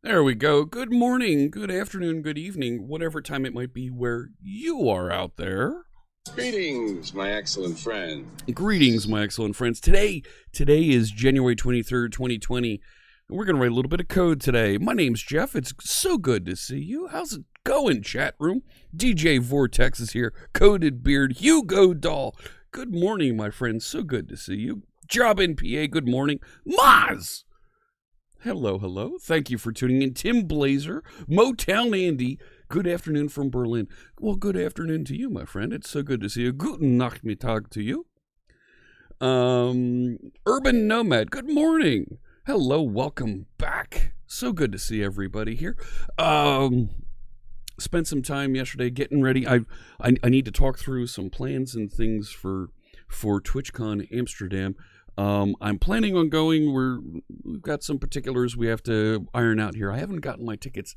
There we go. Good morning, good afternoon, good evening, whatever time it might be where you are out there. Greetings, my excellent friend. Greetings, my excellent friends. Today is January 23rd, 2020, and we're going to write a little bit of code today. My name's Jeff. It's so good to see you. How's it going, chat room? DJ Vortex is here. Coated Beard. Hugo Doll. Good morning, my friends. So good to see you. Job in PA. Good morning. Maz. Hello, hello. Thank you for tuning in. Tim Blazor, Motown Andy. Good afternoon from Berlin. Well, good afternoon to you, my friend. It's so good to see you. Guten Nachmittag to you. Urban Nomad. Good morning. Hello, welcome back. So good to see everybody here. Spent some time yesterday getting ready. I need to talk through some plans and things for TwitchCon Amsterdam. I'm planning on going. We've got some particulars we have to iron out here. I haven't gotten my tickets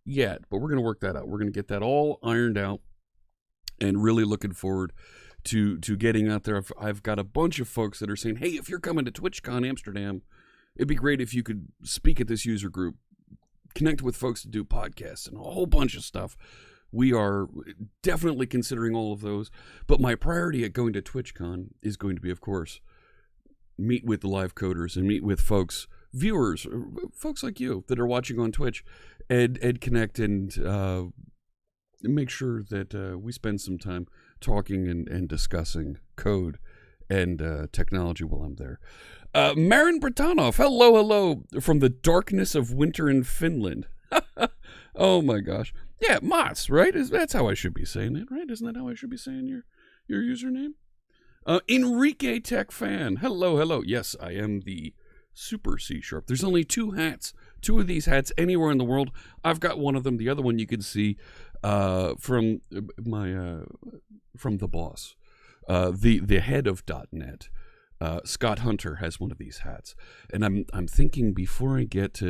yet, but we're going to work that out. We're going to get that all ironed out, and really looking forward to getting out there. I've got a bunch of folks that are saying, hey, if you're coming to TwitchCon Amsterdam, it'd be great if you could speak at this user group, connect with folks to do podcasts and a whole bunch of stuff. We are definitely considering all of those, but my priority at going to TwitchCon is going to be, of course, meet with the live coders and meet with folks, viewers, folks like you that are watching on Twitch, and connect and make sure that we spend some time talking and discussing code and technology while I'm there. Marin Britanov, hello from the darkness of winter in Finland. Oh my gosh. Yeah, Moss, right? That's how I should be saying it, right? Isn't that how I should be saying your username? Enrique Tech Fan. Hello. Yes, I am the Super C#. There's only two hats. Two of these hats anywhere in the world. I've got one of them. The other one you can see from the boss, the head of .NET. Scott Hunter has one of these hats, and I'm thinking before I get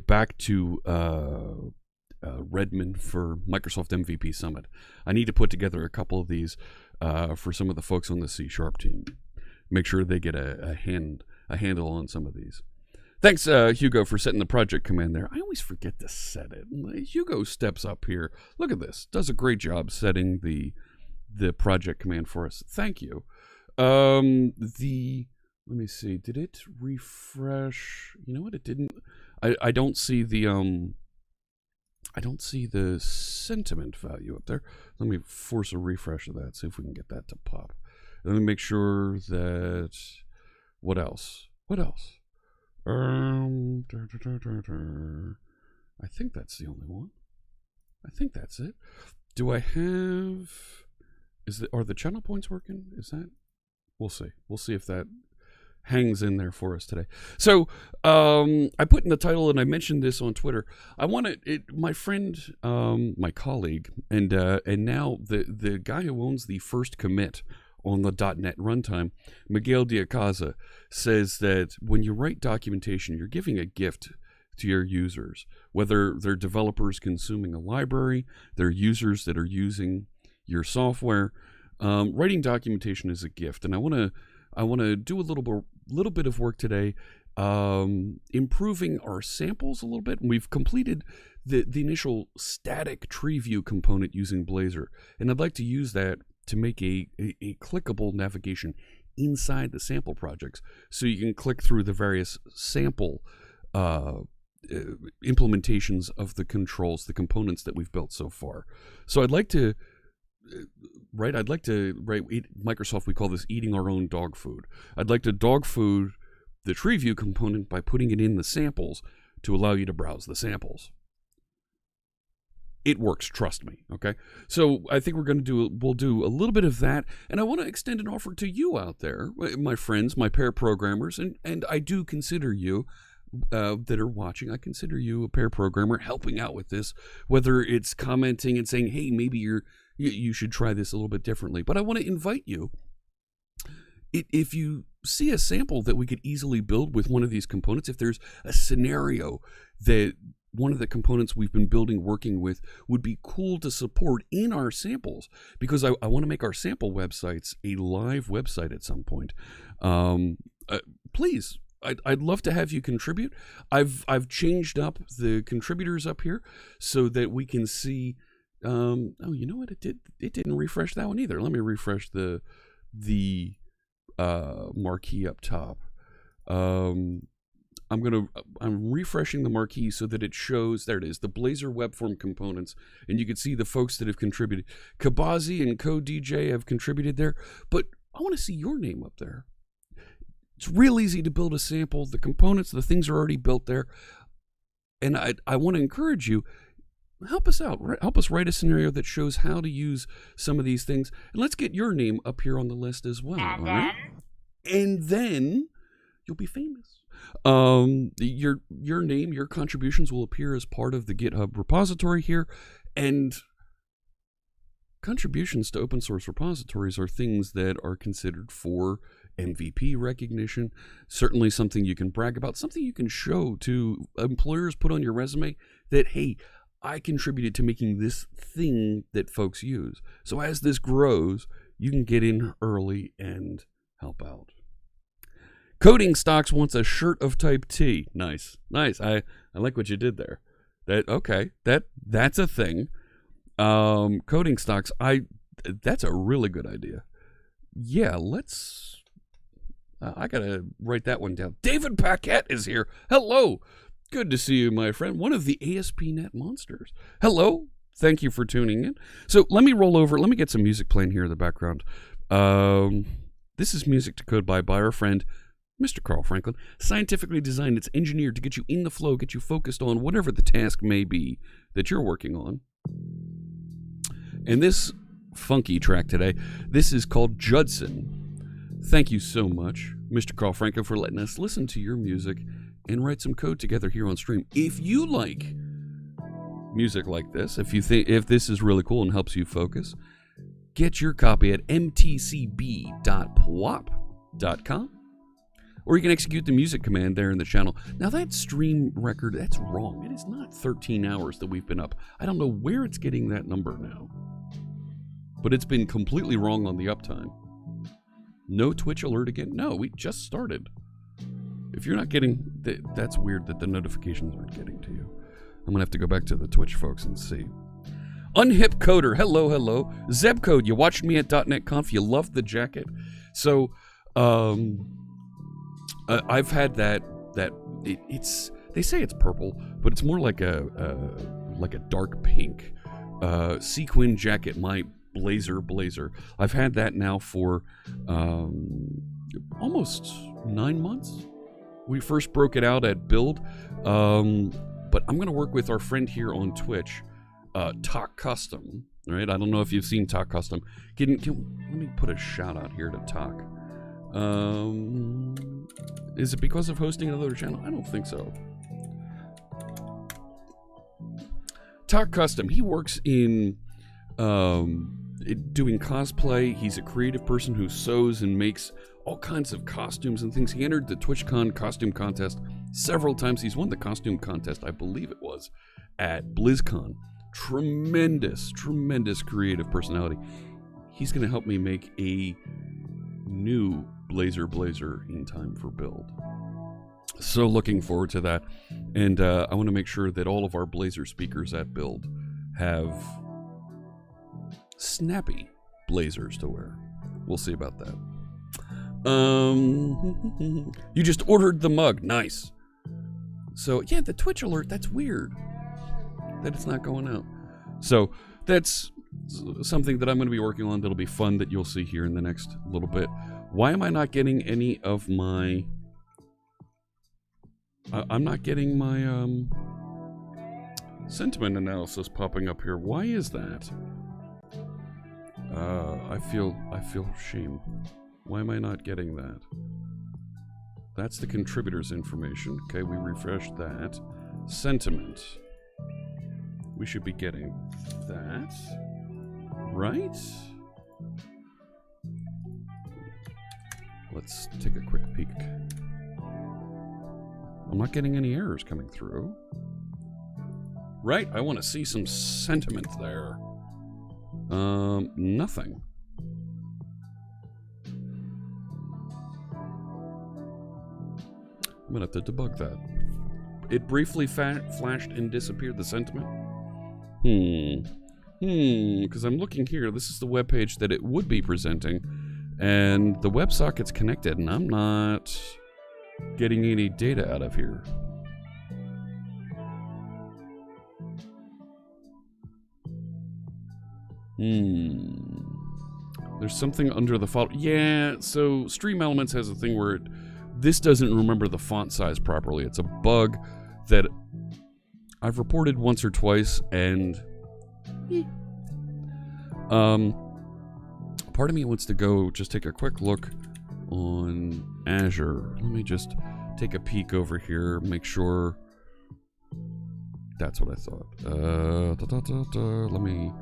back to Redmond for Microsoft MVP Summit, I need to put together a couple of these for some of the folks on the C# team. Make sure they get a handle on some of these. Thanks, Hugo, for setting the project command there. I always forget to set it. Hugo steps up here. Look at this. Does a great job setting the project command for us. Thank you. Let me see. Did it refresh? You know what? It didn't. I don't see the sentiment value up there. Let me force a refresh of that, see if we can get that to pop. Let me make sure that... What else? I think that's the only one. I think that's it. Do I have... Are the channel points working? Is that... We'll see. We'll see if that hangs in there for us today. So I put in the title, and I mentioned this on Twitter. I want my friend, my colleague, and now the guy who owns the first commit on the .NET runtime, Miguel Diacaza, says that when you write documentation, you're giving a gift to your users, whether they're developers consuming a library, they're users that are using your software. Writing documentation is a gift, and I want to do a little bit of work today, improving our samples a little bit. And we've completed the initial static TreeView component using Blazor, and I'd like to use that to make a clickable navigation inside the sample projects, so you can click through the various sample implementations of the controls, the components that we've built so far. So I'd like to write, Microsoft, we call this eating our own dog food. I'd like to dog food the TreeView component by putting it in the samples to allow you to browse the samples. It works, trust me, okay? So I think we'll do a little bit of that, and I want to extend an offer to you out there, my friends, my pair programmers, and I do consider you, that are watching, I consider you a pair programmer helping out with this, whether it's commenting and saying, hey, maybe you should try this a little bit differently. But I want to invite you, if you see a sample that we could easily build with one of these components, if there's a scenario that one of the components we've been building, working with, would be cool to support in our samples, because I want to make our sample websites a live website at some point. Please I'd love to have you contribute. I've changed up the contributors up here so that we can see. Oh, you know what? It didn't refresh that one either. Let me refresh the marquee up top. I'm refreshing the marquee so that it shows, there it is, the Blazor WebFormsComponents, and you can see the folks that have contributed. Kabazi and CodeDJ have contributed there, but I want to see your name up there. It's real easy to build a sample. The components, the things are already built there, and I want to encourage you, help us out. Help us write a scenario that shows how to use some of these things, and let's get your name up here on the list as well. And all then? right? And then you'll be famous. Your name, your contributions will appear as part of the GitHub repository here, and contributions to open source repositories are things that are considered for MVP recognition. Certainly something you can brag about, something you can show to employers, put on your resume that, hey, I contributed to making this thing that folks use. So as this grows, you can get in early and help out. Coding Stocks wants a shirt of type T. Nice. I like what you did there. That's a thing. Coding Stocks, that's a really good idea. Yeah, let's. I gotta write that one down. David Paquette is here. Hello. Good to see you, my friend. One of the ASP.NET monsters. Hello. Thank you for tuning in. So let me roll over. Let me get some music playing here in the background. This is music to code by our friend, Mr. Carl Franklin. Scientifically designed, it's engineered to get you in the flow, get you focused on whatever the task may be that you're working on. And this funky track today, this is called Judson. Thank you so much, Mr. Carl Franklin, for letting us listen to your music and write some code together here on stream. If you like music like this, if this is really cool and helps you focus, get your copy at mtcb.pwop.com, or you can execute the music command there in the channel. Now that stream record, that's wrong. It is not 13 hours that we've been up. I don't know where it's getting that number now, but it's been completely wrong on the uptime. No Twitch alert again? No, we just started. If you're not getting, that's weird that the notifications aren't getting to you. I'm going to have to go back to the Twitch folks and see. Unhip Coder, hello. Zebcode, you watched me at .NET Conf, you loved the jacket. So, I've had it's, they say it's purple, but it's more like a dark pink sequin jacket, my Blazor. I've had that now for almost 9 months. We first broke it out at Build, but I'm going to work with our friend here on Twitch, Talk Custom. Right? I don't know if you've seen Talk Custom. Let me put a shout out here to Talk. Is it because of hosting another channel? I don't think so. Talk Custom. He works in doing cosplay. He's a creative person who sews and makes all kinds of costumes and things. He entered the TwitchCon costume contest several times. He's won the costume contest, I believe it was, at BlizzCon. Tremendous creative personality. He's going to help me make a new Blazor in time for Build. So looking forward to that. And I want to make sure that all of our Blazor speakers at Build have snappy blazers to wear. We'll see about that. You just ordered the mug. Nice. So yeah, the Twitch alert, that's weird that it's not going out. So that's something that I'm going to be working on that'll be fun, that you'll see here in the next little bit. Why am I not getting any of my I'm not getting my sentiment analysis popping up here. Why is that? I feel shame. Why am I not getting that? That's the contributors information. Okay, we refreshed that. Sentiment. We should be getting that. Right? Let's take a quick peek. I'm not getting any errors coming through. Right, I want to see some sentiment there. Nothing. I'm gonna have to debug that. It briefly flashed and disappeared, the sentiment. Because I'm looking here, this is the web page that it would be presenting, and the WebSocket's connected, and I'm not getting any data out of here. There's something under the file. Yeah, so StreamElements has a thing where this doesn't remember the font size properly. It's a bug that I've reported once or twice, and part of me wants to go just take a quick look on Azure. Let me just take a peek over here, make sure. That's what I thought. Let me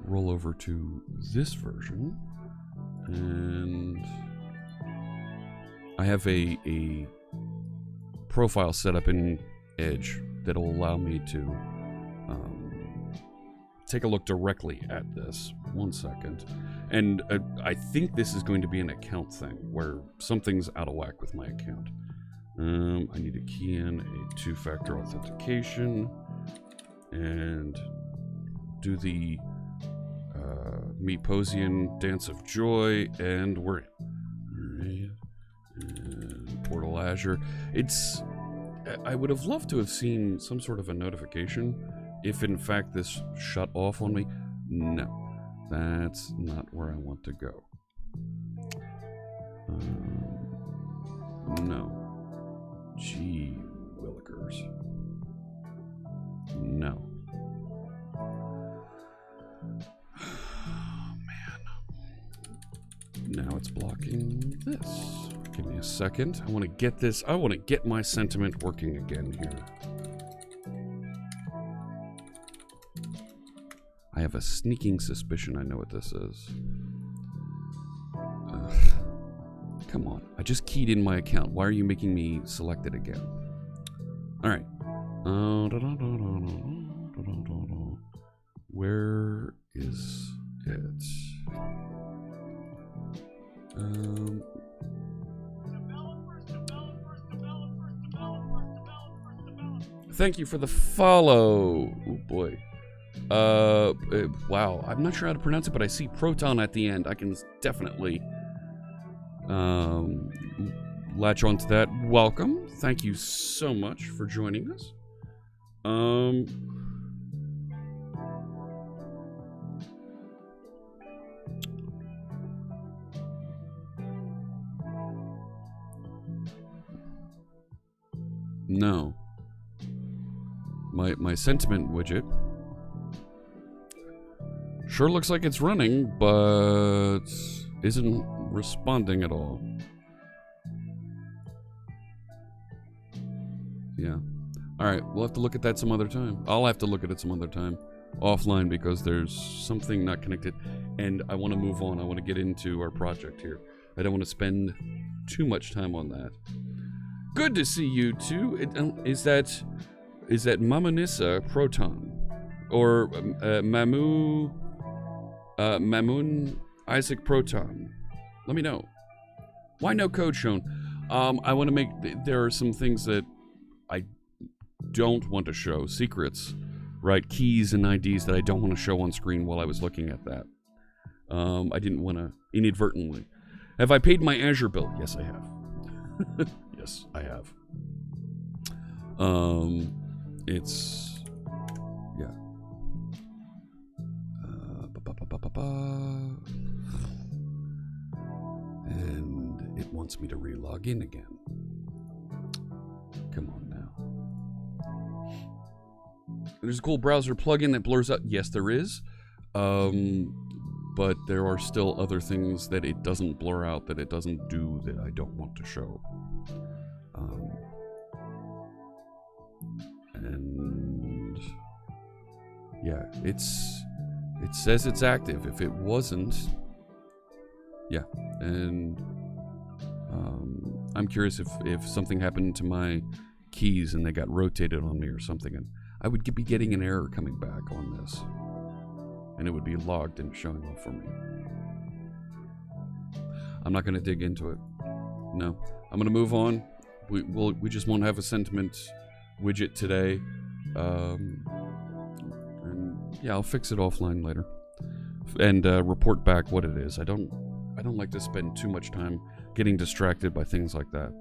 roll over to this version, and I have a profile set up in Edge that'll allow me to take a look directly at this. 1 second. And I think this is going to be an account thing where something's out of whack with my account. I need to key in a 2-factor authentication and do the Meatposian Dance of Joy, and we're in. Alright. And Portal Azure. I would have loved to have seen some sort of a notification if in fact this shut off on me. No, that's not where I want to go. No. Gee willikers. No. Now it's blocking this. Give me a second. I want to get this. I want to get my sentiment working again here. I have a sneaking suspicion I know what this is. Come on. I just keyed in my account. Why are you making me select it again? Alright. Where is it? Thank you for the follow. Oh boy. Wow. I'm not sure how to pronounce it, but I see Proton at the end. I can definitely latch onto that. Welcome. Thank you so much for joining us. No. My sentiment widget sure looks like it's running, but isn't responding at all. Yeah. Alright, we'll have to look at that some other time. I'll have to look at it some other time. Offline, because there's something not connected. And I want to move on. I want to get into our project here. I don't want to spend too much time on that. Good to see you too. Is that Mamonissa Proton? Or Mamoon Isaac Proton? Let me know. Why no code shown? I want to make... There are some things that I don't want to show. Secrets, right? Keys and IDs that I don't want to show on screen while I was looking at that. I didn't want to inadvertently. Have I paid my Azure bill? Yes, I have. Yes, I have. It's... Yeah. And it wants me to re-log in again. Come on now. There's a cool browser plugin that blurs out. Yes, there is. But there are still other things that it doesn't blur out, that it doesn't do, that I don't want to show. And yeah, it says it's active. If it wasn't, yeah. And I'm curious if something happened to my keys and they got rotated on me or something, and I would be getting an error coming back on this, and it would be logged and showing off for me. I'm not going to dig into it. No, I'm going to move on. we just won't have a sentiment widget today. And yeah, I'll fix it offline later and report back what it is. I don't like to spend too much time getting distracted by things like that.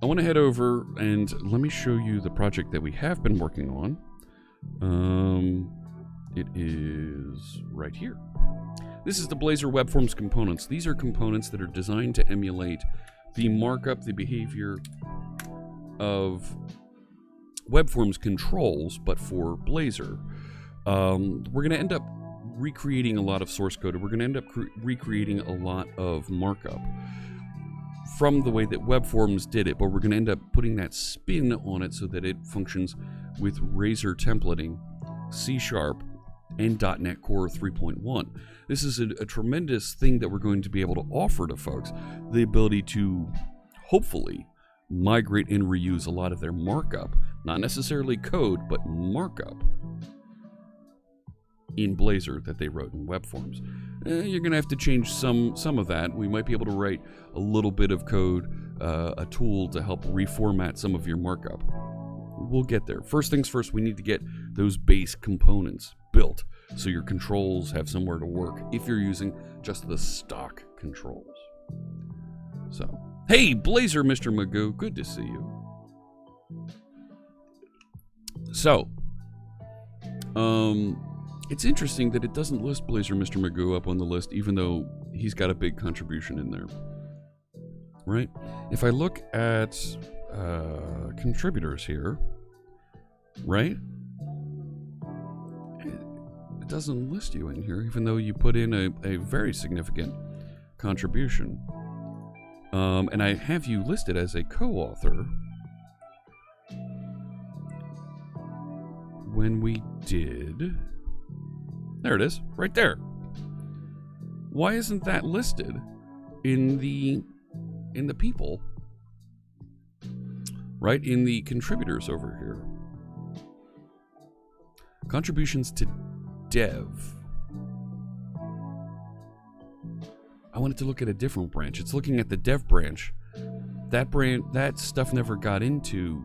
I want to head over and let me show you the project that we have been working on. It is right here. This is the Blazor WebFormsComponents. These are components that are designed to emulate the markup, the behavior of WebForms controls, but for Blazor. We're going to end up recreating a lot of source code. We're going to end up recreating a lot of markup from the way that WebForms did it, but we're going to end up putting that spin on it so that it functions with Razor templating, C#, and .NET Core 3.1. This is a tremendous thing that we're going to be able to offer to folks, the ability to hopefully migrate and reuse a lot of their markup, not necessarily code, but markup in Blazor that they wrote in WebForms. You're going to have to change some of that. We might be able to write a little bit of code, a tool to help reformat some of your markup. We'll get there. First things first, we need to get those base components built so your controls have somewhere to work if you're using just the stock controls. So, hey, Blazor, Mr. Magoo, good to see you. So, it's interesting that it doesn't list Blazor Mr. Magoo up on the list, even though he's got a big contribution in there. Right? If I look at contributors here, right? It doesn't list you in here, even though you put in a very significant contribution. And I have you listed as a co-author when we did... There it is, right there. Why isn't that listed in the people? Right, in the contributors over here. Contributions to dev. I wanted to look at a different branch. It's looking at the dev branch. That stuff never got into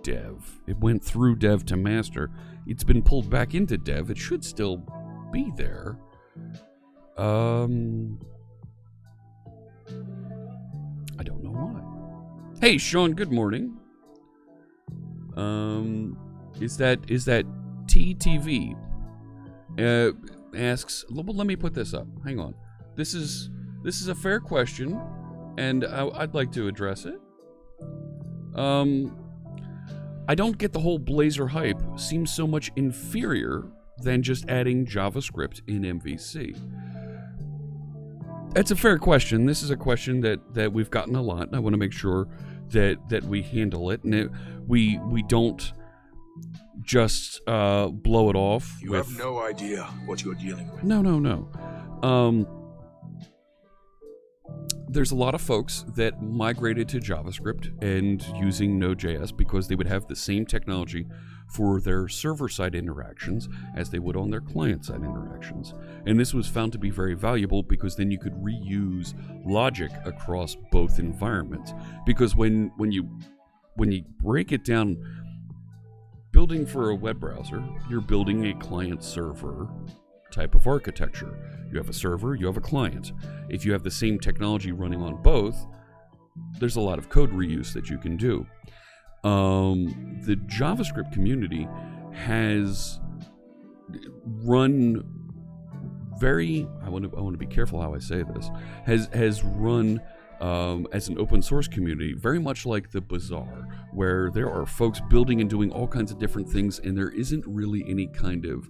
dev. It went through dev to master. It's been pulled back into dev. It should still be there. I don't know why. Hey, Sean, good morning. Is that TTV? Asks, well, let me put this up. Hang on. This is a fair question, and I'd like to address it. I don't get the whole Blazor hype. Seems so much inferior than just adding JavaScript in MVC. That's a fair question. This is a question that we've gotten a lot, and I want to make sure that we handle it, and we don't just blow it off. You have no idea what you're dealing with. No. There's a lot of folks that migrated to JavaScript and using Node.js because they would have the same technology for their server-side interactions as they would on their client-side interactions. And this was found to be very valuable because then you could reuse logic across both environments. Because when you break it down, building for a web browser, you're building a client-server type of architecture. You have a server, you have a client. If you have the same technology running on both, there's a lot of code reuse that you can do. The JavaScript community has run very, I want to be careful how I say this, has run as an open source community, very much like the Bazaar, where there are folks building and doing all kinds of different things, and there isn't really any kind of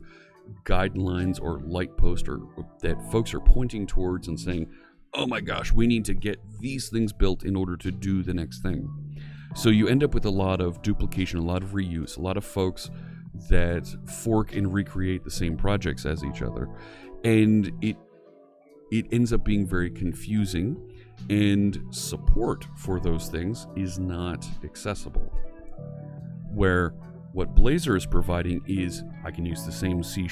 guidelines or light post or that folks are pointing towards and saying, oh my gosh, we need to get these things built in order to do the next thing. So you end up with a lot of duplication, a lot of reuse, a lot of folks that fork and recreate the same projects as each other. And it ends up being very confusing, and support for those things is not accessible. Where what Blazor is providing is I can use the same C#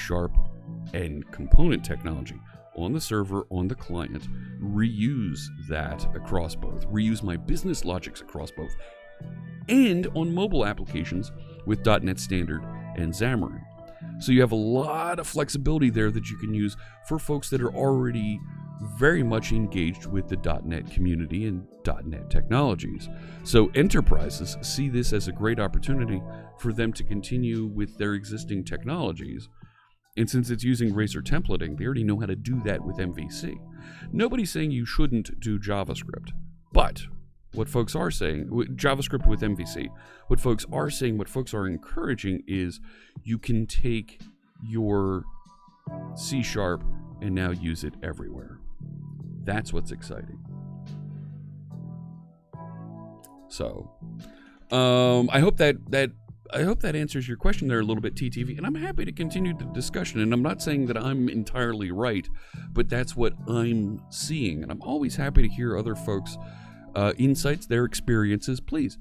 and component technology on the server, on the client, reuse that across both, reuse my business logics across both, and on mobile applications with .NET Standard and Xamarin. So you have a lot of flexibility there that you can use for folks that are already very much engaged with the .NET community and .NET technologies. So enterprises see this as a great opportunity for them to continue with their existing technologies. And since it's using Razor templating, they already know how to do that with MVC. Nobody's saying you shouldn't do JavaScript, but what folks are saying, JavaScript with MVC, what folks are saying, what folks are encouraging is you can take your C# and now use it everywhere. That's what's exciting. So, I hope that answers your question there a little bit, TTV, and I'm happy to continue the discussion. And I'm not saying that I'm entirely right, but that's what I'm seeing, and I'm always happy to hear other folks' insights, their experiences. Please,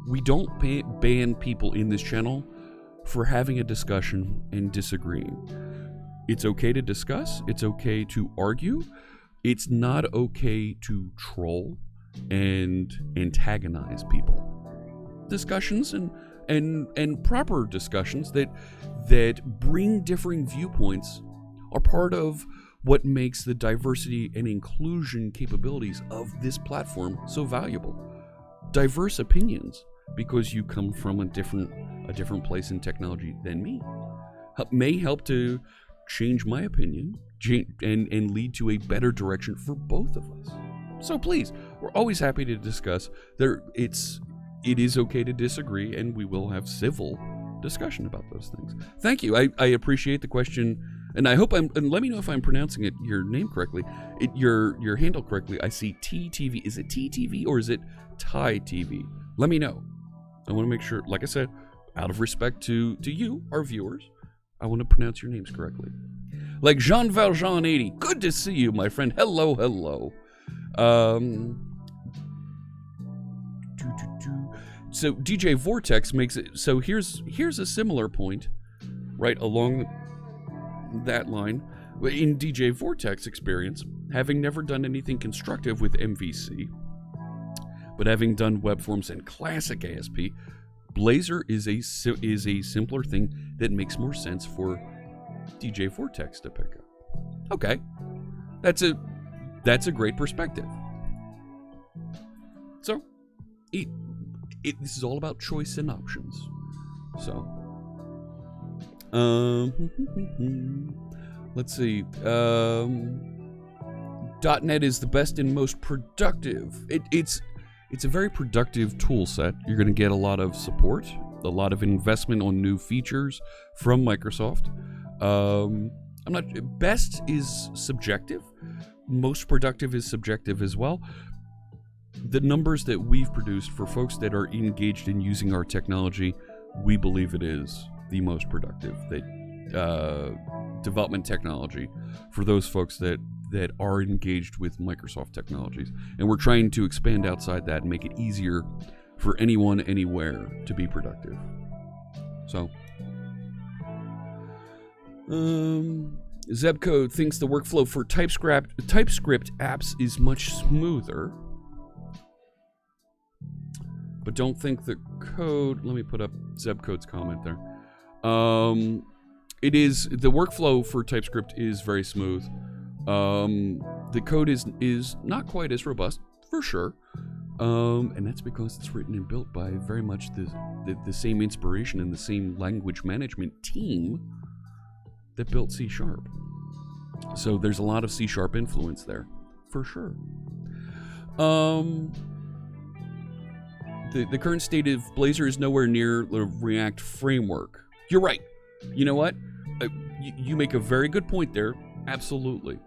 we don't ban people in this channel for having a discussion and disagreeing. It's okay to discuss. It's okay to argue. It's not okay to troll and antagonize people. Discussions and proper discussions that bring differing viewpoints are part of what makes the diversity and inclusion capabilities of this platform so valuable. Diverse opinions, because you come from a different place in technology than me, may help to change my opinion and lead to a better direction for both of us. So please, we're always happy to discuss. It is okay to disagree, and we will have civil discussion about those things. Thank you. I appreciate the question, and I hope and let me know if I'm pronouncing your name correctly, your handle correctly. I see TTV. Is it TTV or is it Thai TV? Let me know. I want to make sure, like I said, out of respect to you, our viewers, I want to pronounce your names correctly. Like Jean Valjean 80. Good to see you, my friend. Hello, hello. So DJ Vortex makes it so here's a similar point right along that line. In DJ Vortex experience, having never done anything constructive with MVC, but having done web forms and classic ASP, Blazor is a simpler thing that makes more sense for DJ Vortex to pick up. Okay, that's a great perspective. So, this is all about choice and options. So, let's see. .NET is the best and most productive. It's a very productive tool set. You're going to get a lot of support, a lot of investment on new features from Microsoft. Best is subjective. Most productive is subjective as well. The numbers that we've produced for folks that are engaged in using our technology, we believe it is the most productive development technology for those folks that are engaged with Microsoft technologies. And we're trying to expand outside that and make it easier for anyone, anywhere to be productive. So, Zebcode thinks the workflow for TypeScript apps is much smoother, but don't think the code. Let me put up Zebcode's comment there. It is the workflow for TypeScript is very smooth. The code is not quite as robust, for sure, and that's because it's written and built by very much the same inspiration and the same language management team that built C#. So there's a lot of C# influence there, for sure. The current state of Blazor is nowhere near the React framework. You're right. You know what? You make a very good point there. Absolutely.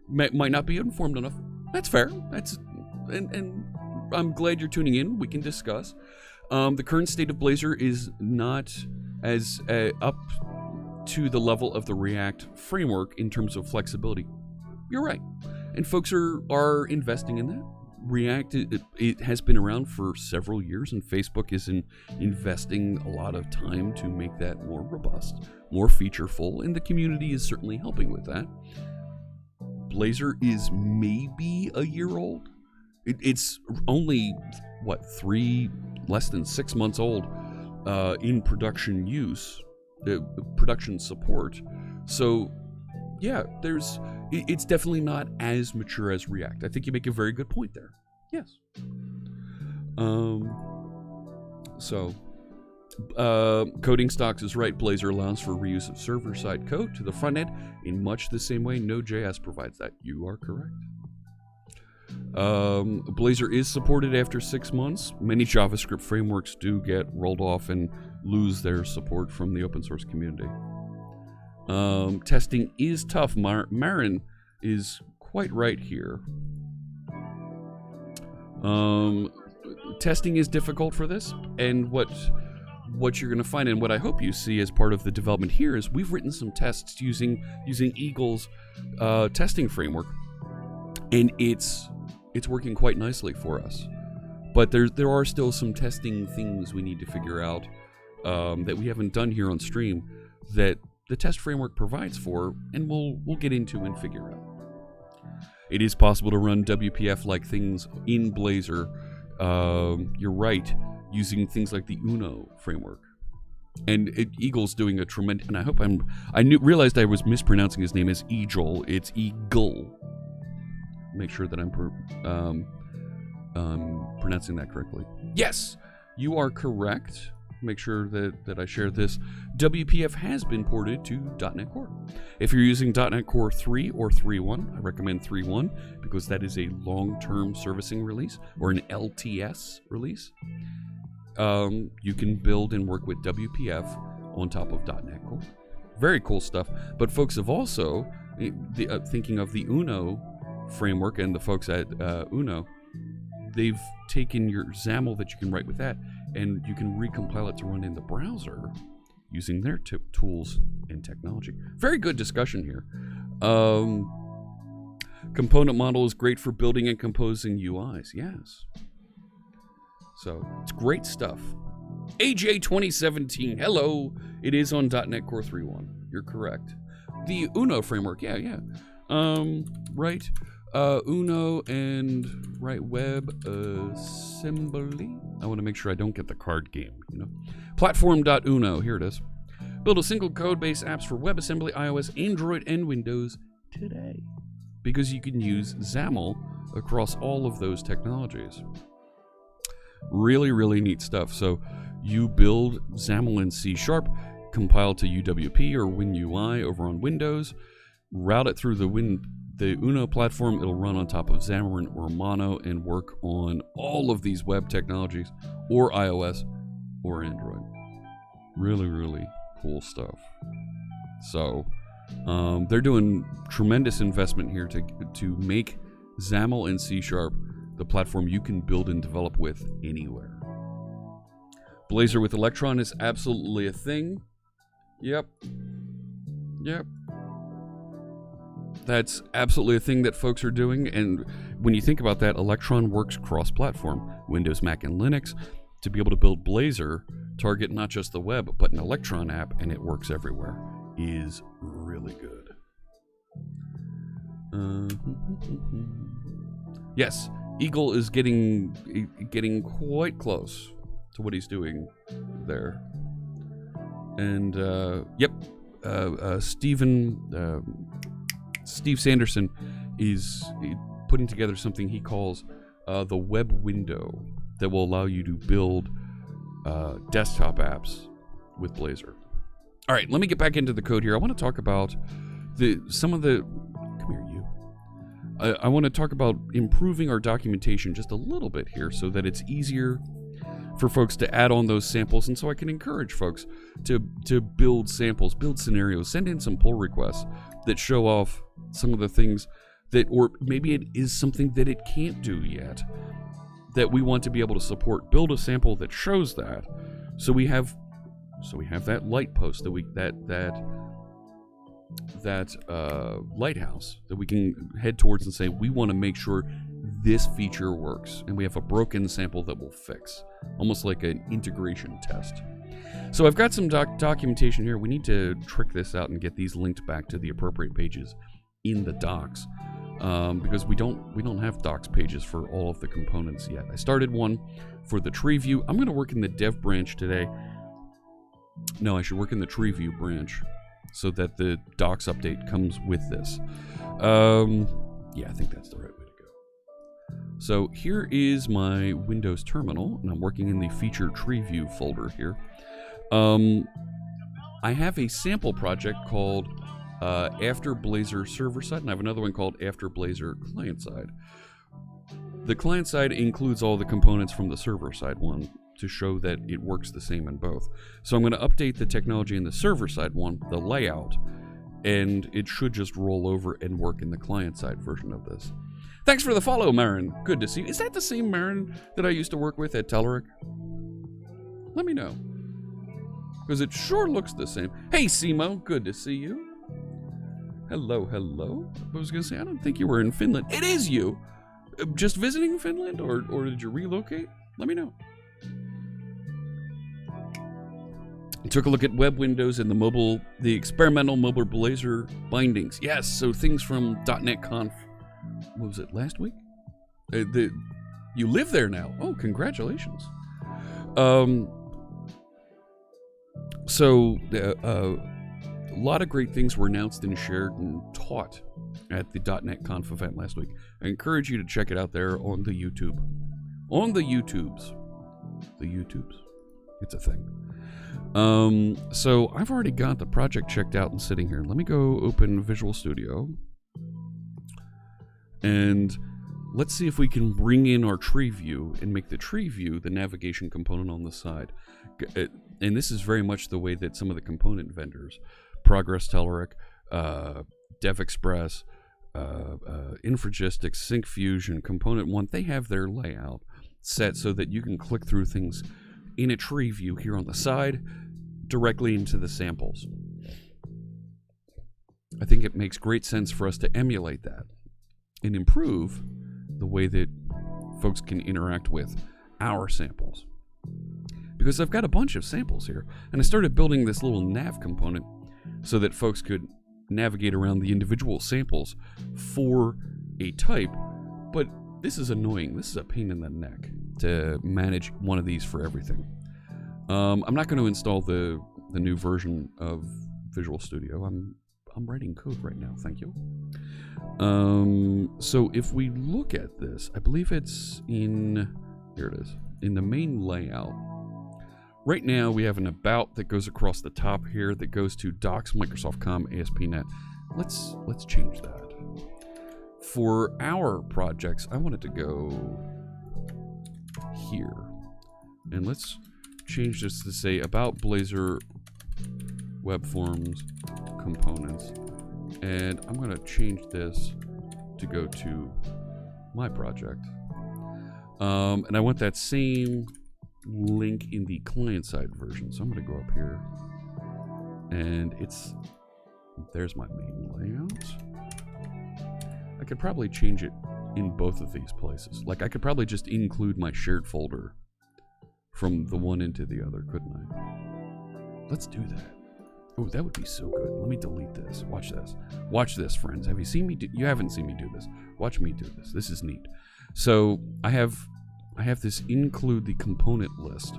Might not be informed enough. That's fair. And I'm glad you're tuning in. We can discuss. The current state of Blazor is not as up to the level of the React framework in terms of flexibility. You're right. And folks are investing in that. React, it has been around for several years, and Facebook is investing a lot of time to make that more robust, more featureful, and the community is certainly helping with that. Blazor is maybe a year old. It's only, less than 6 months old in production use, production support. So, yeah, it's definitely not as mature as React. I think you make a very good point there. Yes. Coding Stocks is right. Blazor allows for reuse of server-side code to the front end in much the same way Node.js provides that. You are correct. Blazor is supported after 6 months. Many JavaScript frameworks do get rolled off and lose their support from the open source community. Testing is tough. Marin is quite right here. Testing is difficult for this, and what you're going to find, and what I hope you see as part of the development here, is we've written some tests using Eagle's testing framework, and it's working quite nicely for us. But there are still some testing things we need to figure out that we haven't done here on stream that the test framework provides for, and we'll get into and figure out. It is possible to run WPF-like things in Blazor. You're right, using things like the Uno framework. And Eagle's doing a tremendous, and I hope realized I was mispronouncing his name as Eagle. It's Eagle. Make sure that I'm pronouncing that correctly. Yes, you are correct. Make sure that I share this. WPF has been ported to .NET Core. If you're using .NET Core 3 or 3.1, I recommend 3.1 because that is a long-term servicing release, or an LTS release. You can build and work with WPF on top of .NET Core. Very cool stuff. But folks have also, thinking of the Uno framework and the folks at Uno, they've taken your XAML that you can write with that, and you can recompile it to run in the browser using their tools and technology. Very good discussion here. Component model is great for building and composing UIs. Yes. So it's great stuff. AJ 2017. Hello. It is on .NET Core 3.1. You're correct. The Uno framework. Yeah. Right. Uno and WebAssembly. I want to make sure I don't get the card game, Platform.uno, here it is. Build a single code base apps for WebAssembly, iOS, Android, and Windows today. Because you can use XAML across all of those technologies. Really, really neat stuff. So you build XAML in C#, compile to UWP or WinUI over on Windows, route it through the Uno platform. It'll run on top of Xamarin or Mono and work on all of these web technologies, or iOS or Android. Really, really cool stuff. So they're doing tremendous investment here to make XAML and C# the platform you can build and develop with anywhere. Blazor with Electron is absolutely a thing. Yep. That's absolutely a thing that folks are doing, and when you think about that, Electron works cross-platform, Windows, Mac, and Linux. To be able to build Blazor, target not just the web, but an Electron app, and it works everywhere, is really good. Yes, Eagle is getting quite close to what he's doing there. And, Steve Sanderson is putting together something he calls the web window that will allow you to build desktop apps with Blazor. All right, let me get back into the code here. I want to talk about come here, you. I want to talk about improving our documentation just a little bit here so that it's easier for folks to add on those samples, and so I can encourage folks to build samples, build scenarios, send in some pull requests that show off some of the things that, or maybe it is something that it can't do yet, that we want to be able to support. Build a sample that shows that, so we have that light post, that lighthouse that we can head towards and say, we want to make sure this feature works, and we have a broken sample that we'll fix, almost like an integration test. So I've got some documentation here. We need to trick this out and get these linked back to the appropriate pages in the docs, because we don't have docs pages for all of the components yet. I started one for the TreeView. I'm going to work in the dev branch today. No, I should work in the TreeView branch so that the docs update comes with this. Yeah, I think that's the right way to go. So here is my Windows terminal, and I'm working in the Feature TreeView folder here. I have a sample project called After Blazor Server Side, and I have another one called After Blazor Client Side. The client side includes all the components from the server side one to show that it works the same in both. So I'm going to update the technology in the server side one, the layout, and it should just roll over and work in the client side version of this. Thanks for the follow, Marin. Good to see you. Is that the same Marin that I used to work with at Telerik? Let me know, because it sure looks the same. Hey, Simo, good to see you. Hello, hello. I was going to say, I don't think you were in Finland. It is you. Just visiting Finland, or did you relocate? Let me know. I took a look at web windows and the experimental mobile Blazor bindings. Yes, so things from .NET Conf. What was it, last week? You live there now. Oh, congratulations. So a lot of great things were announced and shared and taught at the .NET Conf event last week. I encourage you to check it out there on the YouTube. On the YouTubes. The YouTubes. It's a thing. So I've already got the project checked out and sitting here. Let me go open Visual Studio. And let's see if we can bring in our TreeView and make the TreeView the navigation component on the side. And this is very much the way that some of the component vendors, Progress Telerik, DevExpress, Infragistics, SyncFusion, Component One, they have their layout set so that you can click through things in a TreeView here on the side directly into the samples. I think it makes great sense for us to emulate that and improve the way that folks can interact with our samples. Because I've got a bunch of samples here, and I started building this little nav component so that folks could navigate around the individual samples for a type, but this is annoying. This is a pain in the neck to manage one of these for everything. I'm not going to install the new version of Visual Studio. I'm writing code right now, thank you. So if we look at this, I believe it's in, here it is, in the main layout. Right now we have an about that goes across the top here that goes to Docs, Microsoft Com, ASP.NET. Let's change that. For our projects, I want it to go here. And let's change this to say about Blazor Web Forms Components. And I'm going to change this to go to my project. And I want that same link in the client-side version. So I'm going to go up here. And there's my main layout. I could probably change it in both of these places. Like, I could probably just include my shared folder from the one into the other, couldn't I? Let's do that. Oh, that would be so good. Let me delete this. Watch this. Watch this, friends. Have you seen me do? You haven't seen me do this. Watch me do this. This is neat. So I have this include the component list,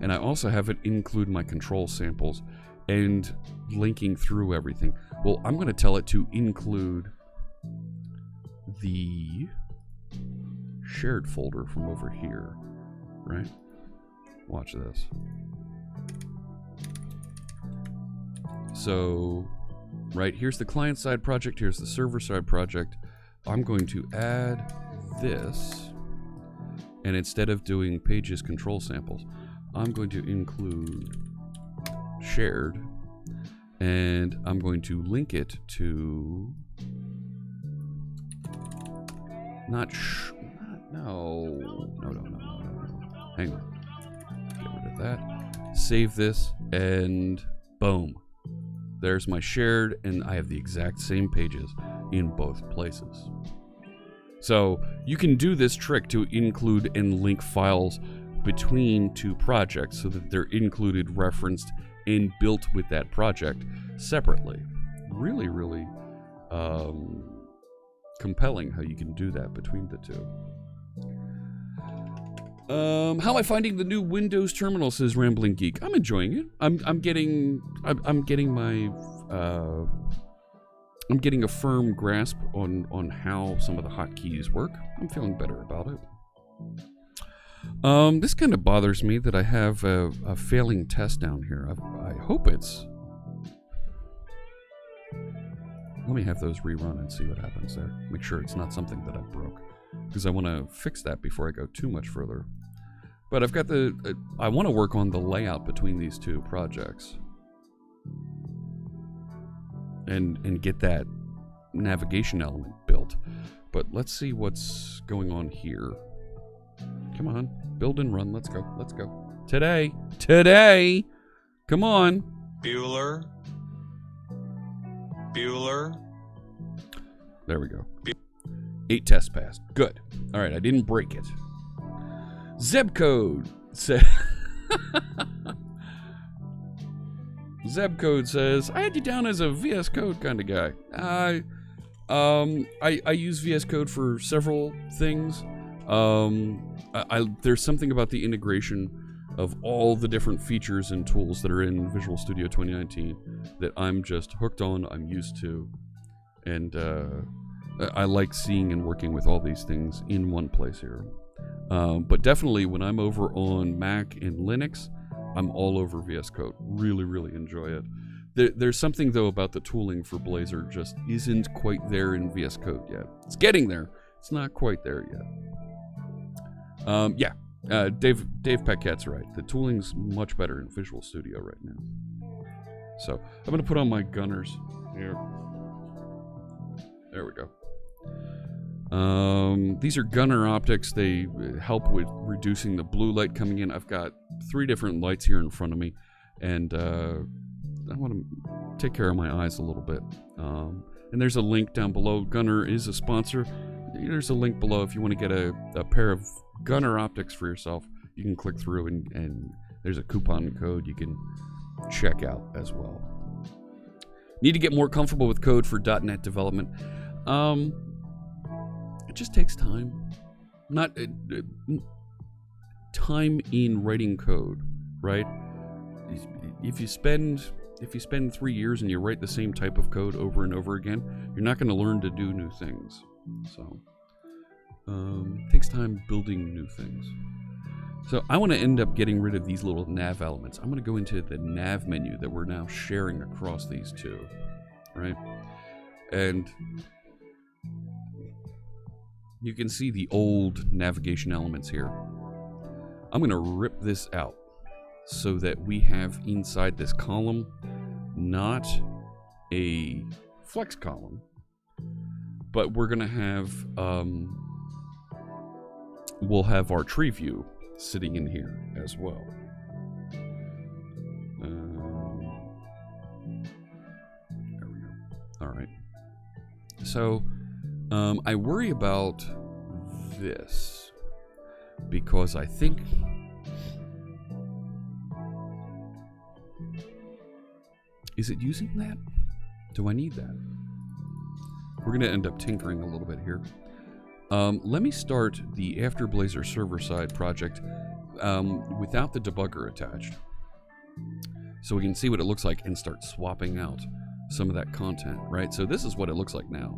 and I also have it include my control samples and linking through everything. Well, I'm going to tell it to include the shared folder from over here, right? Watch this. So, right, here's the client-side project, here's the server-side project. I'm going to add this, and instead of doing pages control samples, I'm going to include shared, and I'm going to link it to no. Hang on. Get rid of that. Save this, and boom. There's my shared, and I have the exact same pages in both places. So you can do this trick to include and link files between two projects so that they're included, referenced, and built with that project separately. Really, really compelling how you can do that between the two. How am I finding the new Windows terminal? Says Rambling Geek. I'm enjoying it. I'm getting a firm grasp on how some of the hotkeys work. I'm feeling better about it. This kind of bothers me that I have a failing test down here. I hope it's... Let me have those rerun and see what happens there. Make sure it's not something that I broke, because I want to fix that before I go too much further. But I've got I want to work on the layout between these two projects. And get that navigation element built. But let's see what's going on here. Come on, build and run. Let's go. Today. Come on. Bueller. There we go. 8 tests passed. Good. All right, I didn't break it. Zebcode said. Zebcode says, I had you down as a VS Code kind of guy. I use VS Code for several things. There's something about the integration of all the different features and tools that are in Visual Studio 2019 that I'm just hooked on, I'm used to. And I like seeing and working with all these things in one place here. But definitely when I'm over on Mac and Linux, I'm all over VS Code. Really, really enjoy it. There's something, though, about the tooling for Blazor just isn't quite there in VS Code yet. It's getting there. It's not quite there yet. Dave Paquette's right. The tooling's much better in Visual Studio right now. So I'm going to put on my gunners here. There we go. These are gunner optics. They help with reducing the blue light coming in. I've got 3 different lights here in front of me, and I want to take care of my eyes a little bit. And there's a link down below. Gunner is a sponsor. There's a link below if you want to get a pair of gunner optics for yourself. You can click through, and there's a coupon code you can check out as well. Need to get more comfortable with code for .NET development. It just takes time. Time in writing code, right? If you spend 3 years and you write the same type of code over and over again, you're not going to learn to do new things. So, it takes time building new things. So I want to end up getting rid of these little nav elements. I'm going to go into the nav menu that we're now sharing across these two, right? And you can see the old navigation elements here. I'm going to rip this out so that we have inside this column not a flex column, but we're going to have we'll have our TreeView sitting in here as well. There we go. All right. So I worry about this because I think is it using that? Do I need that? We're going to end up tinkering a little bit here. Let me start the After Blazor server-side project without the debugger attached, so we can see what it looks like and start swapping out some of that content, right? So this is what it looks like now.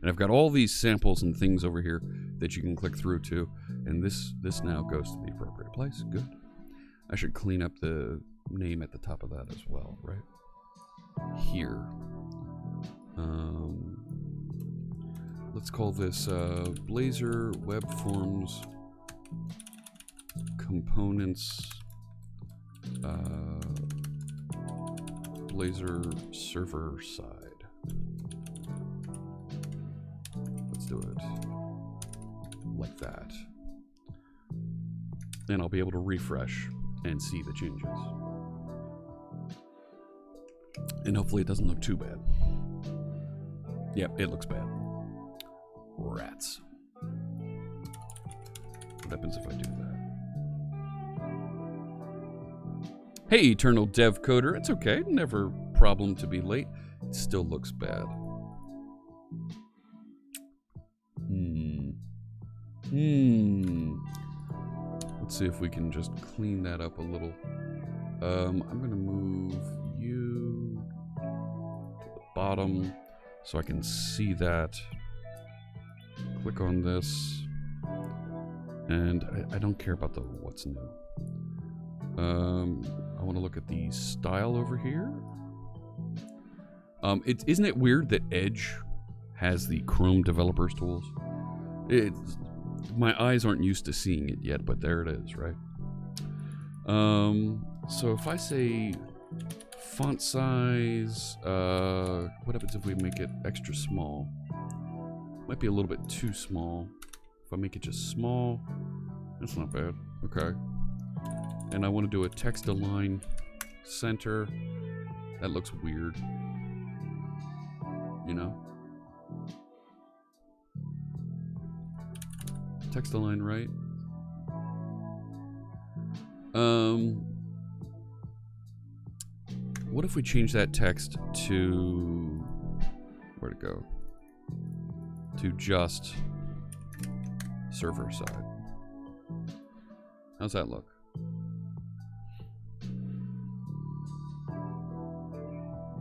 And I've got all these samples and things over here that you can click through to, and this now goes to the appropriate place. Good. I should clean up the name at the top of that as well, right? Here. Let's call this BlazorWebFormsComponents Blazor server side. Let's do it like that. And I'll be able to refresh and see the changes. And hopefully it doesn't look too bad. Yep, it looks bad. Rats. What happens if I do that? Hey, Eternal Dev Coder. It's okay. Never a problem to be late. It still looks bad. Let's see if we can just clean that up a little. I'm going to move you to the bottom so I can see that. Click on this. And I don't care about the what's new. I want to look at the style over here. Isn't it weird that Edge has the Chrome Developers Tools? My eyes aren't used to seeing it yet, but there it is, right? So if I say font size, what happens if we make it extra small? Might be a little bit too small. If I make it just small, that's not bad. Okay. And I want to do a text align center. That looks weird. You know? Text align right. What if we change that text to... Where'd it go? To just server side. How's that look?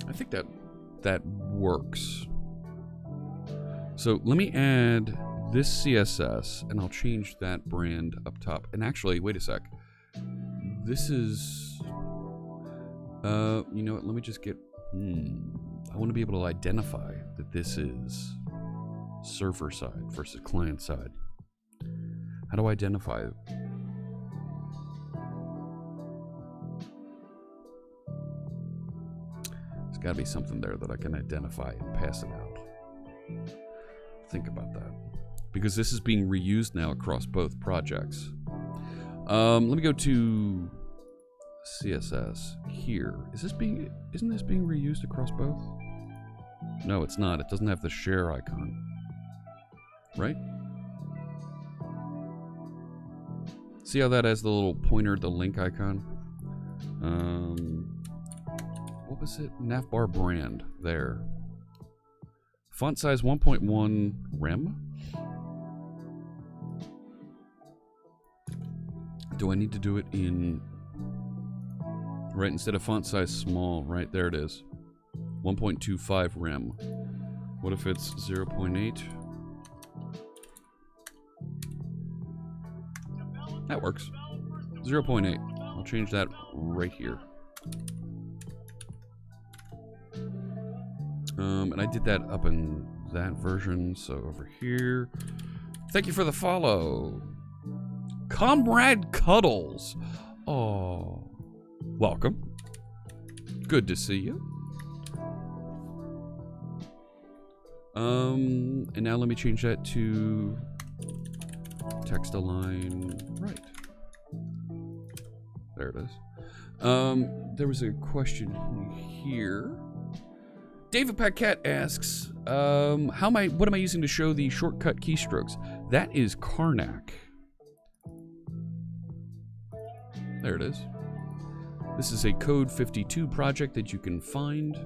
I think that works. So let me add this CSS, and I'll change that brand up top. And actually, wait a sec. This is, you know what? Let me just get. I want to be able to identify that this is server side versus client side. How do I identify it? There's got to be something there that I can identify and pass it out. Think about that. Because this is being reused now across both projects. Let me go to CSS here. Isn't this being reused across both? No, it's not. It doesn't have the share icon. Right? See how that has the little pointer, the link icon? What was it? Navbar brand. There. Font size 1.1 rem. Do I need to do it in... Right, instead of font size small, right, there it is. 1.25 rem. What if it's 0.8? That works. 0.8. I'll change that right here. And I did that up in that version, so over here. Thank you for the follow. Comrade Cuddles. Oh, welcome. Good to see you. And now let me change that to text align right. There it is. There was a question here. David Paquette asks, what am I using to show the shortcut keystrokes? That is Karnak. There it is. This is a Code 52 project that you can find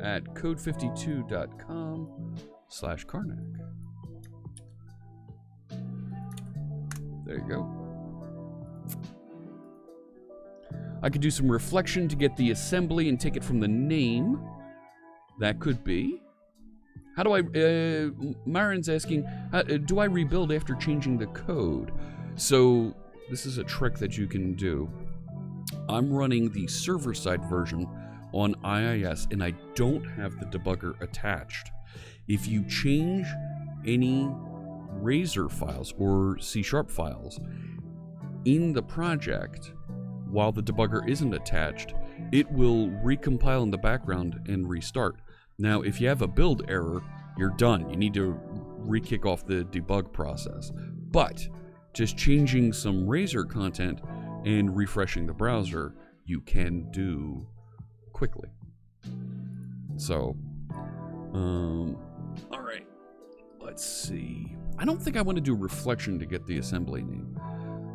at code52.com/Karnak. There you go. I could do some reflection to get the assembly and take it from the name. That could be. How do I... Myron's asking, do I rebuild after changing the code? So this is a trick that you can do. I'm running the server-side version on IIS, and I don't have the debugger attached. If you change any Razor files or C# files in the project while the debugger isn't attached, it will recompile in the background and restart. Now, if you have a build error, you're done. You need to re-kick off the debug process. But just changing some Razor content and refreshing the browser, you can do quickly. So, all right, let's see. I don't think I want to do reflection to get the assembly name.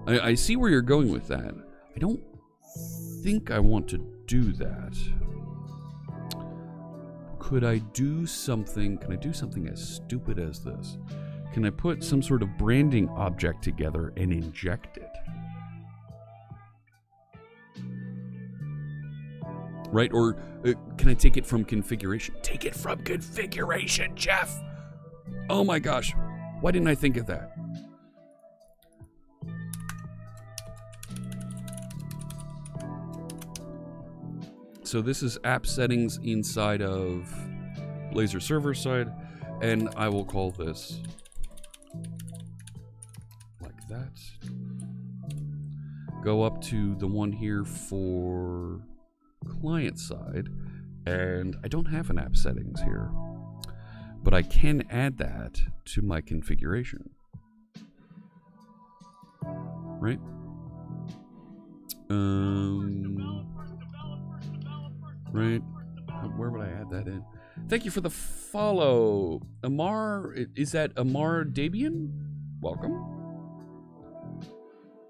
I see where you're going with that. I don't think I want to do that. Could I do something? Can I do something as stupid as this? Can I put some sort of branding object together and inject it? Right? Or can I take it from configuration? Take it from configuration, Jeff! Oh my gosh. Why didn't I think of that? So this is app settings inside of Blazor server side, and I will call this like that. Go up to the one here for client side, and I don't have an app settings here, but I can add that to my configuration. Right? Right. Where would I add that in? Thank you for the follow. Amar, is that Amar Dabian? Welcome.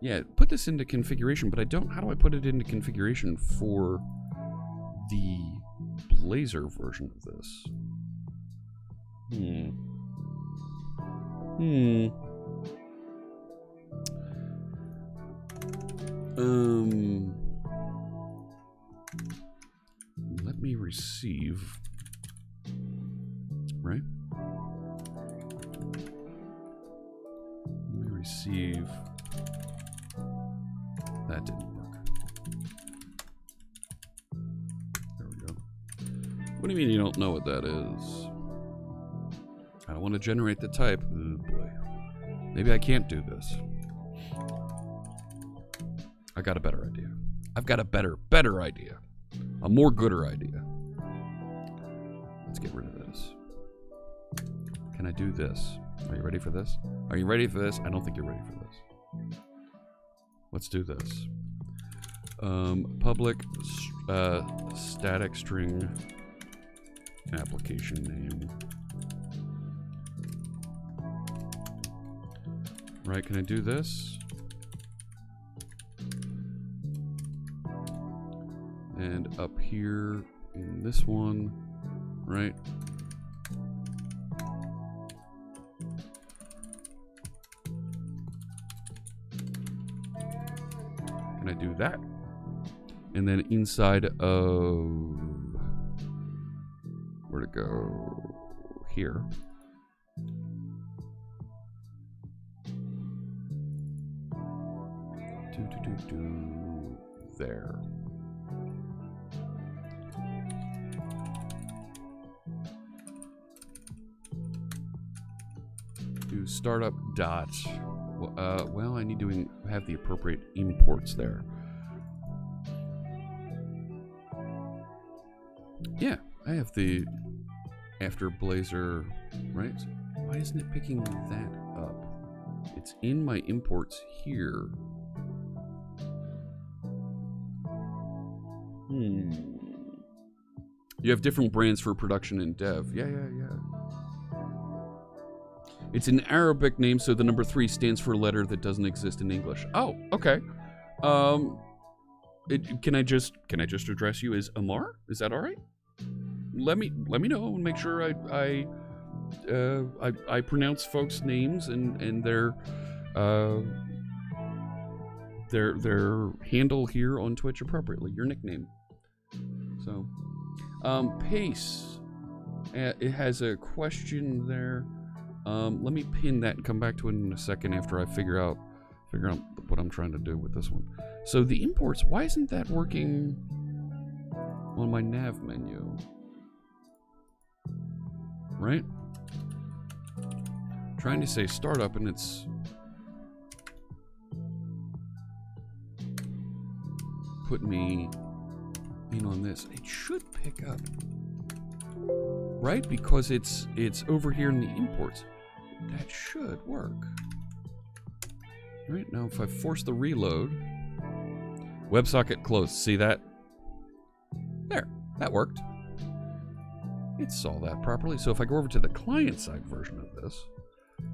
Yeah, put this into configuration, but I don't. How do I put it into configuration for the Blazor version of this? Let me receive, right? Let me receive. That didn't work. There we go. What do you mean you don't know what that is? I don't want to generate the type. Oh boy. Maybe I can't do this. I got a better idea. I've got a better idea. A more gooder idea. Let's get rid of this. Can I do this? Are you ready for this? Are you ready for this? I don't think you're ready for this. Let's do this. Public static string application name. Right, can I do this? And up here in this one, right? Can I do that? And then inside of, where to go? Here. There. Do startup dot. Well, I need to have the appropriate imports there. Yeah, I have the after Blazor, right? Why isn't it picking that up? It's in my imports here. You have different brands for production and dev. Yeah. It's an Arabic name, so the number 3 stands for a letter that doesn't exist in English. Oh, okay. Can I just address you as Amar? Is that all right? Let me know and make sure I pronounce folks' names and their handle here on Twitch appropriately. Your nickname. So, Pace. It has a question there. Let me pin that and come back to it in a second after I figure out what I'm trying to do with this one. So the imports, why isn't that working on my nav menu? Right? Trying to say startup and it's put me in on this. It should pick up. Right? Because it's over here in the imports. That should work. Right, now if I force the reload, WebSocket closed. See that? There, that worked. It saw that properly. So if I go over to the client-side version of this,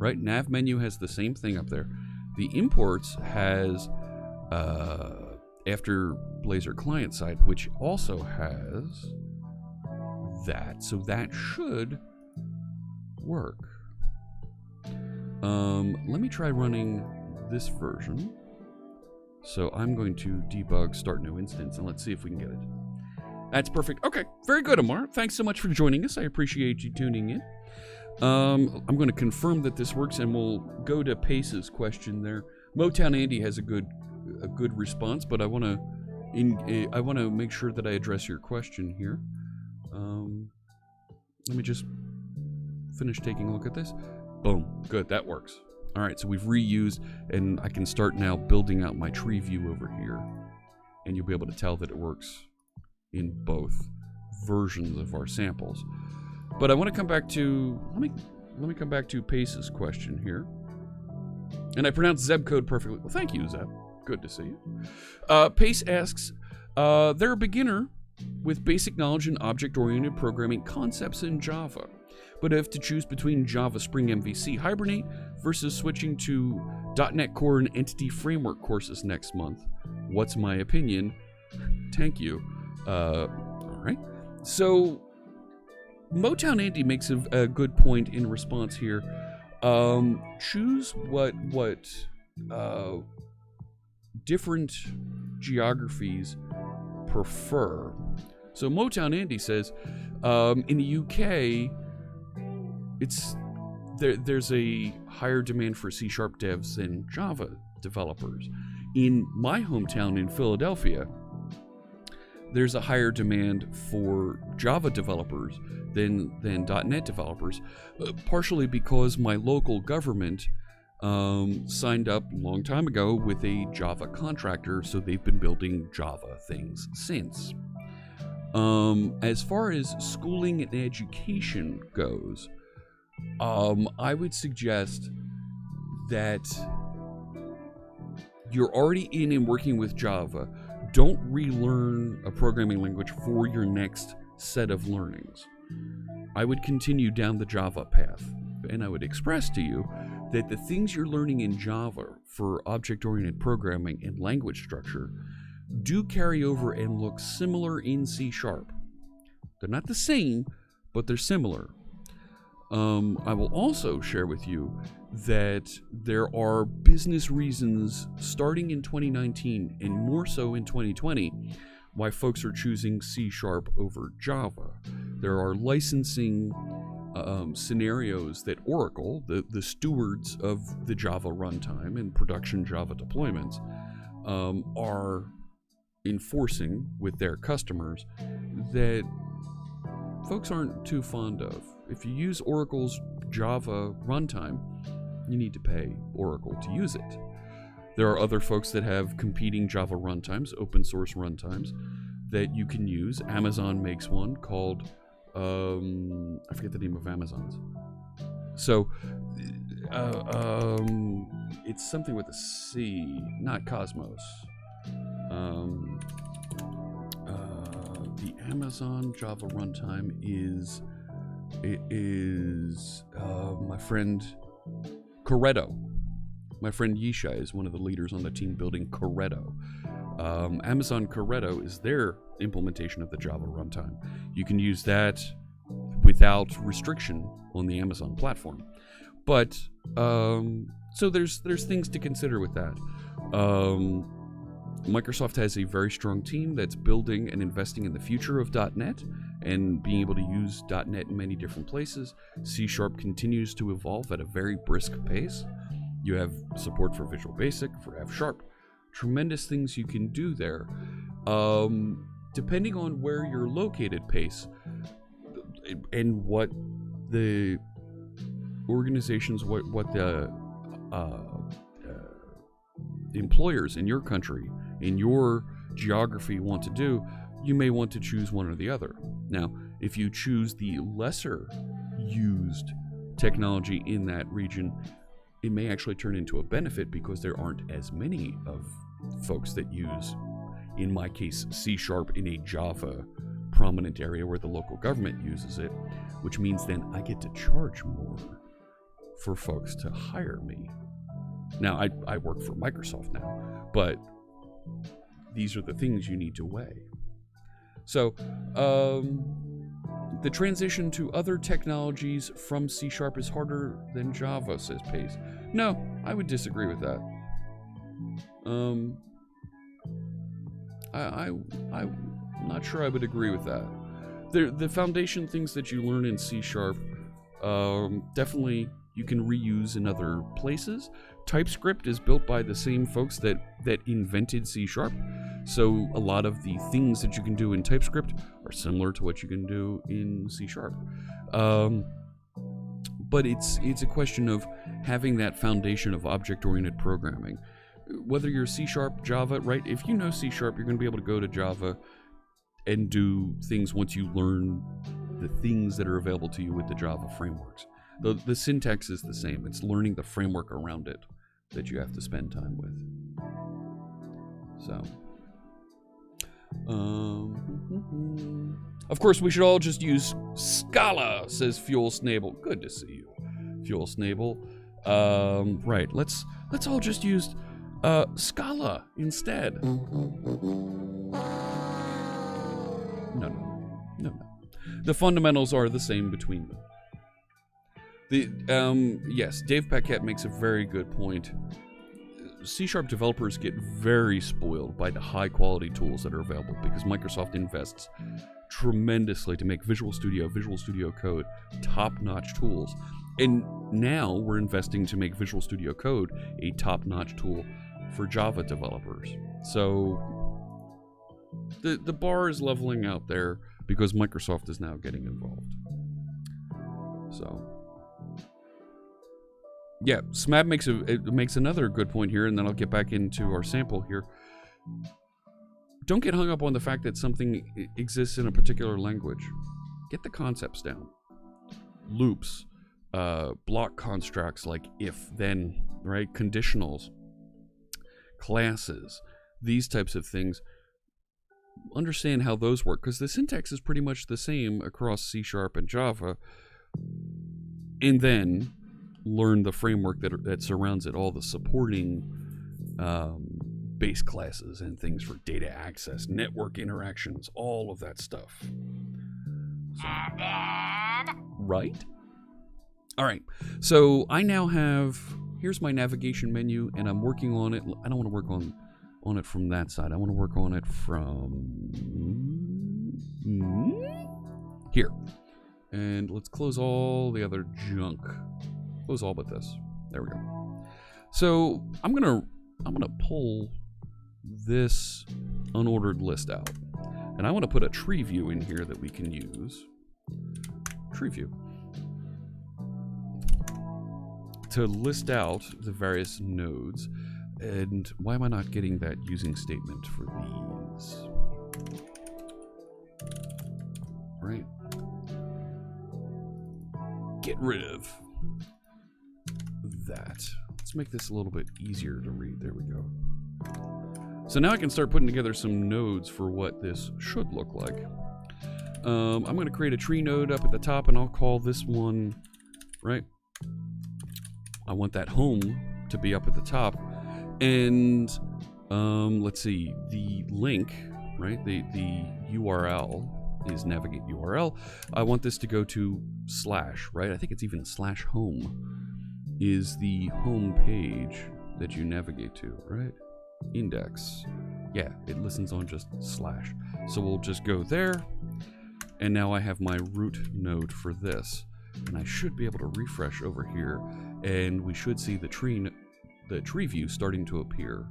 right? Nav menu has the same thing up there. The imports has after Blazor client side, which also has that. So that should work. Let me try running this version. So I'm going to debug start new instance, and let's see if we can get it. That's perfect. Okay, very good, Amar. Thanks so much for joining us. I appreciate you tuning in. I'm going to confirm that this works, and we'll go to Pace's question there. Motown Andy has a good response, but I want to make sure that I address your question here. Let me just finish taking a look at this. Boom, good, that works. All right, so we've reused, and I can start now building out my tree view over here, and you'll be able to tell that it works in both versions of our samples. But I want to come back to let me come back to Pace's question here, and I pronounced Zeb code perfectly. Well, thank you, Zeb. Good to see you. Pace asks, they're a beginner with basic knowledge in object-oriented programming concepts in Java, but if to choose between Java Spring MVC Hibernate versus switching to .NET Core and Entity Framework courses next month, what's my opinion? Thank you. All right. So Motown Andy makes a good point in response here. Choose what different geographies prefer. So Motown Andy says, in the UK, there's a higher demand for C# devs than Java developers. In my hometown in Philadelphia, there's a higher demand for Java developers than .NET developers, partially because my local government signed up a long time ago with a Java contractor, so they've been building Java things since. As far as schooling and education goes, I would suggest that you're already in and working with Java. Don't relearn a programming language for your next set of learnings. I would continue down the Java path, and I would express to you that the things you're learning in Java for object-oriented programming and language structure do carry over and look similar in C#. They're not the same, but they're similar. I will also share with you that there are business reasons starting in 2019 and more so in 2020 why folks are choosing C# over Java. There are licensing scenarios that Oracle, the stewards of the Java runtime and production Java deployments, are enforcing with their customers that folks aren't too fond of. If you use Oracle's Java runtime, you need to pay Oracle to use it. There are other folks that have competing Java runtimes, open source runtimes, that you can use. Amazon makes one called, I forget the name of Amazon's. So, it's something with a C, not Cosmos. The Amazon Java runtime is my friend Corretto. My friend Yisha is one of the leaders on the team building Corretto. Amazon Corretto is their implementation of the Java runtime. You can use that without restriction on the Amazon platform. But so there's things to consider with that. Microsoft has a very strong team that's building and investing in the future of .NET and being able to use .NET in many different places. C# continues to evolve at a very brisk pace. You have support for Visual Basic, for F#. Tremendous things you can do there. Depending on where you're located, Pace, and what the organizations, what the employers in your country, in your geography want to do, you may want to choose one or the other. Now, if you choose the lesser used technology in that region, it may actually turn into a benefit because there aren't as many of folks that use, in my case, C# in a Java prominent area where the local government uses it, which means then I get to charge more for folks to hire me. Now, I work for Microsoft now, but these are the things you need to weigh. So, the transition to other technologies from C# is harder than Java, says Pace. No, I would disagree with that. I'm not sure I would agree with that. The foundation things that you learn in C#, definitely you can reuse in other places. TypeScript is built by the same folks that invented C#. So a lot of the things that you can do in TypeScript are similar to what you can do in C#. But it's a question of having that foundation of object-oriented programming. Whether you're C#, Java, right? If you know C#, you're going to be able to go to Java and do things once you learn the things that are available to you with the Java frameworks. The syntax is the same. It's learning the framework around it that you have to spend time with. So, of course, we should all just use Scala, says Fuel Snable. Good to see you, Fuel Snable. Right, let's all just use Scala instead. No. The fundamentals are the same between them. Yes, Dave Paquette makes a very good point. C# developers get very spoiled by the high-quality tools that are available because Microsoft invests tremendously to make Visual Studio Code top-notch tools. And now we're investing to make Visual Studio Code a top-notch tool for Java developers. So the bar is leveling out there because Microsoft is now getting involved. So, yeah, Smab makes another good point here, and then I'll get back into our sample here. Don't get hung up on the fact that something exists in a particular language. Get the concepts down. Loops, block constructs like if, then, right? Conditionals, classes, these types of things. Understand how those work, because the syntax is pretty much the same across C# and Java, and then learn the framework that surrounds it, all the supporting base classes and things for data access, network interactions, all of that stuff. So, right? All right, so I now have, here's my navigation menu, and I'm working on it. I don't want to work on it from that side. I want to work on it from here. And let's close all the other junk. Close all but this. There we go. So I'm gonna pull this unordered list out, and I want to put a TreeView in here that we can use. TreeView to list out the various nodes. And why am I not getting that using statement for these? Right. Get rid of that. Let's make this a little bit easier to read. There we go. So now I can start putting together some nodes for what this should look like. I'm going to create a tree node up at the top, and I'll call this one, right? I want that home to be up at the top. And let's see, the link, right? The URL is navigate URL. I want this to go to /, right? I think it's even /home is the home page that you navigate to, right? Index. Yeah, it listens on just /. So we'll just go there. And now I have my root node for this. And I should be able to refresh over here. And we should see the tree view starting to appear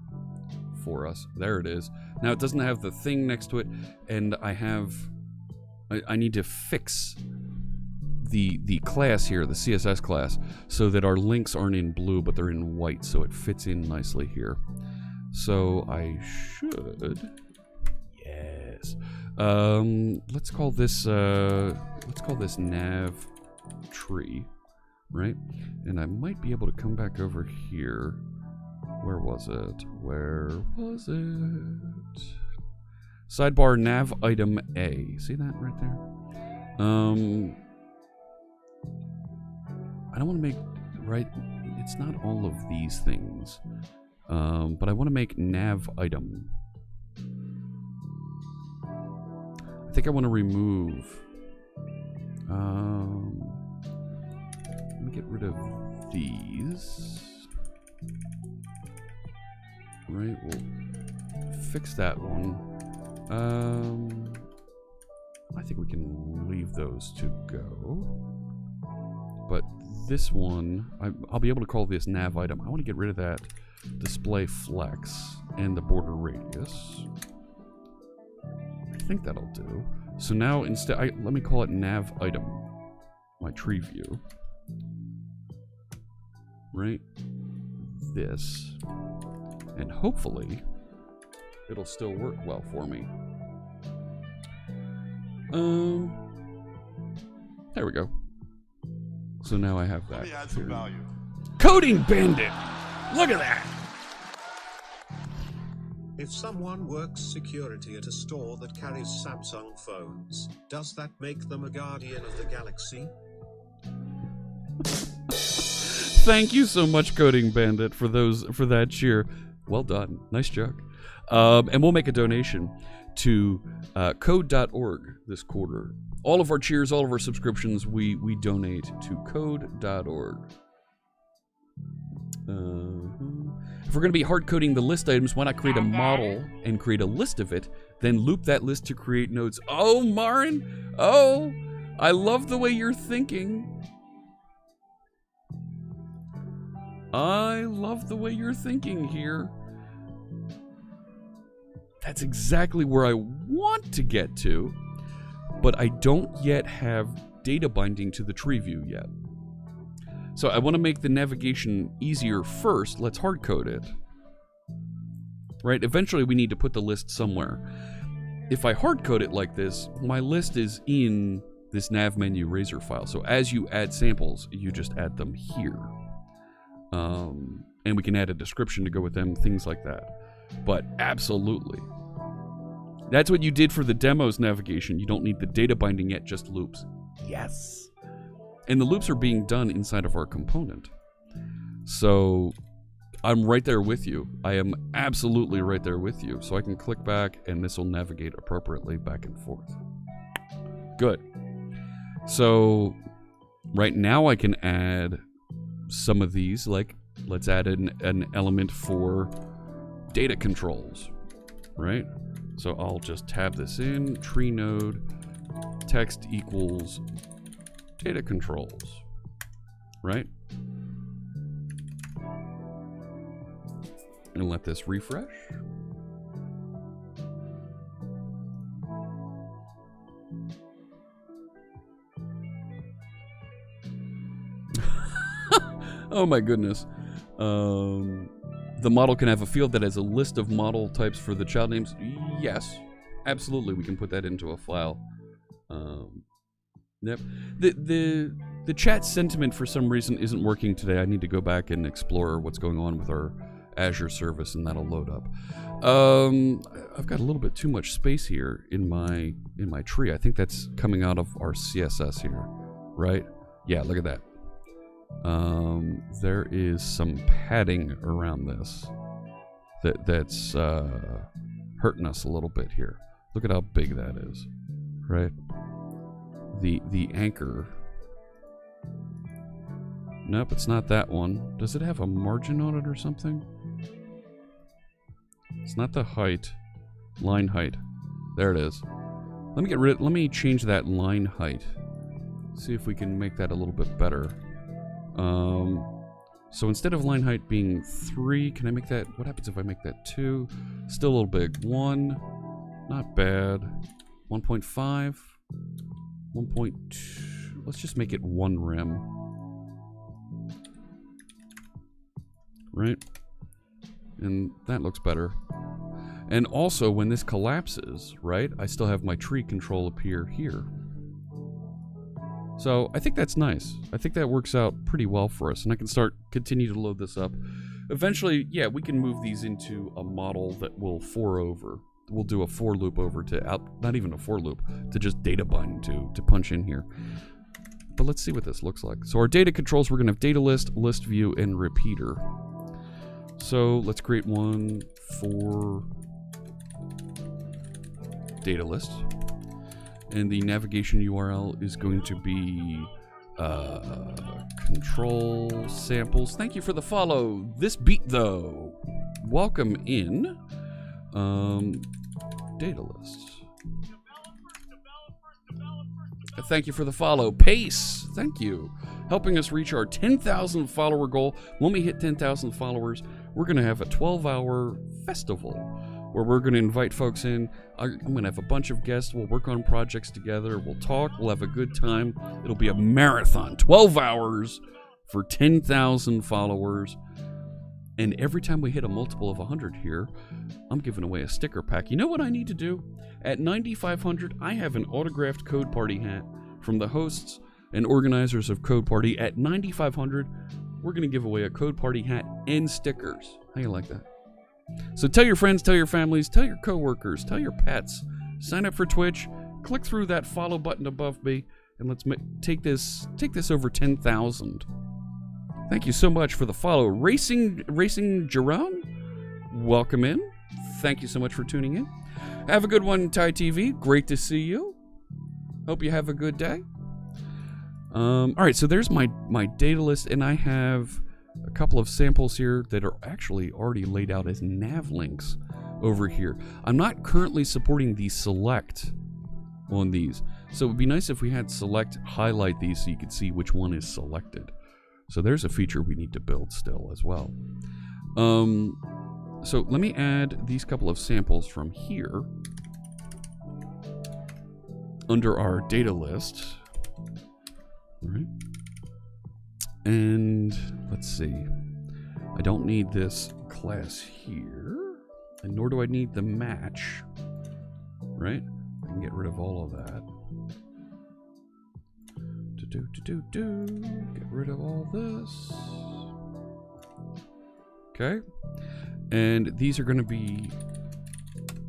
for us. There it is. Now it doesn't have the thing next to it, and I need to fix the class here, the CSS class, so that our links aren't in blue but they're in white, so it fits in nicely here. So I should, yes. Let's call this nav tree. Right? And I might be able to come back over here. Where was it? Sidebar nav item A. See that right there? I don't want to make right? It's not all of these things. But I want to make nav item. I think I want to remove. Let me get rid of these. Right, we'll fix that one. I think we can leave those to go. But this one, I'll be able to call this nav item. I want to get rid of that display flex and the border radius. I think that'll do. So now instead, let me call it nav item, my tree view. Right? This. And hopefully, it'll still work well for me. There we go. So now I have that. Let me add some value. Coding Bandit! Look at that! If someone works security at a store that carries Samsung phones, does that make them a guardian of the galaxy? Thank you so much, Coding Bandit, for that cheer. Well done. Nice joke. And we'll make a donation to code.org this quarter. All of our cheers, all of our subscriptions, we donate to code.org. If we're going to be hard coding the list items, why not create a model and create a list of it, then loop that list to create nodes? Oh, Marin! Oh, I love the way you're thinking. I love the way you're thinking here. That's exactly where I want to get to, but I don't yet have data binding to the tree view yet. So I want to make the navigation easier first. Let's hard code it. Right? Eventually we need to put the list somewhere. If I hard code it like this, my list is in this nav menu razor file. So as you add samples, you just add them here. And we can add a description to go with them, things like that. But absolutely. That's what you did for the demos navigation. You don't need the data binding yet, just loops. Yes. And the loops are being done inside of our component. So I'm right there with you. I am absolutely right there with you. So I can click back and this will navigate appropriately back and forth. Good. So right now I can add some of these, like let's add an element for data controls, right? So I'll just tab this in, tree node, text equals data controls, right? And let this refresh. Oh my goodness. The model can have a field that has a list of model types for the child names. Yes, absolutely. We can put that into a file. Yep. The chat sentiment for some reason isn't working today. I need to go back and explore what's going on with our Azure service, and that'll load up. I've got a little bit too much space here in my tree. I think that's coming out of our CSS here, right? Yeah, look at that. There is some padding around this that's hurting us a little bit here. Look at how big that is, right? The anchor. Nope, it's not that one. Does it have a margin on it or something? It's not the height. Line height. There it is. Let me change that line height. See if we can make that a little bit better. So instead of line height being 3, can I make that, what happens if I make that 2? Still a little big. 1, not bad. 1.5, 1.2, let's just make it 1 rem. Right? And that looks better. And also, when this collapses, right, I still have my tree control appear here. So I think that's nice. I think that works out pretty well for us, and I can continue to load this up. Eventually, yeah, we can move these into a model that will for over. We'll do a for loop over to not even a for loop, to just data bind to punch in here. But let's see what this looks like. So our data controls, we're going to have data list, list view, and repeater. So let's create one for data list. And the navigation URL is going to be control samples. Thank you for the follow. This beat though. Welcome in data list. Thank you for the follow. Pace, thank you. Helping us reach our 10,000 follower goal. When we hit 10,000 followers, we're going to have a 12-hour festival where we're going to invite folks in. I'm going to have a bunch of guests. We'll work on projects together. We'll talk. We'll have a good time. It'll be a marathon, 12 hours for 10,000 followers. And every time we hit a multiple of 100 here, I'm giving away a sticker pack. You know what I need to do? At 9,500, I have an autographed Code Party hat from the hosts and organizers of Code Party. At 9,500, we're going to give away a Code Party hat and stickers. How you like that? So tell your friends, tell your families, tell your coworkers, tell your pets. Sign up for Twitch. Click through that follow button above me, and let's take this over 10,000. Thank you so much for the follow. Racing Jerome, welcome in. Thank you so much for tuning in. Have a good one, Thai TV. Great to see you. Hope you have a good day. All right, so there's my data list, and I have a couple of samples here that are actually already laid out as nav links over here. I'm not currently supporting the select on these, so it would be nice if we had select highlight these so you could see which one is selected. So there's a feature we need to build still as well. So let me add these couple of samples from here under our data list. All right. And let's see. I don't need this class here, and nor do I need the match. Right? I can get rid of all of that. Get rid of all this. Okay. And these are going to be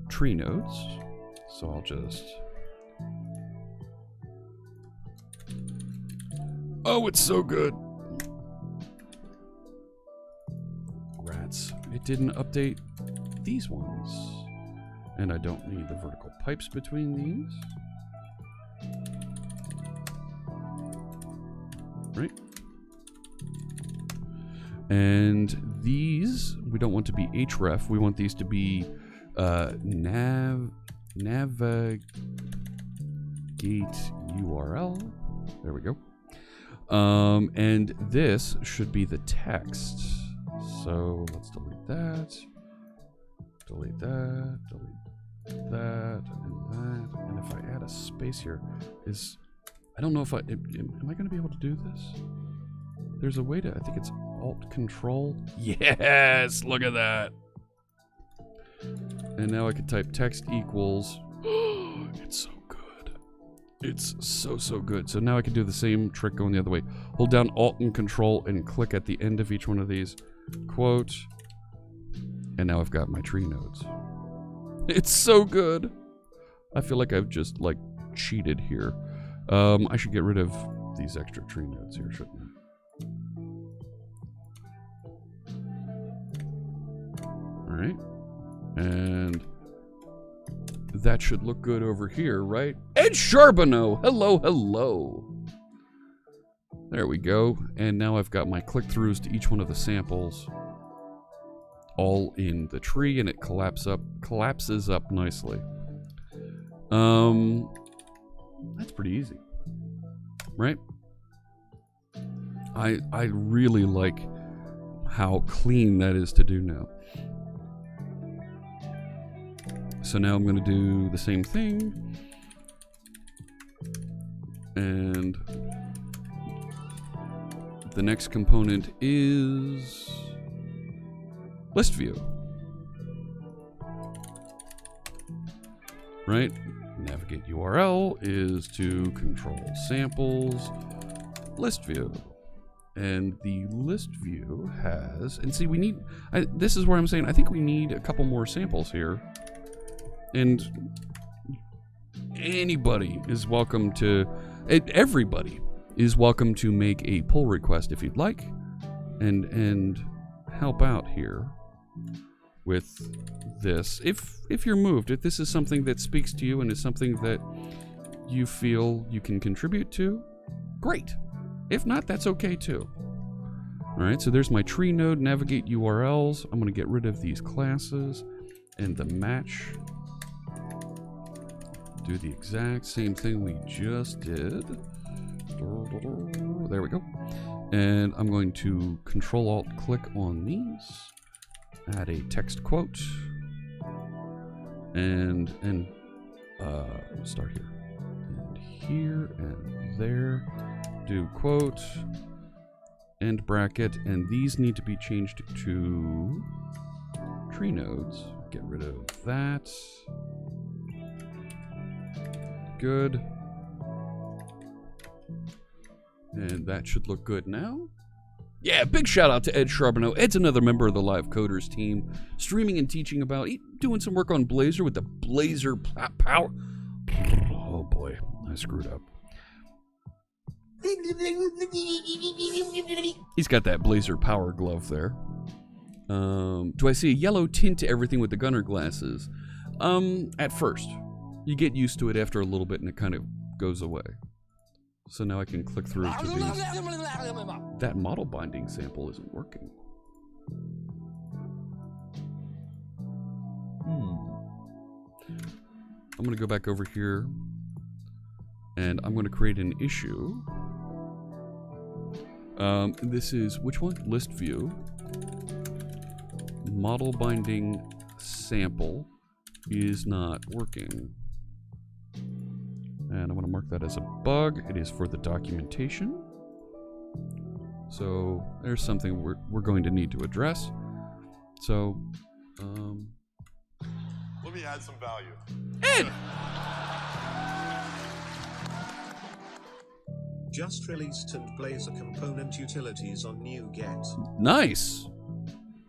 tree nodes. So I'll just... Oh, it's so good. Rats. It didn't update these ones. And I don't need the vertical pipes between these. Right? And these, we don't want to be href. We want these to be navigate URL. There we go. And this should be the text. So let's delete that. Delete that. Delete that. And that. And if I add a space here, I don't know if am I going to be able to do this? There's a way to, I think it's Alt Control. Yes, look at that. And now I can type text equals. It's so good. It's so good. So now I can do the same trick going the other way. Hold down Alt and Control and click at the end of each one of these. Quote. And now I've got my tree nodes. It's so good. I feel like I've just like cheated here. I should get rid of these extra tree nodes here, shouldn't I? All right. And that should look good over here, right? Ed Charbonneau! Hello, hello. There we go. And now I've got my click-throughs to each one of the samples all in the tree, and it collapses up nicely. That's pretty easy, right? I really like how clean that is to do now. So now I'm going to do the same thing. And the next component is list view. Right? Navigate URL is to control samples, list view. And the list view has, and see, we need, this is where I'm saying, I think we need a couple more samples here. And anybody is welcome to, everybody is welcome to make a pull request if you'd like, and help out here with this. If you're moved, if this is something that speaks to you and is something that you feel you can contribute to, great. If not, that's okay too. All right, so there's my tree node, navigate URLs. I'm going to get rid of these classes and the match. Do the exact same thing we just did. There we go. And I'm going to Control-Alt-Click on these. Add a text quote. And start here. And here and there. Do quote. End bracket. And these need to be changed to tree nodes. Get rid of that. Good. And that should look good now. Yeah, big shout out to Ed Charbonneau. Ed's another member of the Live Coders team, streaming and teaching about, doing some work on Blazor with the Blazor Power. Oh boy, I screwed up. He's got that Blazor Power glove there. Do I see a yellow tint to everything with the gunner glasses? At first. You get used to it after a little bit and it kind of goes away. So now I can click through to these. That model binding sample isn't working. I'm going to go back over here and I'm going to create an issue. This is, which one? List view. Model binding sample is not working. And I'm going to mark that as a bug. It is for the documentation. So there's something we're going to need to address. So, let me add some value. Ed! Just released and Blazor component utilities on NuGet. Nice.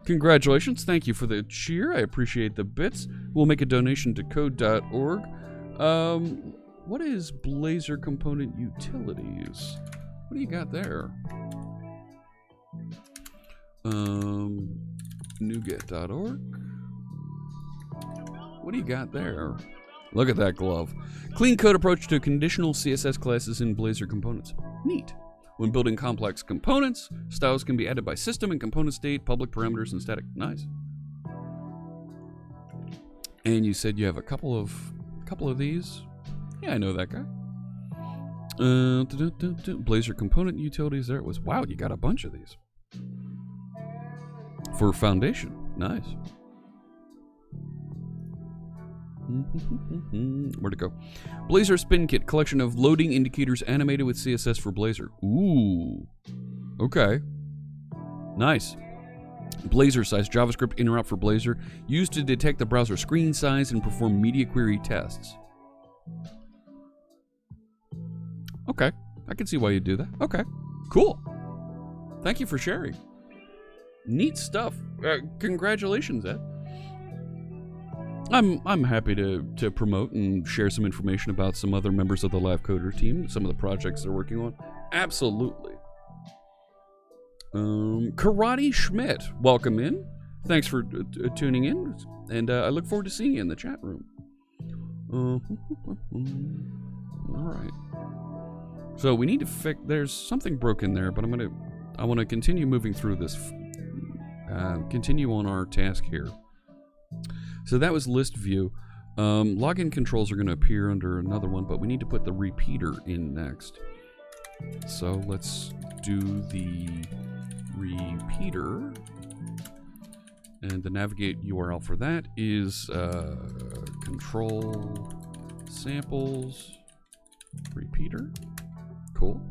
Congratulations. Thank you for the cheer. I appreciate the bits. We'll make a donation to code.org. What is Blazor component utilities? What do you got there? NuGet.org. What do you got there? Look at that glove. Clean code approach to conditional CSS classes in Blazor components. Neat. When building complex components, styles can be added by system and component state, public parameters, and static. Nice. And you said you have a couple of these. Yeah, I know that guy. Blazor component utilities. There it was. Wow, you got a bunch of these. For foundation. Nice. Where'd it go? Blazor Spin Kit. Collection of loading indicators animated with CSS for Blazor. Ooh. Okay. Nice. Blazor size. JavaScript interrupt for Blazor. Used to detect the browser screen size and perform media query tests. Okay, I can see why you do that. Okay, cool. Thank you for sharing. Neat stuff. Congratulations, Ed. I'm happy to promote and share some information about some other members of the Live Coder team, some of the projects they're working on. Absolutely. Karate Schmidt, welcome in. Thanks for tuning in, and I look forward to seeing you in the chat room. All right. So we need to fix. There's something broken there, but I want to continue moving through this. Continue on our task here. So that was list view. Login controls are going to appear under another one, but we need to put the repeater in next. So let's do the repeater. And the navigate URL for that is control samples repeater. Cool.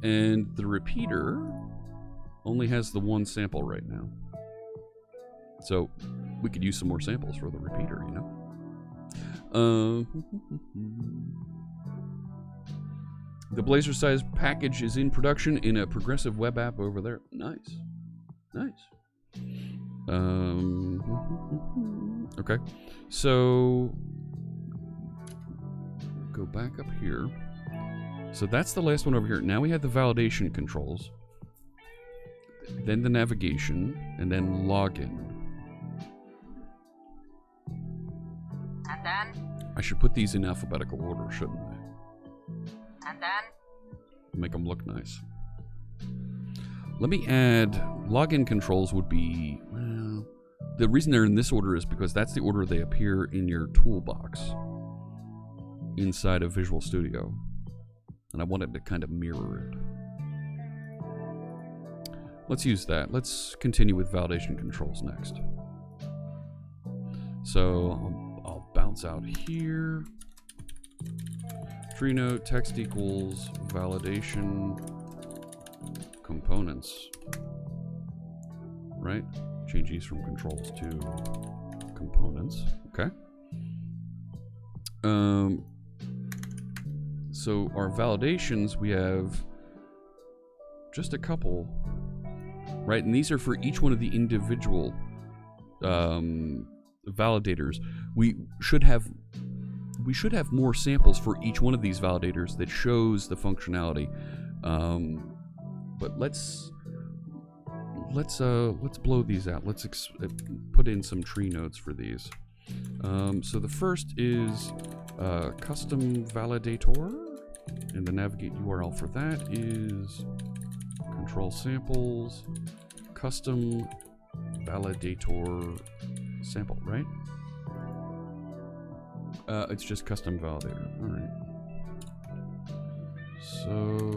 And the repeater only has the one sample right now. So we could use some more samples for the repeater, you know? The Blazor size package is in production in a progressive web app over there. Nice. Nice. Okay. So go back up here. So that's the last one over here. Now we have the validation controls, then the navigation, and then login. And then? I should put these in alphabetical order, shouldn't I? And then? Make them look nice. Let me add login controls would be, well, the reason they're in this order is because that's the order they appear in your toolbox inside of Visual Studio. And I wanted to kind of mirror it. Let's use that. Let's continue with validation controls next. So I'll bounce out here. Tree note text equals validation components. Right? Change these from controls to components. Okay. So our validations, we have just a couple, right? And these are for each one of the individual validators. We should have more samples for each one of these validators that shows the functionality. But let's blow these out. Let's put in some tree nodes for these. So the first is custom validator, and the navigate URL for that is control samples custom validator sample, right? It's just custom validator. All right. So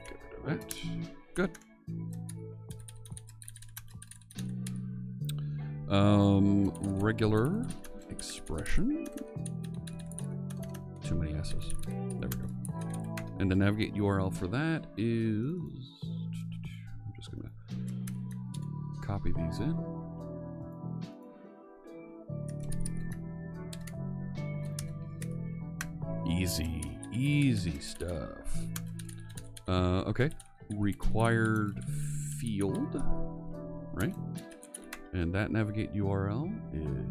get rid of it. Good. Regular expression. Too many S's. There we go. And the navigate URL for that is, I'm just gonna copy these in. Easy stuff. Okay. Required field, right? And that navigate URL is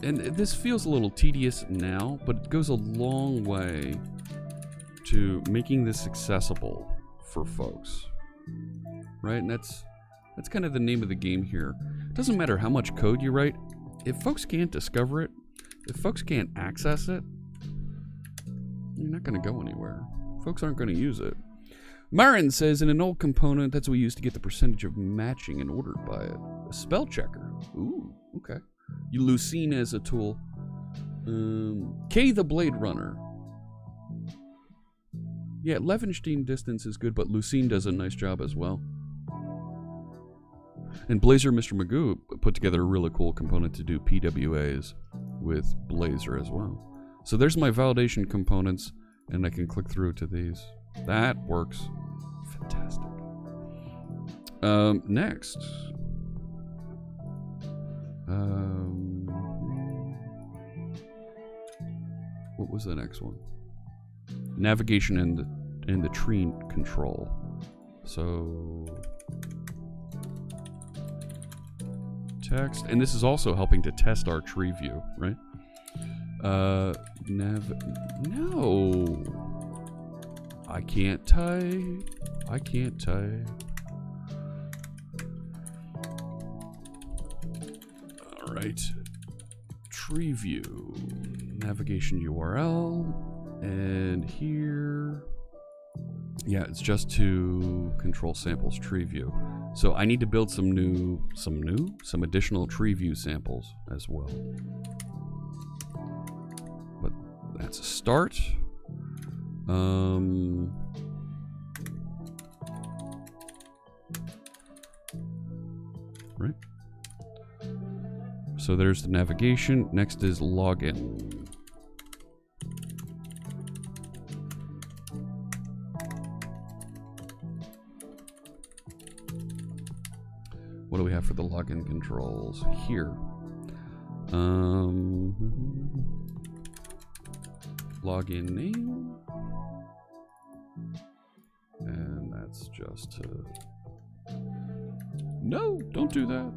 and this feels a little tedious now, but it goes a long way to making this accessible for folks, right? And that's kind of the name of the game here. It doesn't matter how much code you write, if folks can't discover it, if folks can't access it, you're not going to go anywhere. Folks aren't going to use it. Marin says, in an old component, that's what we used to get the percentage of matching and ordered by it. A spell checker. Ooh, okay. You Lucene as a tool. K the Blade Runner. Yeah, Levenstein distance is good, but Lucene does a nice job as well. And Blazor Mr. Magoo put together a really cool component to do PWAs with Blazor as well. So there's my validation components, and I can click through to these. That works. Fantastic. Next. What was the next one? Navigation and the tree control. So text, and this is also helping to test our tree view, right? No, I can't type. All right, tree view, navigation URL, and here, yeah, it's just to control samples tree view. So I need to build some additional tree view samples as well. But that's a start. Right. So there's the navigation. Next is login. What do we have for the login controls here? Login name, and that's just to No, don't do that.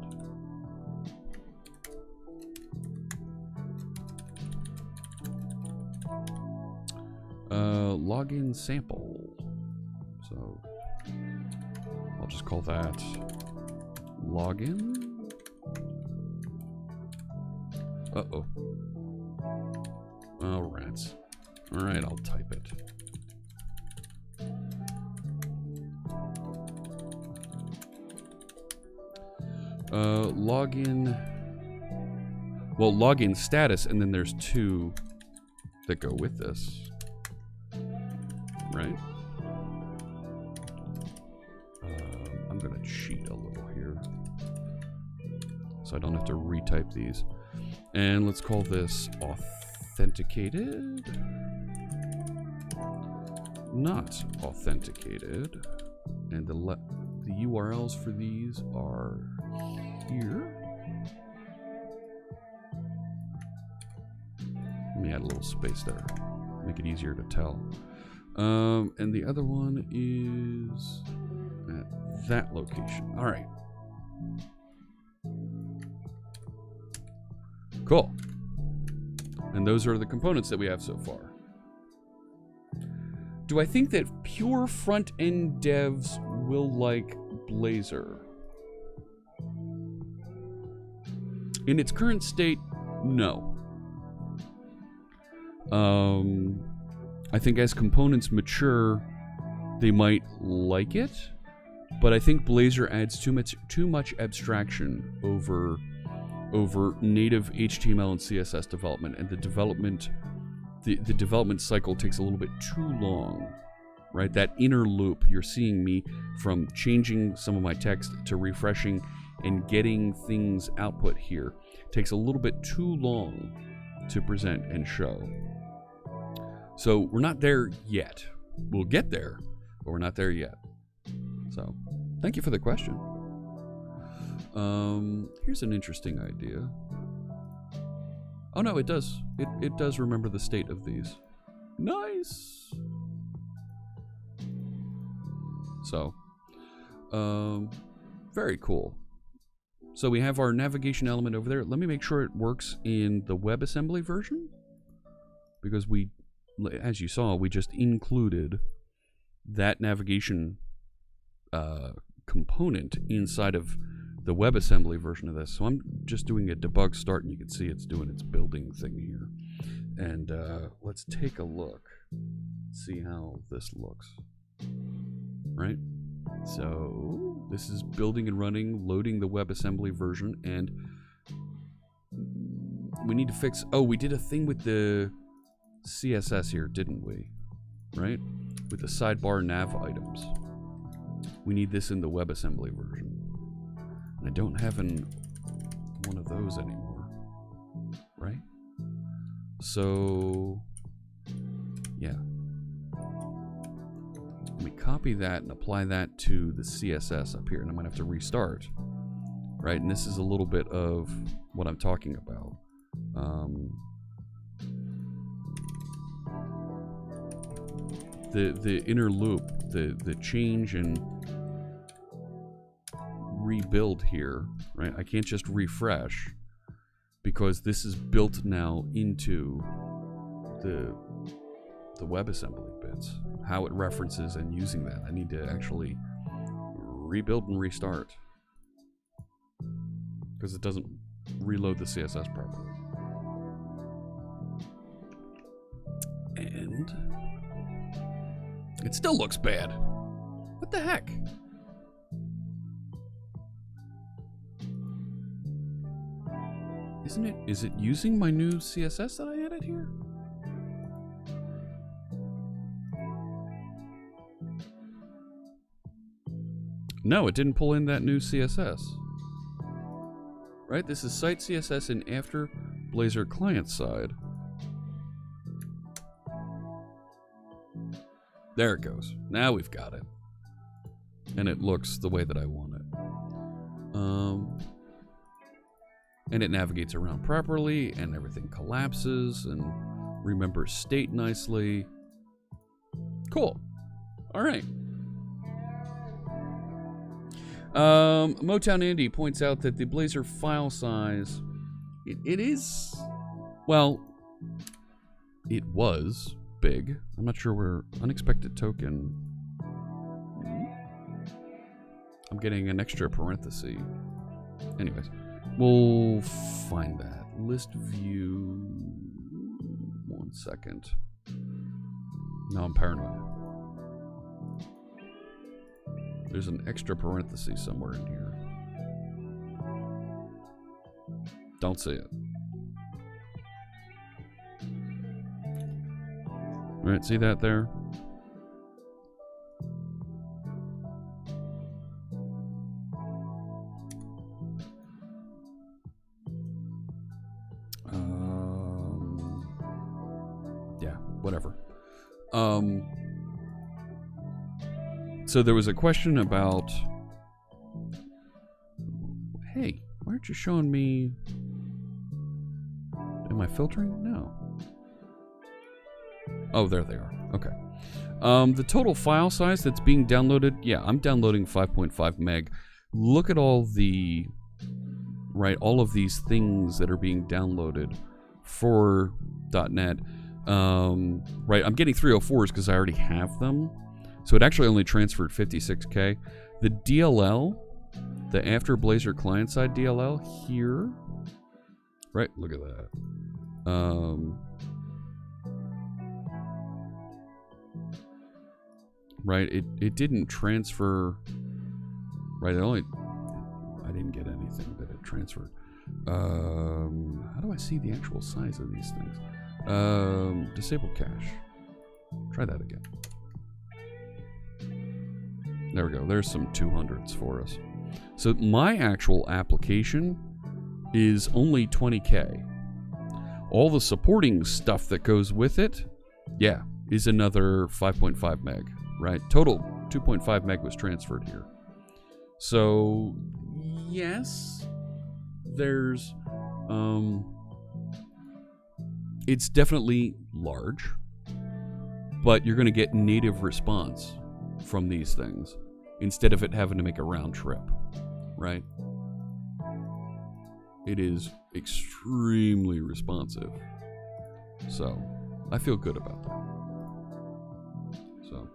Login sample. So I'll just call that login. Uh-oh. Oh, rats. All right, I'll type it. Login. Well, login status, and then there's two that go with this. Right? I'm going to cheat a little here so I don't have to retype these. And let's call this authenticated. Not authenticated. And the URLs for these are here. Let me add a little space there. Make it easier to tell. And the other one is at that location. All right. Cool. And those are the components that we have so far. Do I think that pure front-end devs will like Blazor? In its current state, no. I think as components mature, they might like it, but I think Blazor adds too much abstraction over native HTML and CSS development, and the development cycle takes a little bit too long, right? That inner loop, you're seeing me from changing some of my text to refreshing and getting things output here, takes a little bit too long to present and show. So we're not there yet. We'll get there, but we're not there yet. So thank you for the question. Here's an interesting idea. Oh no, it does. It does remember the state of these. Nice. So, very cool. So we have our navigation element over there. Let me make sure it works in the WebAssembly version, because we, as you saw, we just included that navigation component inside of the WebAssembly version of this. So I'm just doing a debug start, and you can see it's doing its building thing here. And let's take a look, see how this looks. Right? So this is building and running, loading the WebAssembly version, and we need to fix, oh, we did a thing with the CSS here, didn't we? Right? With the sidebar nav items. We need this in the WebAssembly version. And I don't have one of those anymore. Right? So, yeah. Let me copy that and apply that to the CSS up here, and I'm going to have to restart. Right? And this is a little bit of what I'm talking about. The inner loop, the change and rebuild here, right? I can't just refresh because this is built now into the WebAssembly bits. How it references and using that. I need to actually rebuild and restart because it doesn't reload the CSS properly. And it still looks bad. What the heck? Isn't it? Is it using my new CSS that I added here? No, it didn't pull in that new CSS. Right? This is site CSS in after Blazor client side. There it goes. Now we've got it. And it looks the way that I want it. And it navigates around properly, and everything collapses and remembers state nicely. Cool. All right. Motown Andy points out that the Blazor file size, it is, well, it was big. I'm not sure where unexpected token. I'm getting an extra parenthesis. Anyways, we'll find that. List view. 1 second. No, I'm paranoid. There's an extra parenthesis somewhere in here. Don't see it. All right, see that there? Yeah, whatever. So there was a question about, hey, why aren't you showing me? Am I filtering? No. Oh, there they are. Okay. The total file size that's being downloaded, yeah, I'm downloading 5.5 meg. Look at all the, right, all of these things that are being downloaded for .NET. Right, I'm getting 304s because I already have them. So it actually only transferred 56K. The DLL, the after Blazor client-side DLL here, right, look at that. Right, it didn't transfer, right, I didn't get anything that it transferred. How do I see the actual size of these things? Disable cache. Try that again. There we go. There's some 200s for us. So my actual application is only 20K. All the supporting stuff that goes with it, yeah, is another 5.5 meg, right? Total 2.5 meg was transferred here. So, yes, there's, it's definitely large, but you're going to get native response from these things instead of it having to make a round trip, right? It is extremely responsive. So, I feel good about that. So,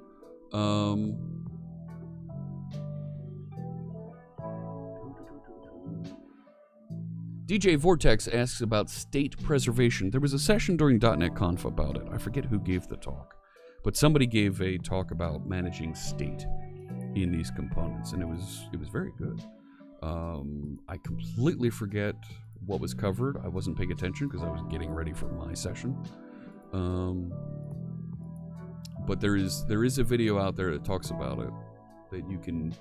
DJ Vortex asks about state preservation. There was a session during .NET Conf about it. I forget who gave the talk, but somebody gave a talk about managing state in these components, and it was very good. I completely forget what was covered. I wasn't paying attention because I was getting ready for my session. But there is a video out there that talks about it that you can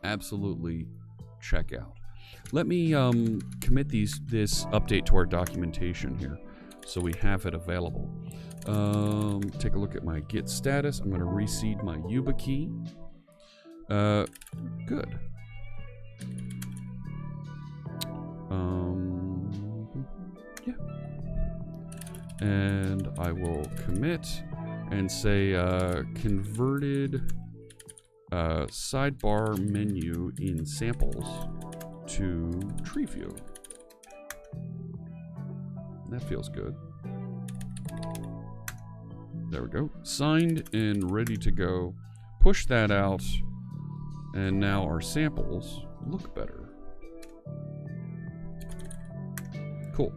absolutely check out. Let me commit this update to our documentation here so we have it available. Take a look at my git status. I'm going to reseed my Yuba key. Good. Yeah. And I will commit and say converted sidebar menu in samples to TreeView. That feels good. There we go. Signed and ready to go. Push that out, and now our samples look better. Cool.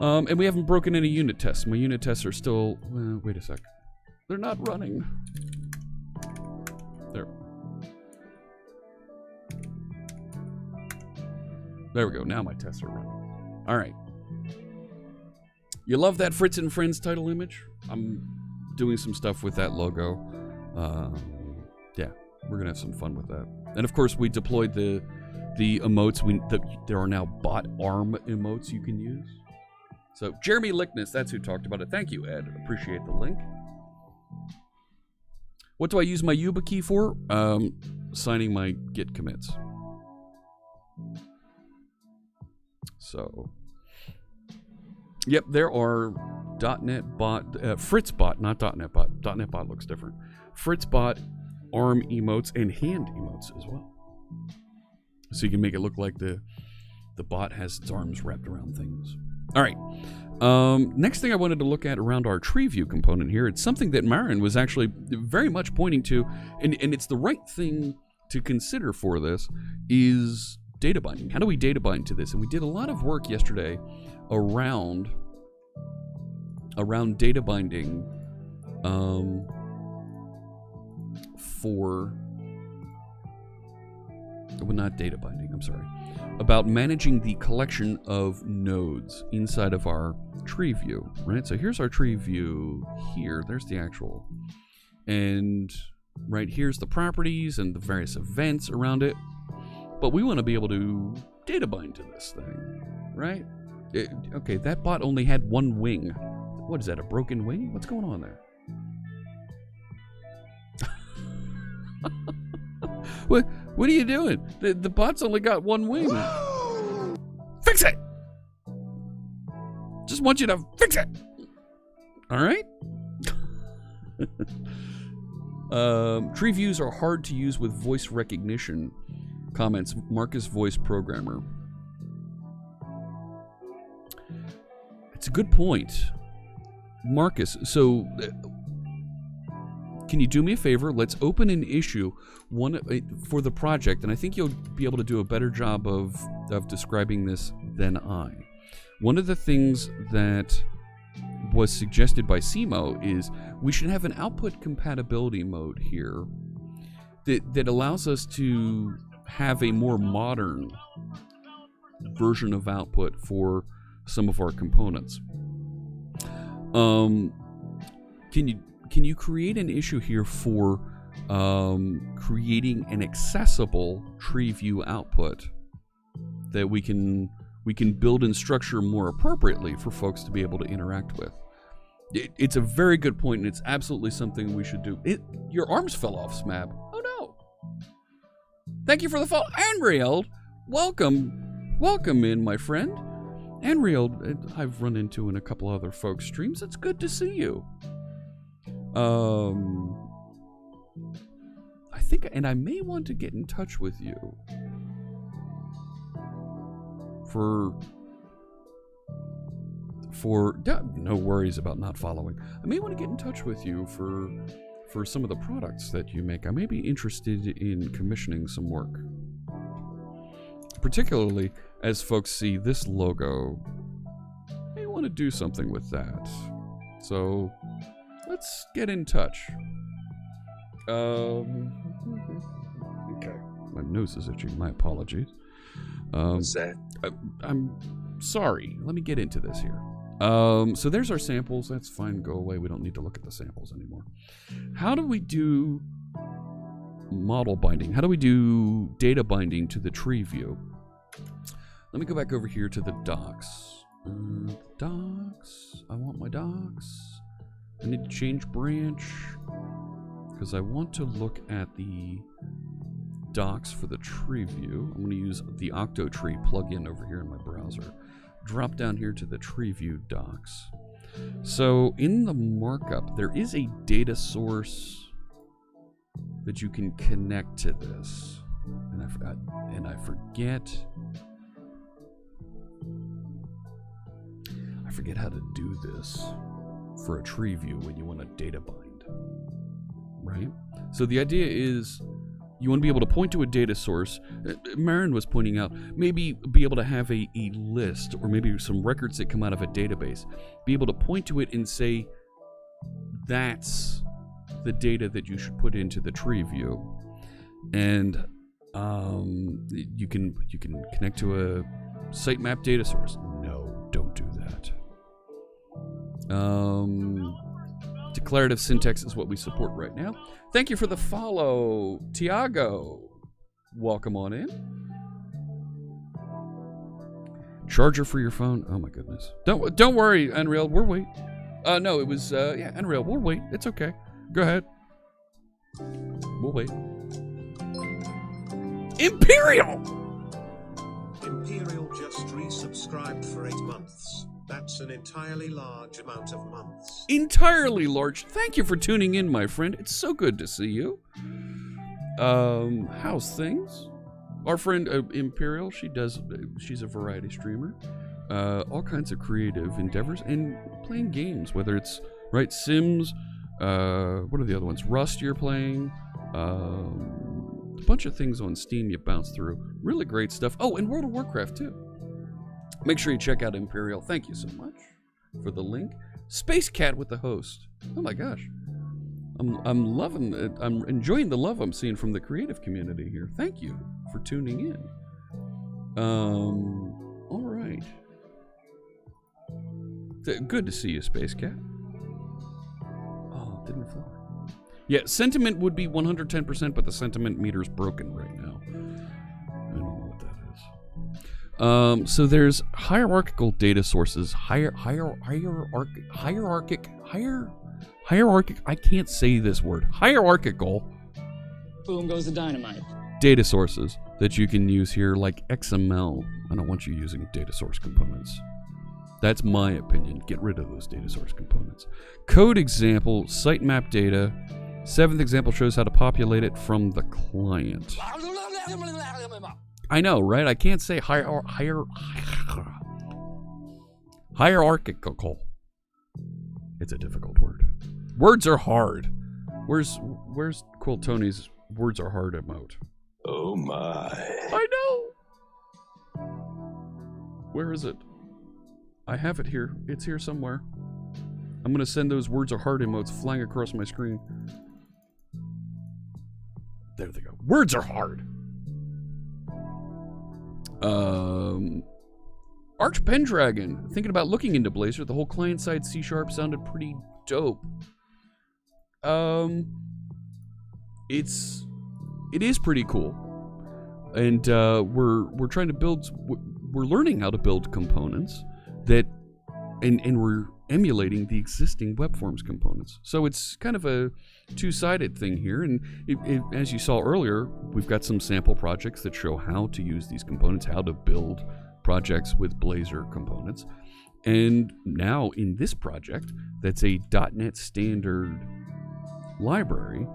And we haven't broken any unit tests. My unit tests are still... wait a sec. They're not running. There. There we go. Now my tests are running. All right. You love that Fritz and Friends title image? I'm doing some stuff with that logo. Yeah, we're gonna have some fun with that. And of course, we deployed the emotes. There are now bot arm emotes you can use. So Jeremy Lickness, that's who talked about it. Thank you, Ed. Appreciate the link. What do I use my Yuba key for? Signing my git commits. So, yep, there are .NET bot, Fritz bot, not .NET bot. .NET bot looks different. Fritz bot, ARM emotes, and hand emotes as well. So you can make it look like the bot has its arms wrapped around things. All right. Next thing I wanted to look at around our TreeView component here, it's something that Marin was actually very much pointing to, and it's the right thing to consider for this, is data binding. How do we data bind to this? And we did a lot of work yesterday around data binding not data binding, I'm sorry, about managing the collection of nodes inside of our tree view, right? So here's our tree view here. There's the actual, and right here's the properties and the various events around it. But we want to be able to data bind to this thing, right? Okay, that bot only had one wing. What is that, a broken wing? What's going on there? What are you doing? The bot's only got one wing. Fix it! Just want you to fix it! Alright? Tree views are hard to use with voice recognition. Comments Marcus Voice Programmer. It's a good point. Marcus, so can you do me a favor? Let's open an issue for the project, and I think you'll be able to do a better job of describing this than I. One of the things that was suggested by Simo is we should have an output compatibility mode here that allows us to have a more modern version of output for some of our components. Can you create an issue here for creating an accessible tree view output that we can build and structure more appropriately for folks to be able to interact with? It's a very good point, and it's absolutely something we should do. Your arms fell off, Smab. Oh no! Thank you for the follow, Anriel. Welcome in, my friend. Anriel, I've run into in a couple other folks' streams. It's good to see you. I think, and I may want to get in touch with you for no worries about not following. I may want to get in touch with you for some of the products that you make. I may be interested in commissioning some work, particularly as folks see this logo. I may want to do something with that. So let's get in touch. Okay. My nose is itching. My apologies. What's that? I'm sorry. Let me get into this here. So there's our samples. That's fine. Go away. We don't need to look at the samples anymore. How do we do model binding? How do we do data binding to the tree view? Let me go back over here to the docs. Docs. I want my docs. I need to change branch because I want to look at the docs for the tree view. I'm going to use the Octotree plugin over here in my browser. Drop down here to the TreeView docs. So in the markup, there is a data source that you can connect to this. And I forget. I forget how to do this for a tree view when you want to data bind, right? So the idea is you want to be able to point to a data source. Marin was pointing out, maybe be able to have a list or maybe some records that come out of a database. Be able to point to it and say, that's the data that you should put into the tree view. And you can connect to a sitemap data source. No, don't do that. Declarative syntax is what we support right now. Thank you for the follow, Tiago. Welcome on in. Charger for your phone. Oh my goodness. Don't worry, Unreal. We'll wait. No, it was Unreal. We'll wait. It's okay. Go ahead. We'll wait. Imperial just resubscribed for 8 months. That's an entirely large amount of months. Entirely large. Thank you for tuning in, my friend. It's so good to see you. How's things? Our friend Imperial, she's a variety streamer. All kinds of creative endeavors and playing games, whether it's Sims, what are the other ones? Rust you're playing, a bunch of things on Steam you bounce through. Really great stuff. Oh, and World of Warcraft too. Make sure you check out Imperial. Thank you so much for the link. Space Cat with the host. Oh my gosh. I'm loving it. I'm enjoying the love I'm seeing from the creative community here. Thank you for tuning in. All right. Good to see you, Space Cat. Oh, didn't fly. Yeah, sentiment would be 110%, but the sentiment meter's broken right now. I don't know what that is. So there's hierarchical data sources. Hierarchic. I can't say this word. Hierarchical. Boom goes the dynamite. Data sources that you can use here, like XML. I don't want you using data source components. That's my opinion. Get rid of those data source components. Code example, sitemap data. 7th example shows how to populate it from the client. I know, right? I can't say hierarchical. It's a difficult word. Words are hard. Where's Quill Tony's words are hard emote? Oh my. I know. Where is it? I have it here. It's here somewhere. I'm gonna send those words are hard emotes flying across my screen. There they go. Words are hard. Arch Pendragon. Thinking about looking into Blazor. The whole client-side C# sounded pretty dope. It is pretty cool, and we're trying to build. We're learning how to build components that, and we're emulating the existing web forms components. So it's kind of a two-sided thing here. And as you saw earlier, we've got some sample projects that show how to use these components, how to build projects with Blazor components. And now in this project, that's a .NET standard library,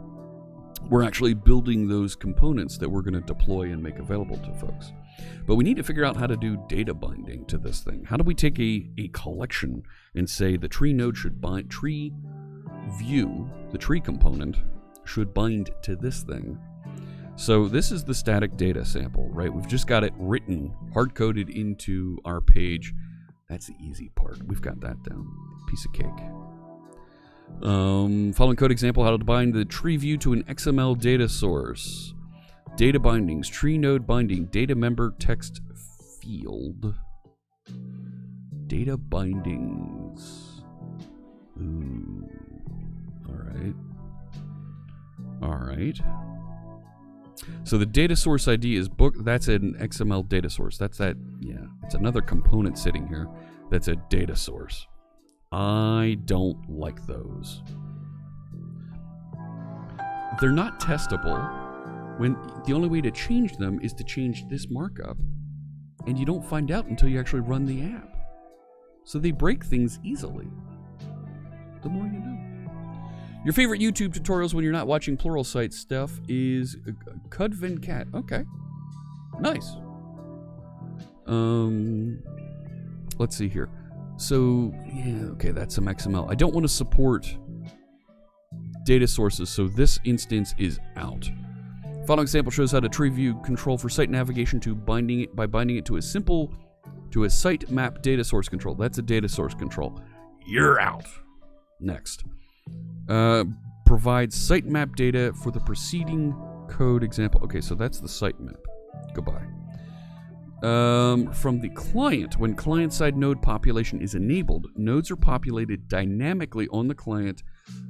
we're actually building those components that we're going to deploy and make available to folks. But we need to figure out how to do data binding to this thing. How do we take a collection and say the tree node should bind, TreeView, the tree component, should bind to this thing? So this is the static data sample, right? We've just got it written, hard-coded into our page. That's the easy part. We've got that down. Piece of cake. Following code example, how to bind the TreeView to an XML data source. Data bindings, tree node binding, data member text field. Data bindings. Ooh. All right. So the data source ID is book. That's an XML data source. That's that. Yeah, it's another component sitting here. That's a data source. I don't like those. They're not testable. When the only way to change them is to change this markup, and you don't find out until you actually run the app. So they break things easily. The more you know. Your favorite YouTube tutorials when you're not watching Pluralsight stuff is Cudvin Cat. Okay. Nice. Let's see here. So, yeah, okay, that's some XML. I don't want to support data sources, so this instance is out. Following example shows how to TreeView control for site navigation by binding it to a site map data source control. That's a data source control. You're out. Next. Provides sitemap data for the preceding code example. Okay, so that's the sitemap. Goodbye. From the client, when client-side node population is enabled, nodes are populated dynamically on the client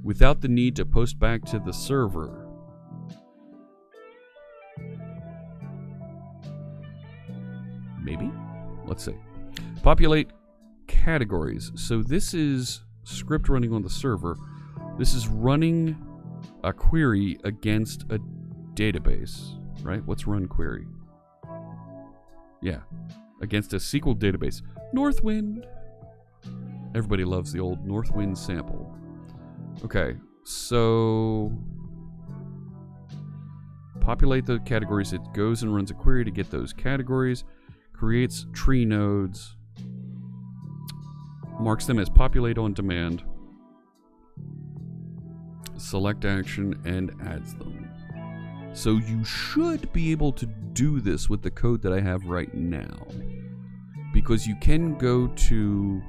without the need to post back to the server. Maybe? Let's see. Populate categories. So this is script running on the server. This is running a query against a database, right? What's run query? Yeah, against a SQL database. Northwind. Everybody loves the old Northwind sample. Okay, so populate the categories. It goes and runs a query to get those categories, creates tree nodes, marks them as populate on demand, select action, and adds them. So you should be able to do this with the code that I have right now. Because you can go to,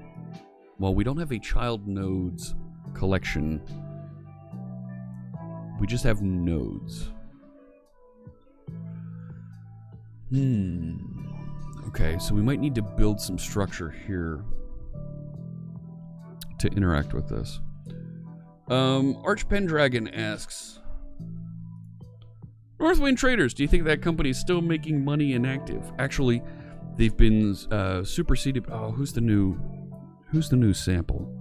well, we don't have a child nodes collection. We just have nodes. Okay, so we might need to build some structure here to interact with this. Arch Pendragon asks, Northwind Traders, do you think that company is still making money and active? Actually, they've been superseded. Oh, who's the new sample?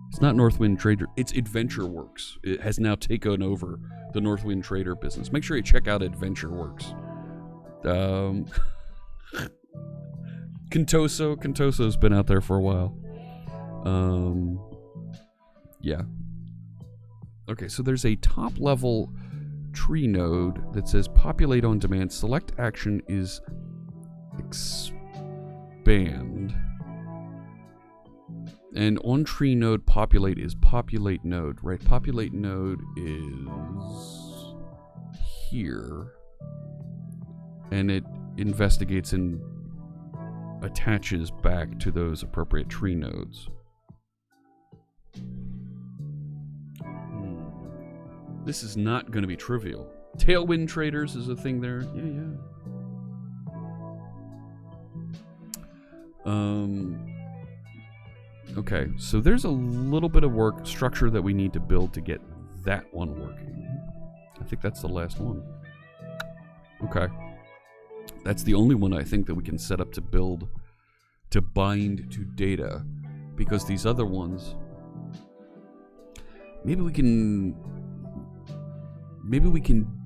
It's not Northwind Trader. It's AdventureWorks. It has now taken over the Northwind Trader business. Make sure you check out AdventureWorks. Contoso's been out there for a while. Yeah. Okay, so there's a top level tree node that says populate on demand. Select action is expand. And on tree node populate is populate node, right? Populate node is here. And it investigates and attaches back to those appropriate tree nodes. This is not going to be trivial. Tailwind Traders is a thing there. Yeah. Okay, so there's a little bit of work structure that we need to build to get that one working. I think that's the last one. Okay. That's the only one I think that we can set up to build to bind to data, because these other ones, maybe we can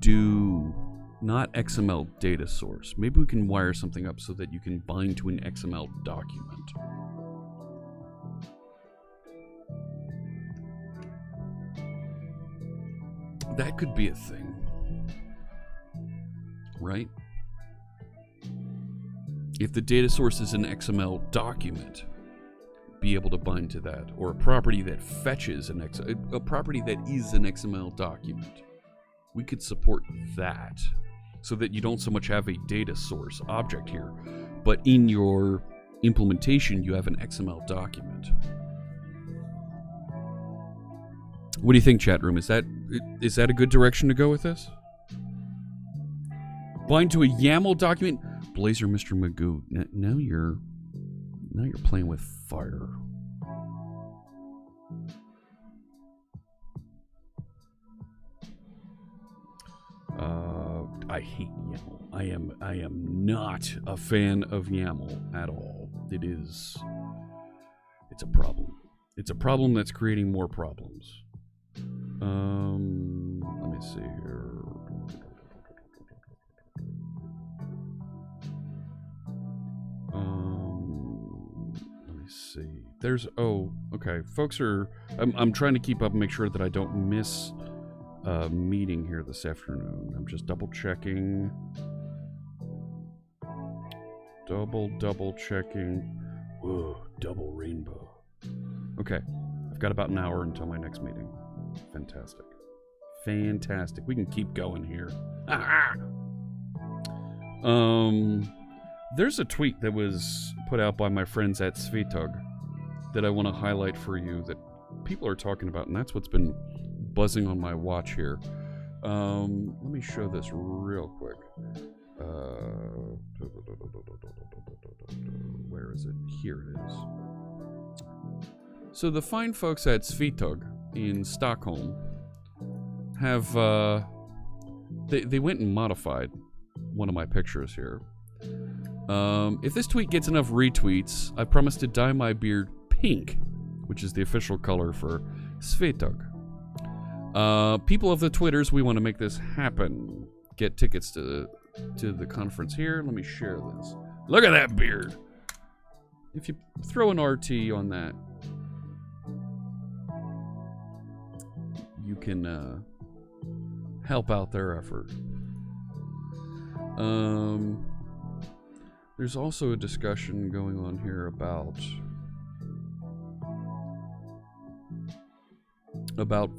do not XML data source. Maybe we can wire something up so that you can bind to an XML document. That could be a thing, right? If the data source is an XML document, be able to bind to that, or a property that fetches a property that is an XML document. We could support that, so that you don't so much have a data source object here, but in your implementation you have an XML document. What do you think, chat room? Is that a good direction to go with this? Bind to a YAML document? Blazor Mr. Magoo. Now you're playing with fire. I hate YAML. I am not a fan of YAML at all. It's a problem. It's a problem that's creating more problems. Let me see here. Let me see. Okay. Folks I'm trying to keep up and make sure that I don't miss a meeting here this afternoon. I'm just double checking. Double checking. Whoa, double rainbow. Okay. I've got about an hour until my next meeting. Fantastic. We can keep going here. There's a tweet that was put out by my friends at Svitog that I want to highlight for you that people are talking about, and that's what's been buzzing on my watch here. Let me show this real quick. Where is it? Here it is. So the fine folks at Svitog in Stockholm have they went and modified one of my pictures here. If this tweet gets enough retweets, I promise to dye my beard pink, which is the official color for Svitog. People of the Twitters, we want to make this happen. Get tickets to the conference here. Let me share this. Look at that beard. If you throw an RT on that, you can help out their effort. There's also a discussion going on here about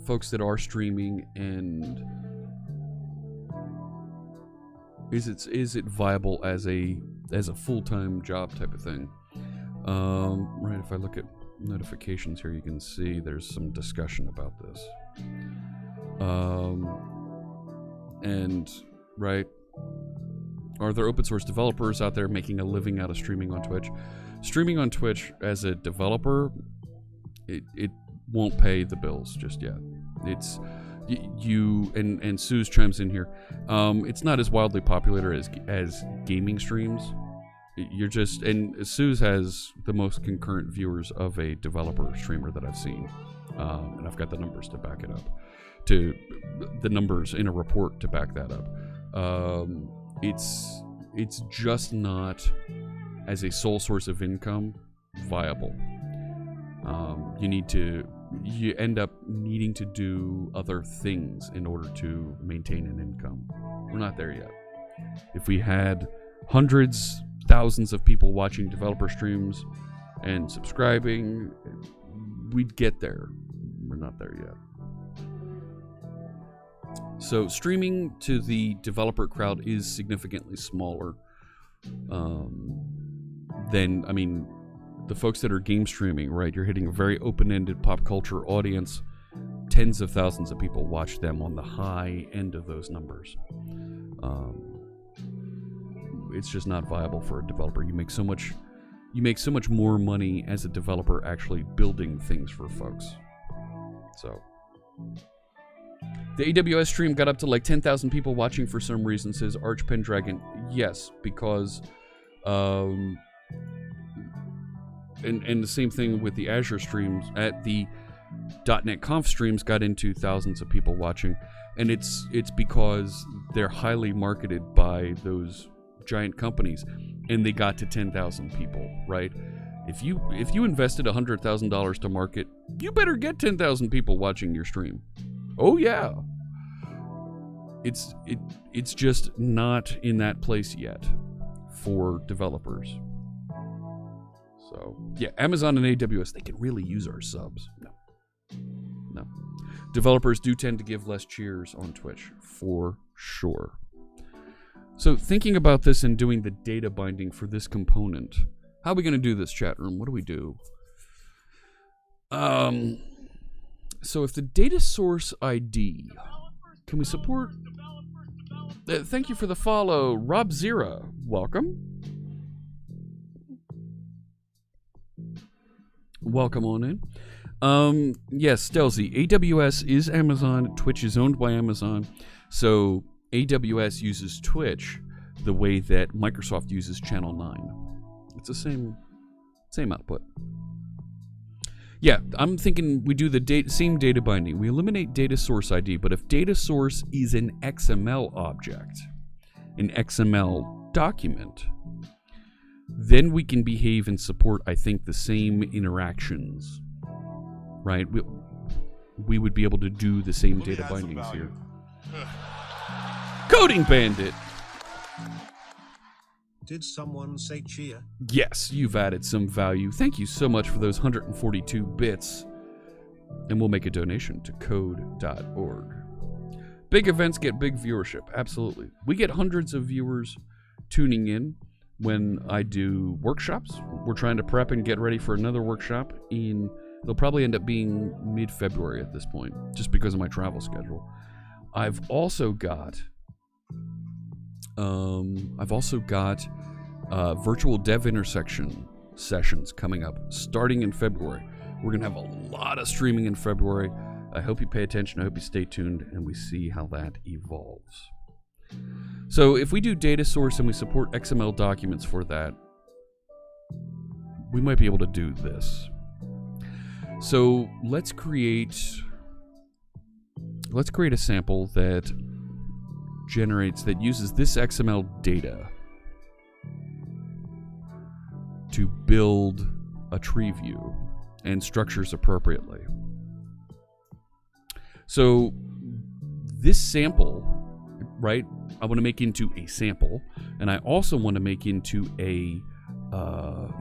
folks that are streaming, and is it viable as a full-time job type of thing. Right, if I look at notifications here, you can see there's some discussion about this. And right, are there open source developers out there making a living out of streaming on Twitch? Streaming on Twitch as a developer, it won't pay the bills just yet. It's you and Suze chimes in here. It's not as wildly popular as gaming streams. You're just, and Suze has the most concurrent viewers of a developer streamer that I've seen, and I've got the numbers to back it up, the numbers in a report to back that up. It's just not, as a sole source of income, viable. You end up needing to do other things in order to maintain an income. We're not there yet. If we had hundreds, thousands of people watching developer streams and subscribing, we'd get there. We're not there yet. So streaming to the developer crowd is significantly smaller than, the folks that are game streaming, right? You're hitting a very open-ended pop culture audience. Tens of thousands of people watch them on the high end of those numbers. It's just not viable for a developer. You make so much more money as a developer actually building things for folks. So the AWS stream got up to like 10,000 people watching for some reason, says Arch Pendragon. Yes, because and the same thing with the Azure streams. At the .NET Conf streams got into thousands of people watching, and it's because they're highly marketed by those giant companies, and they got to 10,000 people, right? If you invested $100,000 to market, you better get 10,000 people watching your stream. Oh yeah. It's just not in that place yet for developers. So yeah, Amazon and AWS, they can really use our subs. No. Developers do tend to give less cheers on Twitch, for sure. So thinking about this and doing the data binding for this component, how are we going to do this, chat room? What do we do? So if the data source ID, can we support? Thank you for the follow, Rob Zira. Welcome. Welcome on in. Yes, Stelzy, AWS is Amazon. Twitch is owned by Amazon. So AWS uses Twitch the way that Microsoft uses Channel 9. It's the same output. Yeah, I'm thinking we do the same data binding. We eliminate data source ID, but if data source is an XML object, an XML document, then we can behave and support, I think, the same interactions, right? We would be able to do the same data bindings here. Coding Bandit! Did someone say cheer? Yes, you've added some value. Thank you so much for those 142 bits. And we'll make a donation to code.org. Big events get big viewership. Absolutely. We get hundreds of viewers tuning in when I do workshops. We're trying to prep and get ready for another workshop it'll probably end up being mid-February at this point, just because of my travel schedule. I've also got virtual dev intersection sessions coming up starting in February. We're going to have a lot of streaming in February. I hope you pay attention. I hope you stay tuned and we see how that evolves. So if we do data source and we support XML documents for that, we might be able to do this. So let's create a sample that uses this XML data to build a tree view and structures appropriately. So this sample, right, I want to make into a sample, and I also want to make into a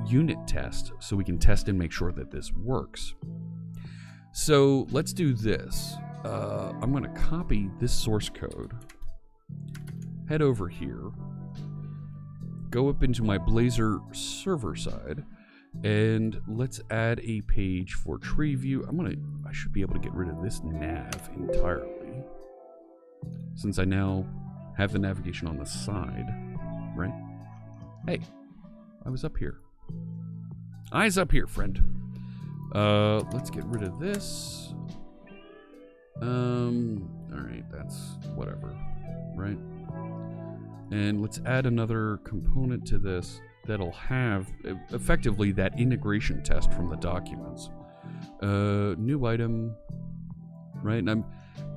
unit test so we can test and make sure that this works. So let's do this. I'm going to copy this source code, head over here, go up into my Blazor server side, and let's add a page for TreeView. I should be able to get rid of this nav entirely, since I now have the navigation on the side, right? Hey, I was up here. Eyes up here, friend. Let's get rid of this. Alright, that's whatever, right? And let's add another component to this that'll have effectively that integration test from the documents. New item, right? And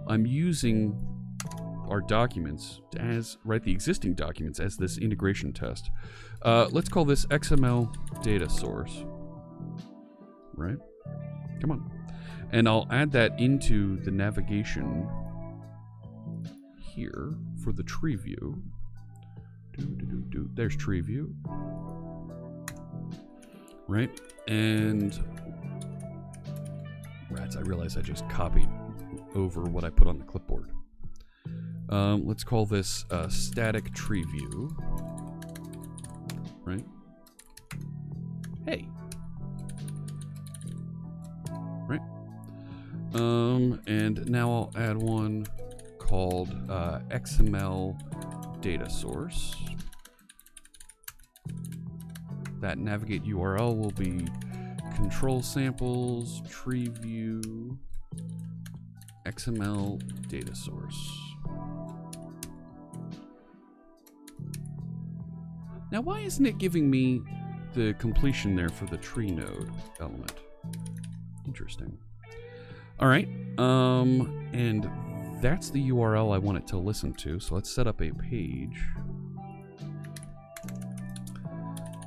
I'm using our documents as, right, the existing documents as this integration test. Let's call this XML data source, right? Come on. And I'll add that into the navigation here for the TreeView. There's TreeView, right? And rats, I realize I just copied over what I put on the clipboard. Let's call this static TreeView, right? Hey, right? And now I'll add one called XML data source. That navigate URL will be control samples, TreeView, XML data source. Now, why isn't it giving me the completion there for the tree node element? Interesting. All right, and that's the URL I want it to listen to. So let's set up a page.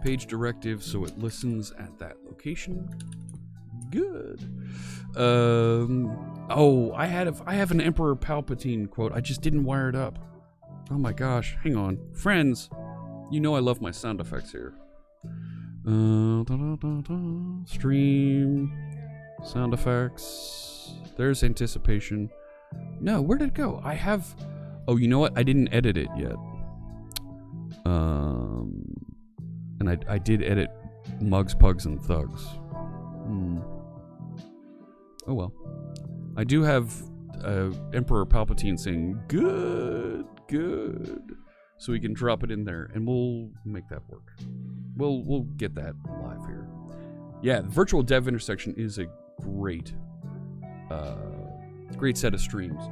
Page directive so it listens at that location. Good. Oh, I have an Emperor Palpatine quote. I just didn't wire it up. Oh my gosh, hang on. Friends, you know I love my sound effects here. Stream, sound effects. There's anticipation. No, where did it go? Oh, you know what? I didn't edit it yet. And I did edit Mugs, Pugs, and Thugs. Oh well. I do have Emperor Palpatine saying, good, good. So we can drop it in there, and we'll make that work. We'll get that live here. Yeah, the virtual dev intersection is a great set of streams.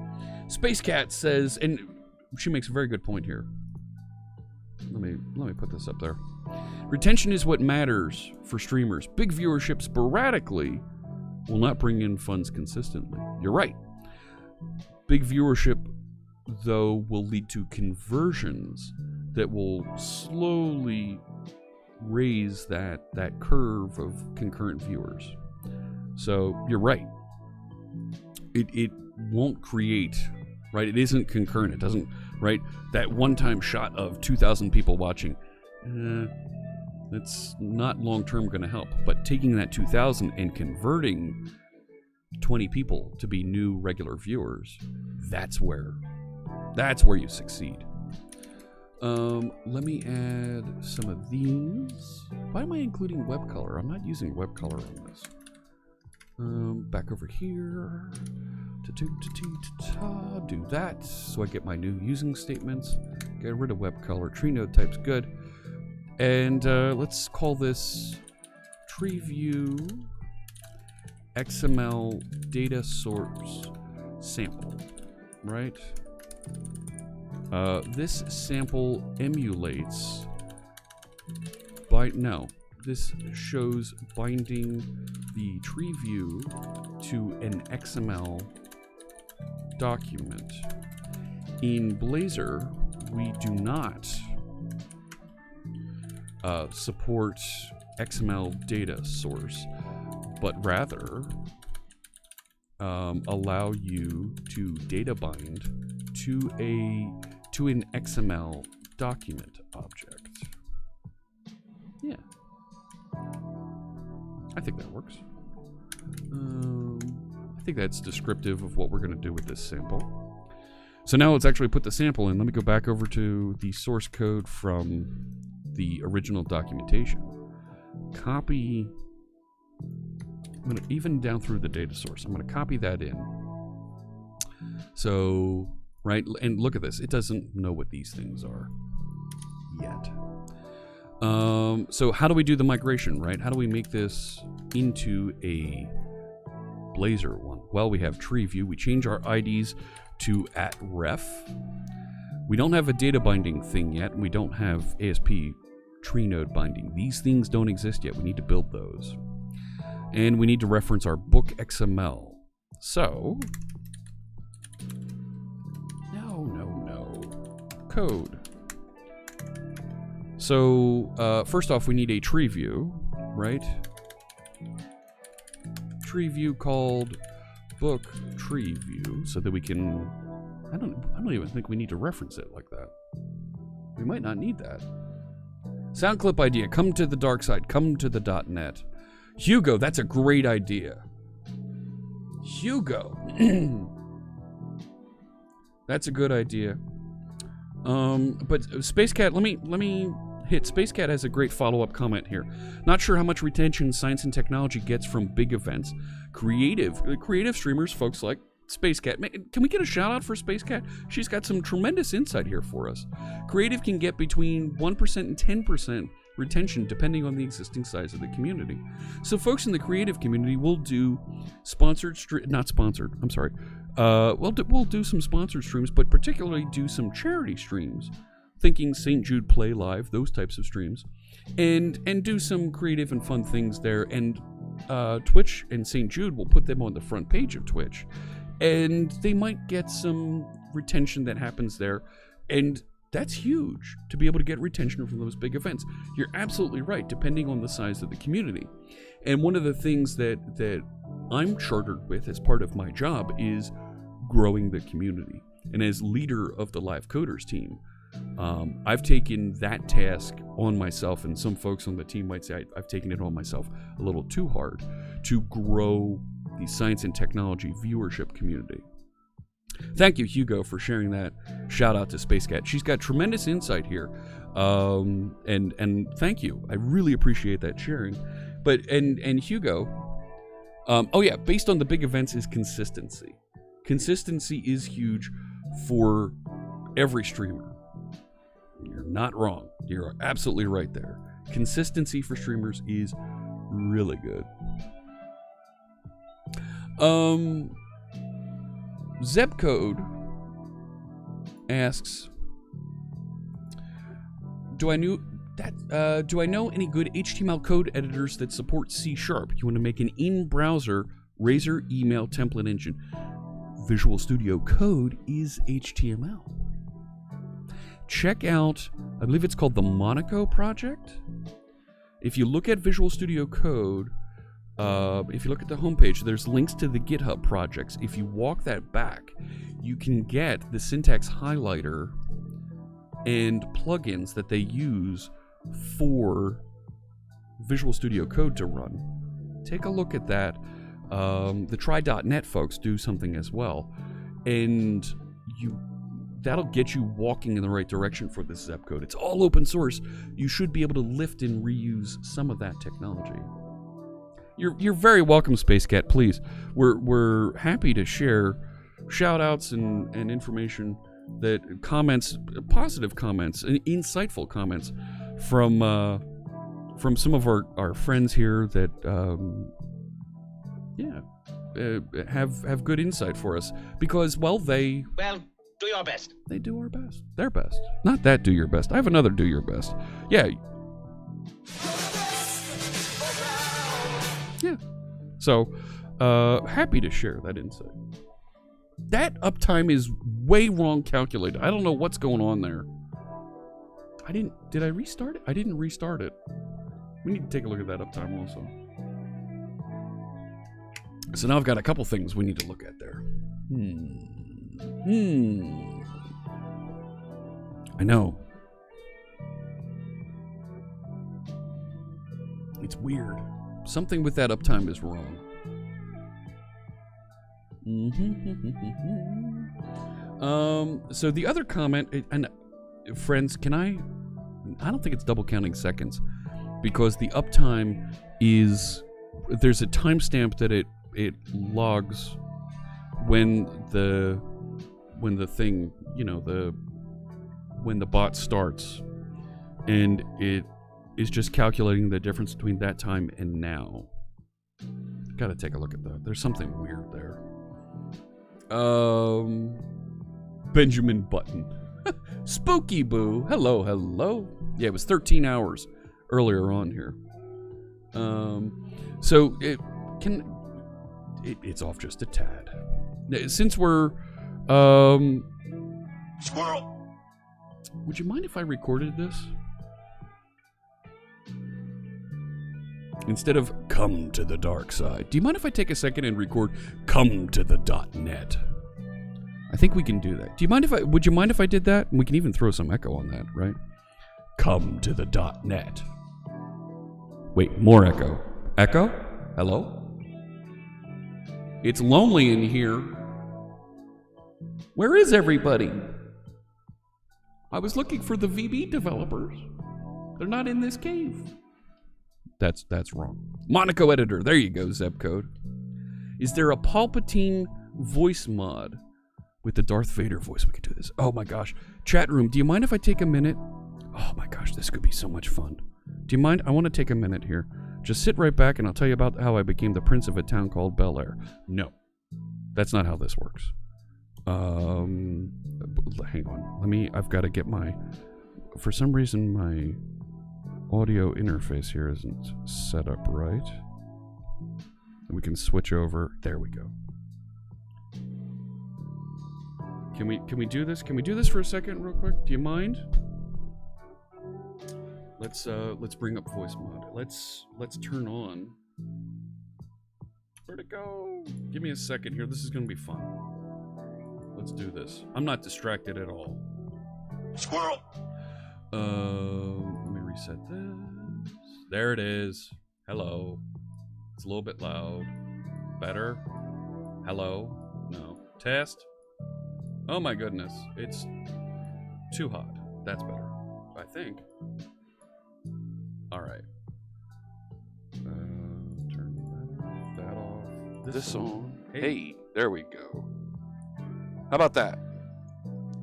Space Cat says, and she makes a very good point here. Let me put this up there. Retention is what matters for streamers. Big viewership sporadically will not bring in funds consistently. You're right. Big viewership, though, will lead to conversions that will slowly raise that curve of concurrent viewers. So you're right. It won't create, right? It isn't concurrent. It doesn't, right? That one-time shot of 2,000 people watching, that's not long-term going to help. But taking that 2,000 and converting 20 people to be new regular viewers, that's where you succeed. Let me add some of these. Why am I including web color? I'm not using web color on this. Back over here. Do that so I get my new using statements. Get rid of web color. Tree node type's good. And let's call this TreeView XML data source sample, right? This sample emulates this shows binding the TreeView to an XML document. In Blazor, we do not support XML data source, but rather allow you to data bind to a to an XML document object. Yeah. I think that works. I think that's descriptive of what we're going to do with this sample. So now let's actually put the sample in. Let me go back over to the source code from the original documentation. Copy, I'm going to, even down through the data source, I'm going to copy that in. So, right, and look at this. It doesn't know what these things are yet. So how do we do the migration, right? How do we make this into a Blazor one? Well, we have TreeView. We change our IDs to @ref. We don't have a data binding thing yet. We don't have ASP tree node binding. These things don't exist yet. We need to build those. And we need to reference our book XML. So, no. Code. So, first off, we need a TreeView, right? TreeView called book TreeView, so that we can. I don't even think we need to reference it like that. We might not need that. Sound clip idea. Come to the dark side. Come to the .net. Hugo, that's a great idea. Hugo. That's a good idea. But SpaceCat, let me hit. SpaceCat has a great follow-up comment here. Not sure how much retention science and technology gets from big events. Creative streamers, folks like SpaceCat. Can we get a shout out for SpaceCat? She's got some tremendous insight here for us. Creative can get between 1% and 10% retention depending on the existing size of the community. So folks in the creative community will do we'll do some sponsored streams, but particularly do some charity streams. Thinking St. Jude Play Live, those types of streams, and do some creative and fun things there. And Twitch and St. Jude will put them on the front page of Twitch, and they might get some retention that happens there, and that's huge to be able to get retention from those big events. You're absolutely right, depending on the size of the community. And one of the things that I'm chartered with as part of my job is growing the community. And as leader of the Live Coders team, I've taken that task on myself, and some folks on the team might say I've taken it on myself a little too hard, to grow the science and technology viewership community. Thank you, Hugo, for sharing that. Shout out to SpaceCat. She's got tremendous insight here, and thank you. I really appreciate that sharing. But and Hugo, based on the big events is consistency. Consistency is huge for every streamer. You're not wrong. You're absolutely right there. Consistency for streamers is really good. Zebcode asks, do I know any good HTML code editors that support C#? You want to make an in-browser Razor email template engine. Visual Studio Code is HTML. Check out, I believe it's called the Monaco project. If you look at Visual Studio Code, if you look at the homepage, there's links to the GitHub projects. If you walk that back, you can get the syntax highlighter and plugins that they use for Visual Studio Code to run. Take a look at that. The try.net folks do something as well, and that'll get you walking in the right direction for this Zep code. It's all open source. You should be able to lift and reuse some of that technology. You're very welcome, SpaceCat. Please, we're happy to share shout outs and information, that comments, positive comments, and insightful comments from some of our friends here that have good insight for us, because do your best. They do our best. Their best. Not that do your best. I have another do your best. Yeah. Yeah. So, happy to share that insight. That uptime is way wrong calculated. I don't know what's going on there. Did I restart it? I didn't restart it. We need to take a look at that uptime also. So now I've got a couple things we need to look at there. I know. It's weird. Something with that uptime is wrong. So the other comment, and friends, I don't think it's double counting seconds, because the uptime is, there's a timestamp that it logs when the thing, when the bot starts, and it is just calculating the difference between that time and now. Gotta take a look at that. There's something weird there. Benjamin Button. Spooky Boo. Hello, hello. Yeah, it was 13 hours earlier on here. So it's off just a tad. Since we're Squirrel. would you mind if I recorded this? Instead of come to the dark side. Do you mind if I take a second and record come to the .net? I think we can do that. Would you mind if I did that? And we can even throw some echo on that, right? Come to the .net. Wait, more echo. Echo? Hello? It's lonely in here. Where is everybody? I was looking for the VB developers. They're not in this cave. That's wrong. Monaco editor. There you go, Zebcode. Is there a Palpatine voice mod with the Darth Vader voice? We could do this. Oh my gosh. Chat room, do you mind if I take a minute? Oh my gosh, this could be so much fun. Do you mind? I want to take a minute here. Just sit right back and I'll tell you about how I became the prince of a town called Bel Air. No. That's not how this works. Hang on. I've got to get for some reason my audio interface here isn't set up right. We can switch over. There we go. Can we do this? Can we do this for a second real quick? Do you mind? Let's bring up voice mode. Let's turn on. Where'd it go? Give me a second here. This is gonna be fun. Let's do this. I'm not distracted at all. Squirrel. Let me reset this. There it is. Hello. It's a little bit loud. Better? Hello? No. Test? Oh my goodness. It's too hot. That's better. I think. Alright. Turn that off. This on. Hey, there we go. How about that?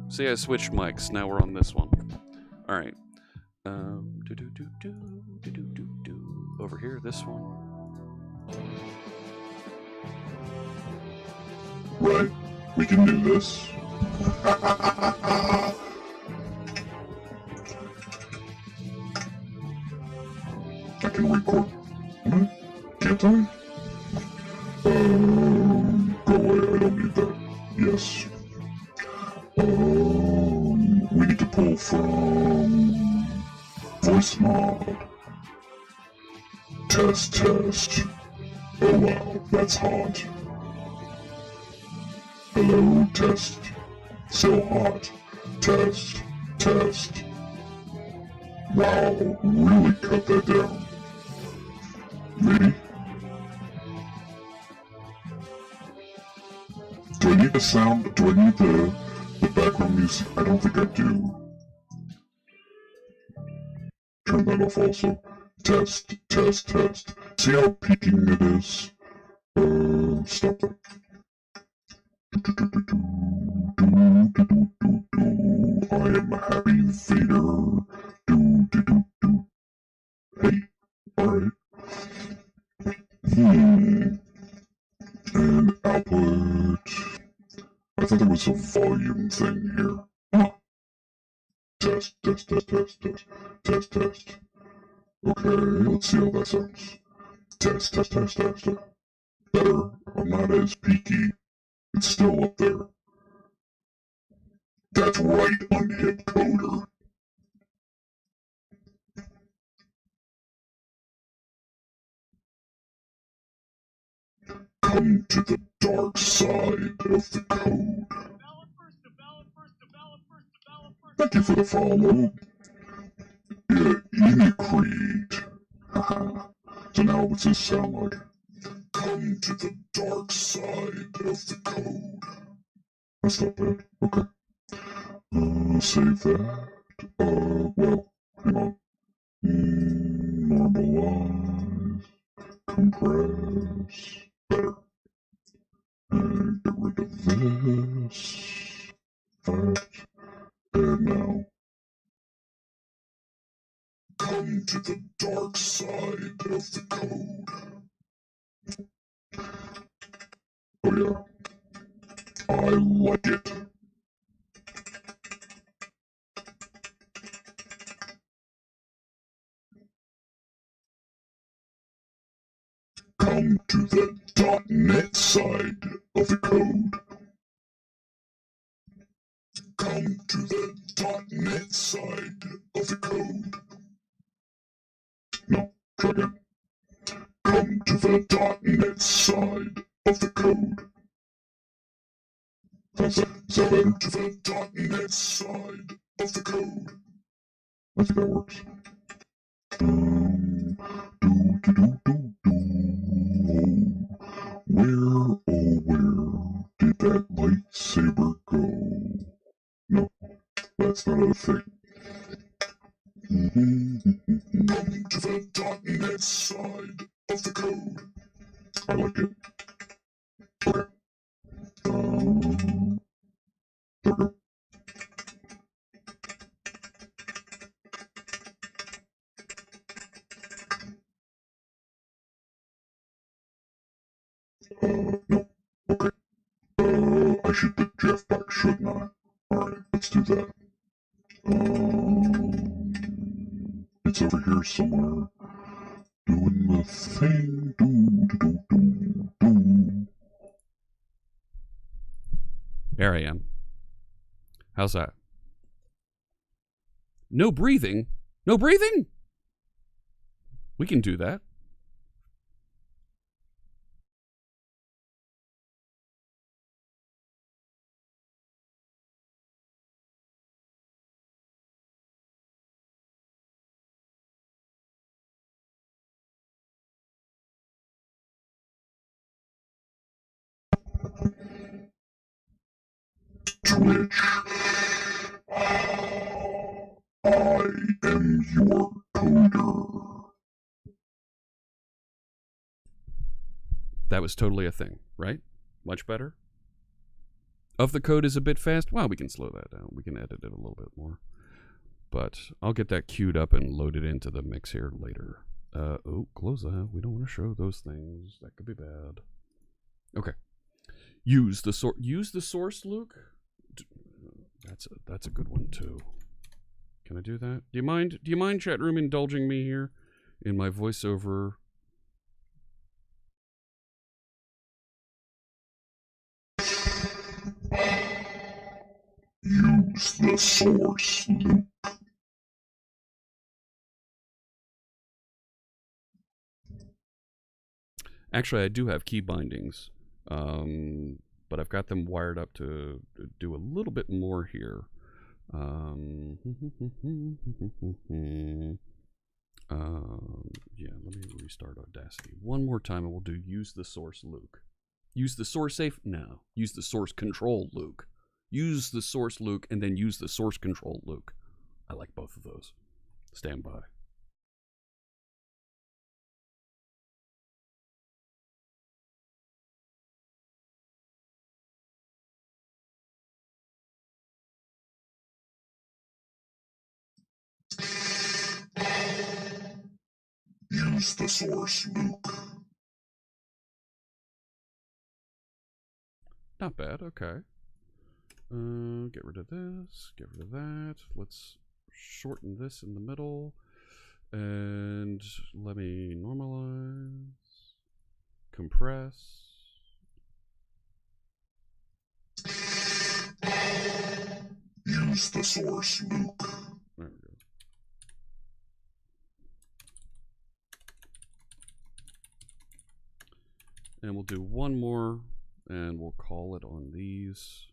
See, I switched mics. Now we're on this one. Alright. Over here, this one. Right, we can do this. I can record. Can't I? Go away, I don't need that. Yes. We need to pull from voice mod. Test. Oh wow, that's hot. Hello, test. So hot. Test. Wow, really cut that down. Maybe. Do I need the sound? Do I need the background music? I don't think I do. Turn that off also. Test. See how peaking it is? Stop that. I am Happy Vader. Hey, alright. And output. I thought there was a volume thing here. Huh. Test. Okay, let's see how that sounds. Test. Better. I'm not as peaky. It's still up there. That's right, unhip coder. Come to the dark side of the code. Thank you for the follow. Yeah, Creed. Haha. So now what's this sound like? Come to the dark side of the code. That's not bad. Okay. Save that. Well, hang on. Normalize. Compress. Better. And get rid of this. That. And now. Come to the dark side of the code. Oh yeah. I like it. Come to the .NET side of the code. Come to the .NET side of the code. No, try again. Come to the .NET side of the code. How's that? Is that better? To the .NET side of the code. I think that works. Where, oh where did that lightsaber go? No, that's not a thing. Come to the .NET side of the code. I like it. Okay. There we go. No. Okay. I should pick Jeff back, shouldn't I? Alright, let's do that. It's over here somewhere. Doing the thing. Do. There I am. How's that? No breathing? No breathing? We can do that. Twitch. I am your coder. That was totally a thing, right? Much better? Of the code is a bit fast? Well, we can slow that down. We can edit it a little bit more. But I'll get that queued up and load it into the mix here later. Oh, close that. We don't want to show those things. That could be bad. Okay. Use the source, Luke? That's a good one too. Can I do that? Do you mind chat room indulging me here in my voiceover? Use the source, Luke. Actually, I do have key bindings, but I've got them wired up to do a little bit more here. Yeah, let me restart Audacity one more time, and we'll do use the source, Luke. Use the source safe? No. Use the source control, Luke. Use the source, Luke, and then use the source control, Luke. I like both of those. Stand by. Use the source, Luke. Not bad, okay. Get rid of this, get rid of that. Let's shorten this in the middle. And let me normalize, compress. Use the source, Luke. There we go. And we'll do one more, and we'll call it on these.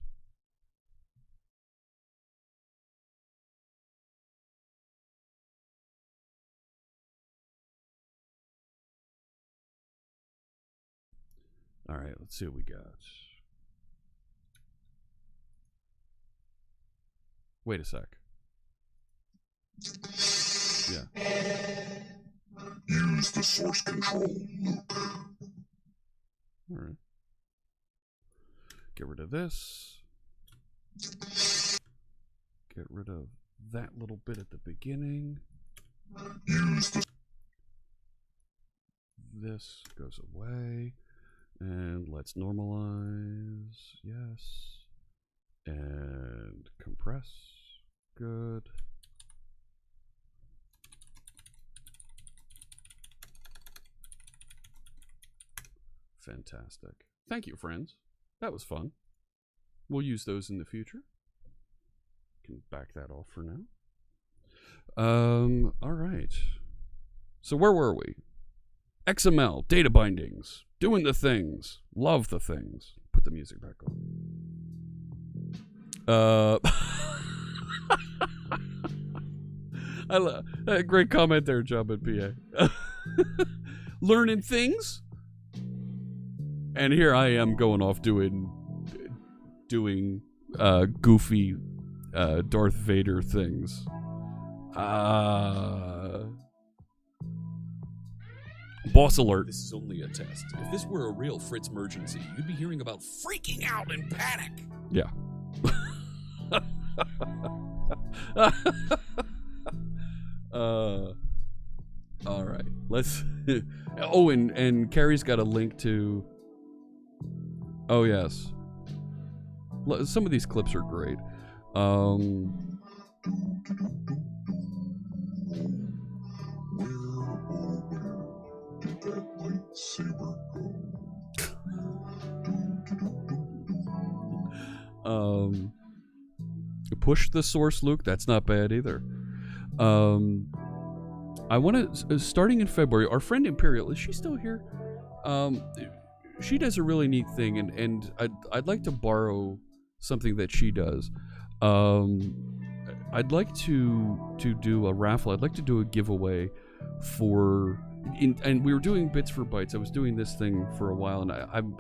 All right, let's see what we got. Wait a sec. Yeah. Use the source control loop. All right. Get rid of this. Get rid of that little bit at the beginning. Use the This goes away. And let's normalize. Yes. And compress. Good. Fantastic. Thank you, friends. That was fun. We'll use those in the future. Can back that off for now. All right. So where were we? XML, data bindings, doing the things, love the things. Put the music back on. Great comment there, Job at PA. Learning things. And here I am going off doing goofy Darth Vader things. Boss alert. This is only a test. If this were a real Fritz emergency, you'd be hearing about freaking out and panic. Yeah. All right. Let's. Oh, and Carrie's got a link to. Oh yes. Some of these clips are great. Did that lightsaber go? Push the source, Luke. That's not bad either. I want to, starting in February, our friend Imperial, is she still here? She does a really neat thing, and I'd like to borrow something that she does. I'd like to do a raffle. I'd like to do a giveaway for, and we were doing Bits for Bytes. I was doing this thing for a while, and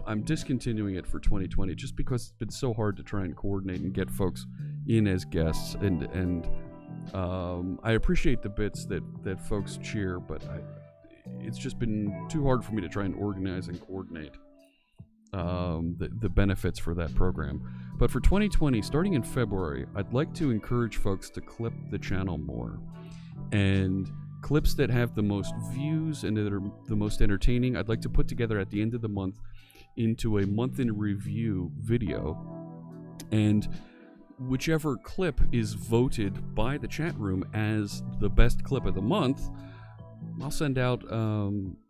I'm discontinuing it for 2020 just because it's been so hard to try and coordinate and get folks in as guests, and I appreciate the bits that folks cheer, but it's just been too hard for me to try and organize and coordinate the benefits for that program. But for 2020, starting in February, I'd like to encourage folks to clip the channel more, and clips that have the most views and that are the most entertaining, I'd like to put together at the end of the month into a month in review video, and whichever clip is voted by the chat room as the best clip of the month, I'll send out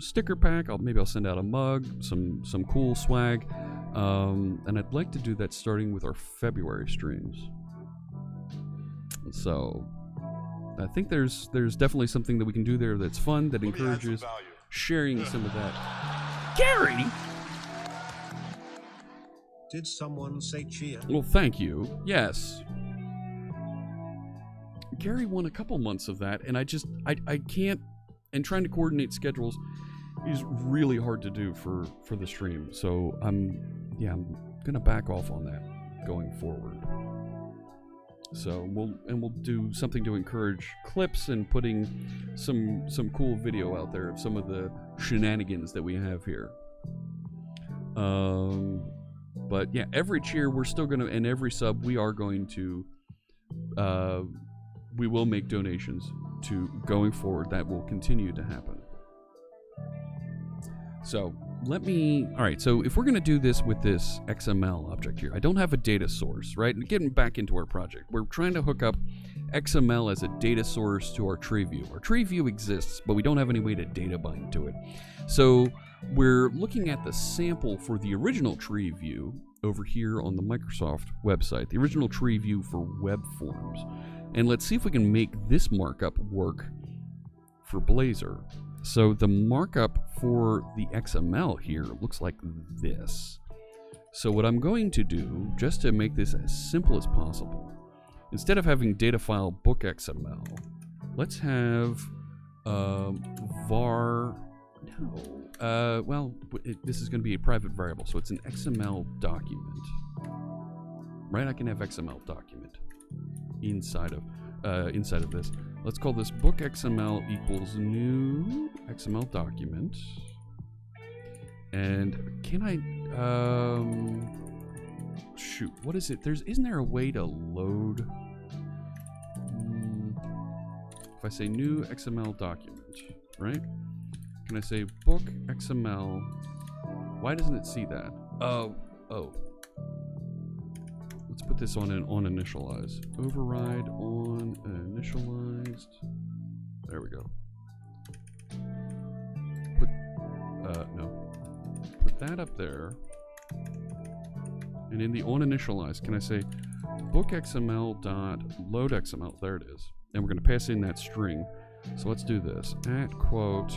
sticker pack. Maybe I'll send out a mug, some cool swag, and I'd like to do that starting with our February streams. So I think there's definitely something that we can do there that's fun, that encourages sharing some of that. Gary! Did someone say cheer? Well, thank you. Yes. Gary won a couple months of that, and I can't, and trying to coordinate schedules is really hard to do for the stream. So I'm gonna back off on that going forward. So we'll do something to encourage clips and putting some cool video out there of some of the shenanigans that we have here. But yeah, every cheer we're still gonna, and every sub we are going to, we will make donations to going forward. That will continue to happen. So alright, so if we're gonna do this with this XML object here, I don't have a data source, right? And getting back into our project, we're trying to hook up XML as a data source to our TreeView. Our TreeView exists, but we don't have any way to data bind to it. So we're looking at the sample for the original TreeView over here on the Microsoft website, the original TreeView for web forms. And let's see if we can make this markup work for Blazor. So the markup for the XML here looks like this. So what I'm going to do, just to make this as simple as possible, instead of having data file book XML, let's have var, no, well, this is going to be a private variable, so it's an XML document. Right? I can have XML document inside of this. Let's call this book XML equals new XML document. And can I, shoot, what is it? Isn't there a way to load? If I say new XML document, right? Can I say book XML? Why doesn't it see that? Oh. Let's put this on initialize. Override on initialized. There we go. No. Put that up there. And in the on initialize, can I say book XML dot load XML? There it is. And we're going to pass in that string. So let's do this. At quote,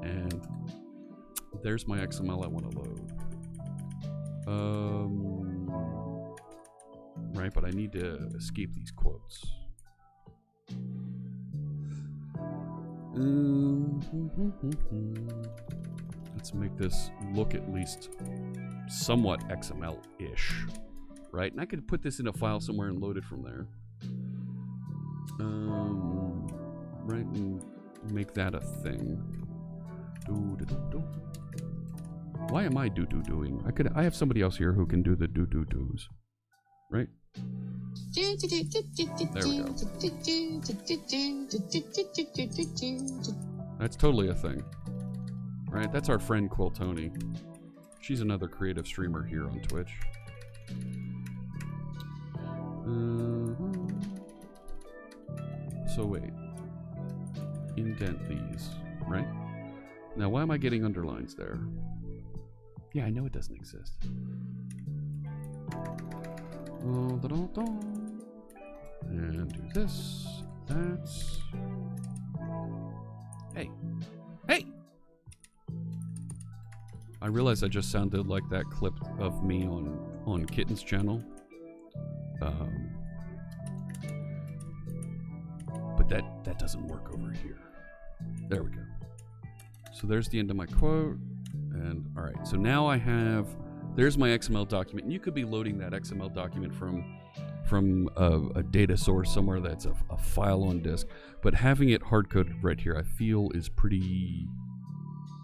and there's my XML I want to load. Right, but I need to escape these quotes. Let's make this look at least somewhat XML-ish, right? And I could put this in a file somewhere and load it from there. Right, and make that a thing. Why am I doing? I have somebody else here who can do the do's, right? There we go. That's totally a thing, right? That's our friend Quiltoni. She's another creative streamer here on Twitch. So wait, indent these, right? Now why am I getting underlines there? Yeah, I know it doesn't exist. And do this, that's... Hey! I realize I just sounded like that clip of me on Kitten's channel. But that doesn't work over here. There we go. So there's the end of my quote. And all right, so now there's my XML document. And you could be loading that XML document from a data source somewhere that's a file on disk. But having it hard-coded right here, I feel is pretty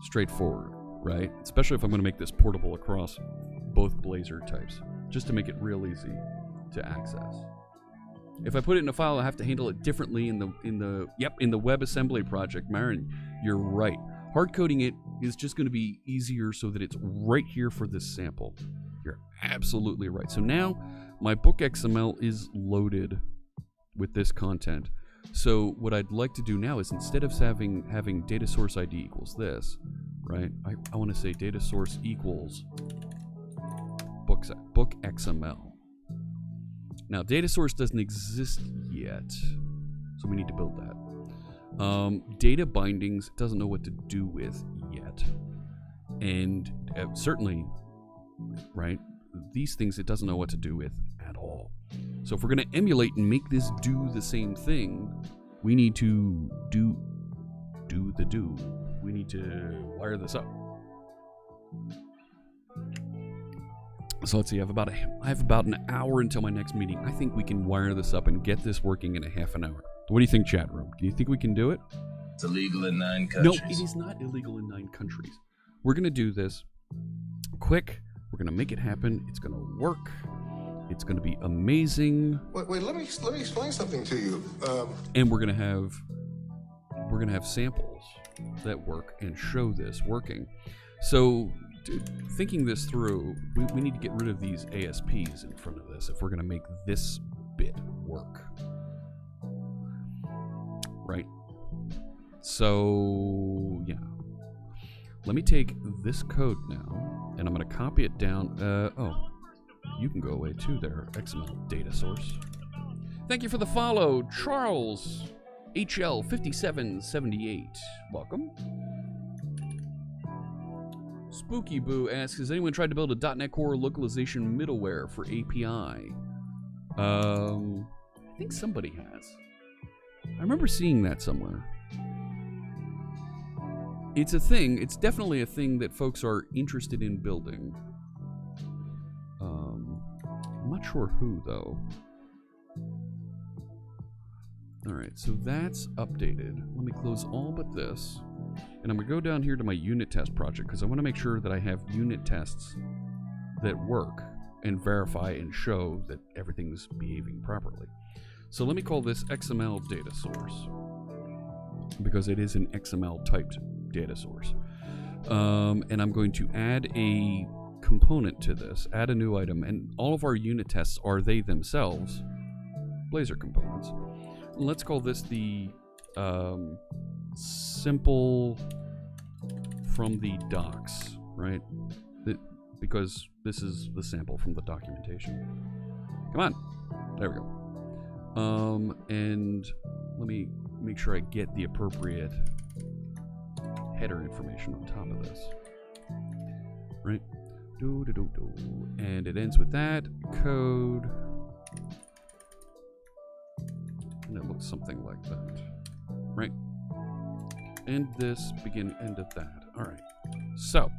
straightforward, right? Especially if I'm going to make this portable across both Blazor types, just to make it real easy to access. If I put it in a file, I have to handle it differently in the WebAssembly project. Marin, you're right. Hard coding it is just going to be easier so that it's right here for this sample. You're absolutely right. So now my book XML is loaded with this content. So what I'd like to do now is instead of having data source ID equals this, right? I want to say data source equals book XML. Now data source doesn't exist yet, so we need to build that. Data bindings doesn't know what to do with yet, and certainly, right, these things it doesn't know what to do with at all. So if we're going to emulate and make this do the same thing, we need to do. We need to wire this up. So let's see, I have about an hour until my next meeting. I think we can wire this up and get this working in a half an hour. What do you think, chat room? Do you think we can do it? It's illegal in 9 countries. No, it is not illegal in 9 countries. We're going to do this quick. We're going to make it happen. It's going to work. It's going to be amazing. Wait, let me explain something to you. And we're going to have samples that work and show this working. So, thinking this through, we need to get rid of these ASPs in front of this if we're going to make this bit work. Right? So, yeah. Let me take this code now, and I'm going to copy it down. You can go away too there, XML data source. Thank you for the follow, Charles HL5778. Welcome. Spooky Boo asks, has anyone tried to build a .NET Core localization middleware for API? I think somebody has. I remember seeing that somewhere. it's a thing. It's definitely a thing that folks are interested in building. I'm not sure who, though. Alright, so that's updated. Let me close all but this. And I'm going to go down here to my unit test project because I want to make sure that I have unit tests that work and verify and show that everything's behaving properly. So let me call this XML data source because it is an XML typed data source. And I'm going to add a component to this, add a new item, and all of our unit tests are they themselves Blazor components. Let's call this the simple from the docs, right? Because this is the sample from the documentation. Come on. There we go. And let me make sure I get the appropriate header information on top of this. Right? And it ends with that. Code. And it looks something like that. Right? And this, begin, end of that. Alright. So,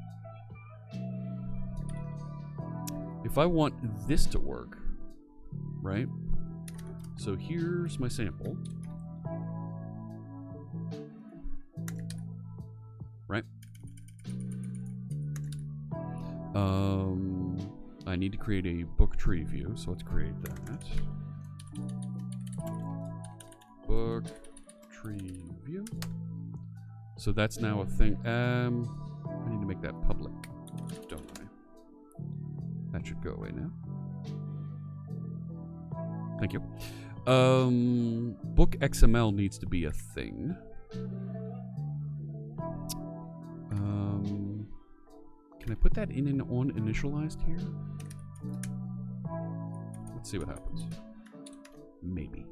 if I want this to work, right? So here's my sample. Right? I need to create a book tree view, so let's create that. Book tree view. So that's now a thing. I need to make that public, don't I? That should go away now. Thank you. Book XML needs to be a thing. Can I put that in and on initialized here? Let's see what happens. Maybe.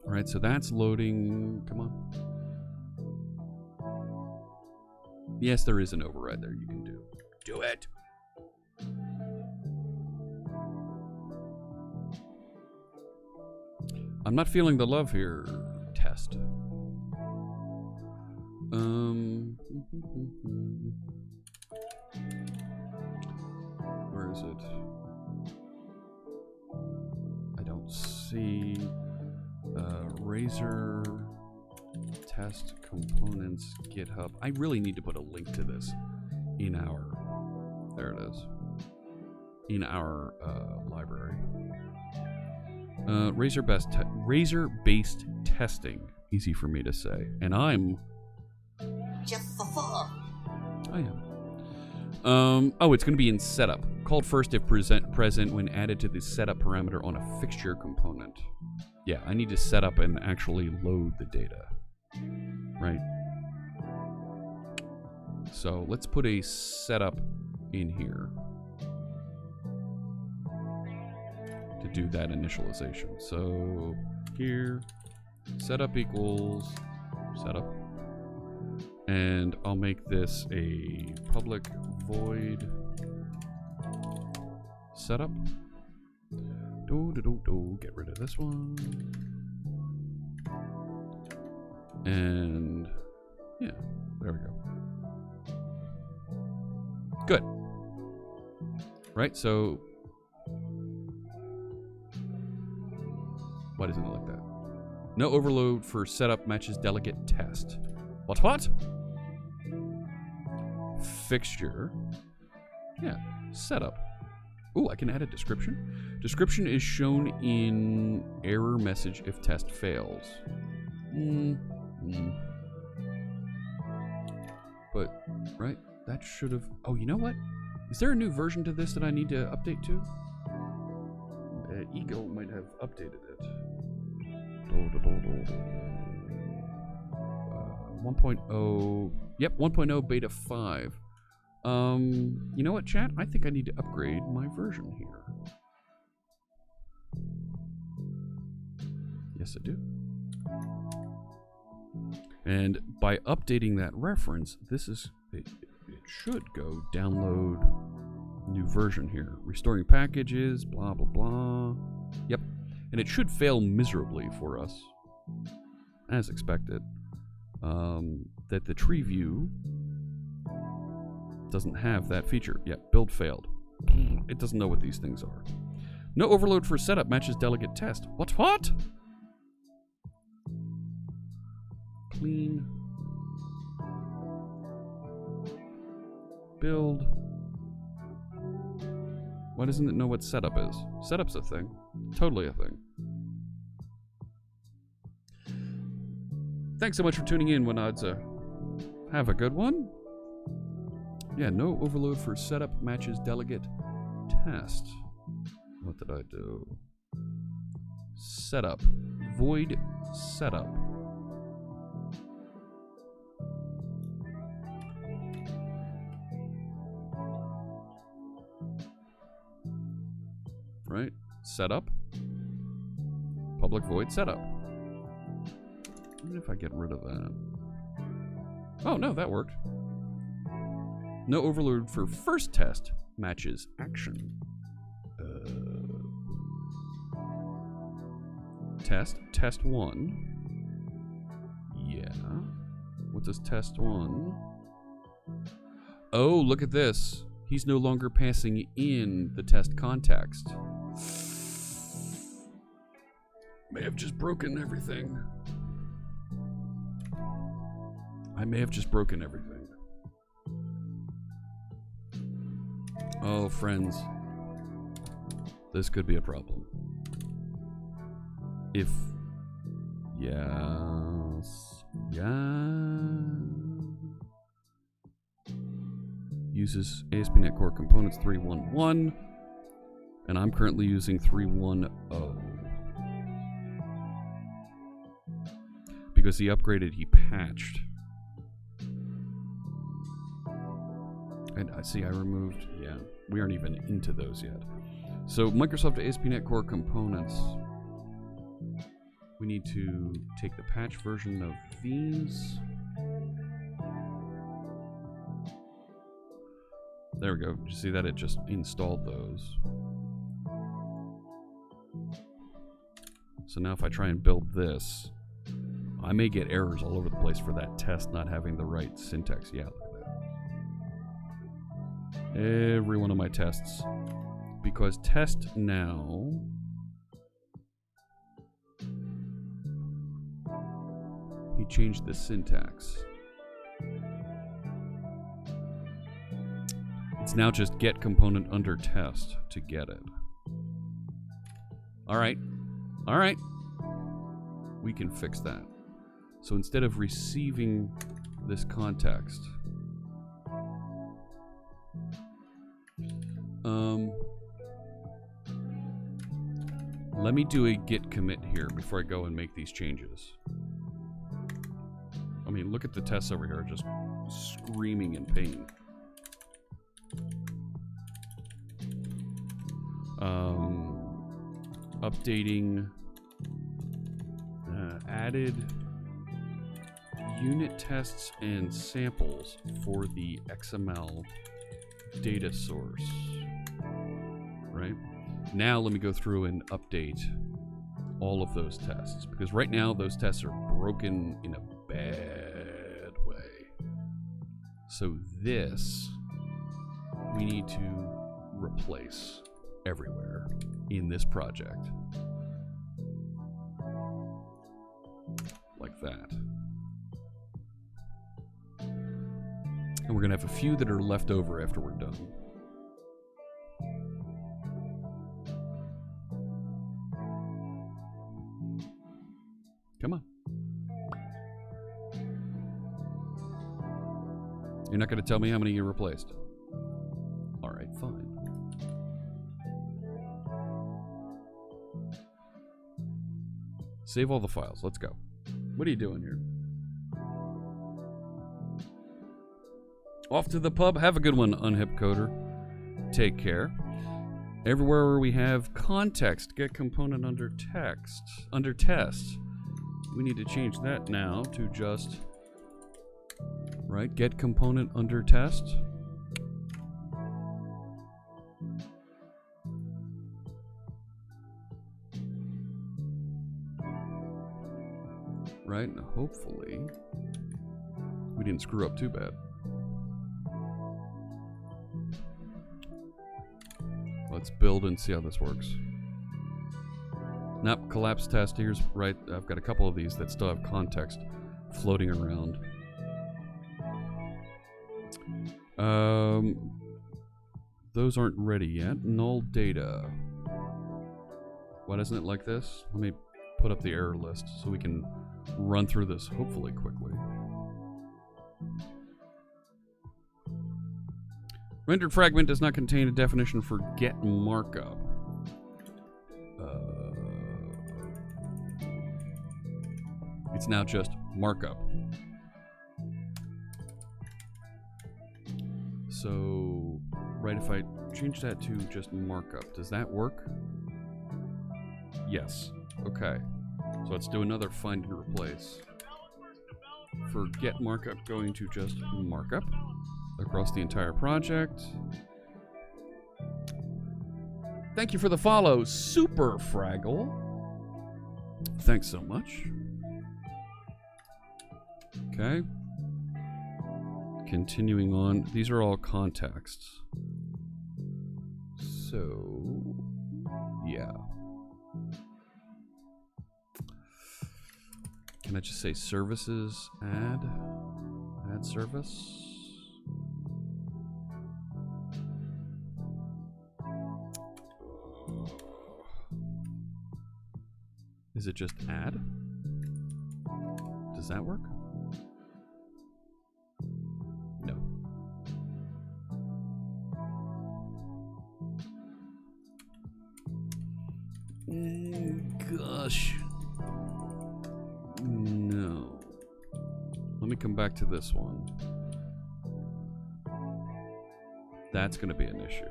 Alright, so that's loading. Come on. Yes, there is an override there you can do. Do it! I'm not feeling the love here, test. Where is it? I don't see Razor test components GitHub. I really need to put a link to this in our, there it is, in our library. Razor-based testing, easy for me to say, and I'm just for fun. I am. Oh, it's going to be in setup. Called first if present when added to the setup parameter on a fixture component. Yeah, I need to set up and actually load the data. Right? So let's put a setup in here to do that initialization. So here, setup equals setup. And I'll make this a public void setup. Get rid of this one. And yeah, there we go. Good. Right, so why doesn't it like that? No overload for setup matches delegate test. What? Fixture. Yeah, setup. Ooh, I can add a description. Description is shown in error message if test fails. But, right, that should have... Oh, you know what? Is there a new version to this that I need to update to? Ego might have updated it. 1.0... Yep, 1.0 beta 5. You know what, chat? I think I need to upgrade my version here. Yes, I do. And by updating that reference, this is... It should go download new version here. Restoring packages, blah, blah, blah. Yep. And it should fail miserably for us, as expected. That the TreeView doesn't have that feature. Yeah, build failed. It doesn't know what these things are. No overload for setup matches delegate test. What? Clean. Build. Why doesn't it know what setup is? Setup's a thing. Totally a thing. Thanks so much for tuning in, Wanadza. Have a good one. Yeah, no overload for setup matches delegate test. What did I do? Setup. Void setup. Right? Setup. Public void setup. Even if I get rid of that. Oh, no, that worked. No overload for first test matches action. Test 1. Yeah. What does test 1? Oh, look at this. He's no longer passing in the test context. May have just broken everything. I may have just broken everything. Oh, friends. This could be a problem. If... Yes... Uses ASP.NET Core Components 3.1.1, and I'm currently using 3.1.0. Because he upgraded, he patched. And I see I removed, yeah, we aren't even into those yet. So Microsoft ASP.NET Core Components. We need to take the patch version of these. There we go. Did you see that? It just installed those. So now if I try and build this, I may get errors all over the place for that test not having the right syntax. Yeah, look at that. Every one of my tests. Because test now... He changed the syntax. It's now just get component under test to get it. Alright. Alright. We can fix that. So instead of receiving this context, let me do a git commit here before I go and make these changes. I mean, look at the tests over here, just screaming in pain. Updating added unit tests and samples for the XML data source. Right? Now let me go through and update all of those tests, because right now those tests are broken in a bad way. So this we need to replace everywhere in this project. Like that. And we're going to have a few that are left over after we're done. Come on. You're not going to tell me how many you replaced? All right, fine. Save all the files. Let's go. What are you doing here? Off to the pub. Have a good one, Unhip Coder. Take care. Everywhere where we have context, get component under text, under test. We need to change that now to just, right, get component under test. right? Now, hopefully, we didn't screw up too bad. Let's build and see how this works. Nope, collapse test. Here's right. I've got a couple of these that still have context floating around. Those aren't ready yet. Null data. Why doesn't it like this? Let me put up the error list so we can run through this hopefully quickly. Rendered fragment does not contain a definition for get markup. It's now just markup. So, right, if I change that to just markup, does that work? Yes. Okay. So let's do another find and replace. For get markup, going to just markup across the entire project. Thank you for the follow, Super Fraggle. Thanks so much. Okay. Continuing on, these are all contexts. So, yeah. Can I just say services, add service? Is it just add? Does that work? No. Gosh. No. Let me come back to this one. That's going to be an issue.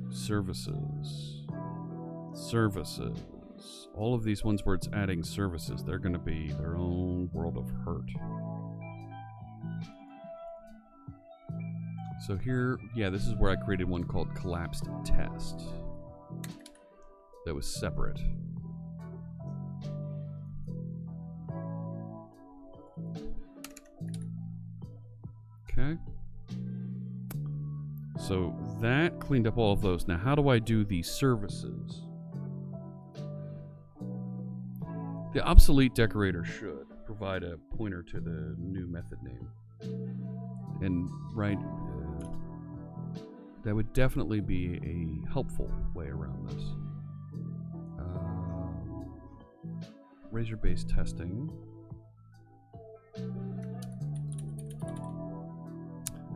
Services. Services. All of these ones where it's adding services, they're going to be their own world of hurt. So here, yeah, this is where I created one called collapsed test. That was separate. Okay. So that cleaned up all of those. Now, how do I do the services? The obsolete decorator should provide a pointer to the new method name. And, right, that would definitely be a helpful way around this. Razor-based testing.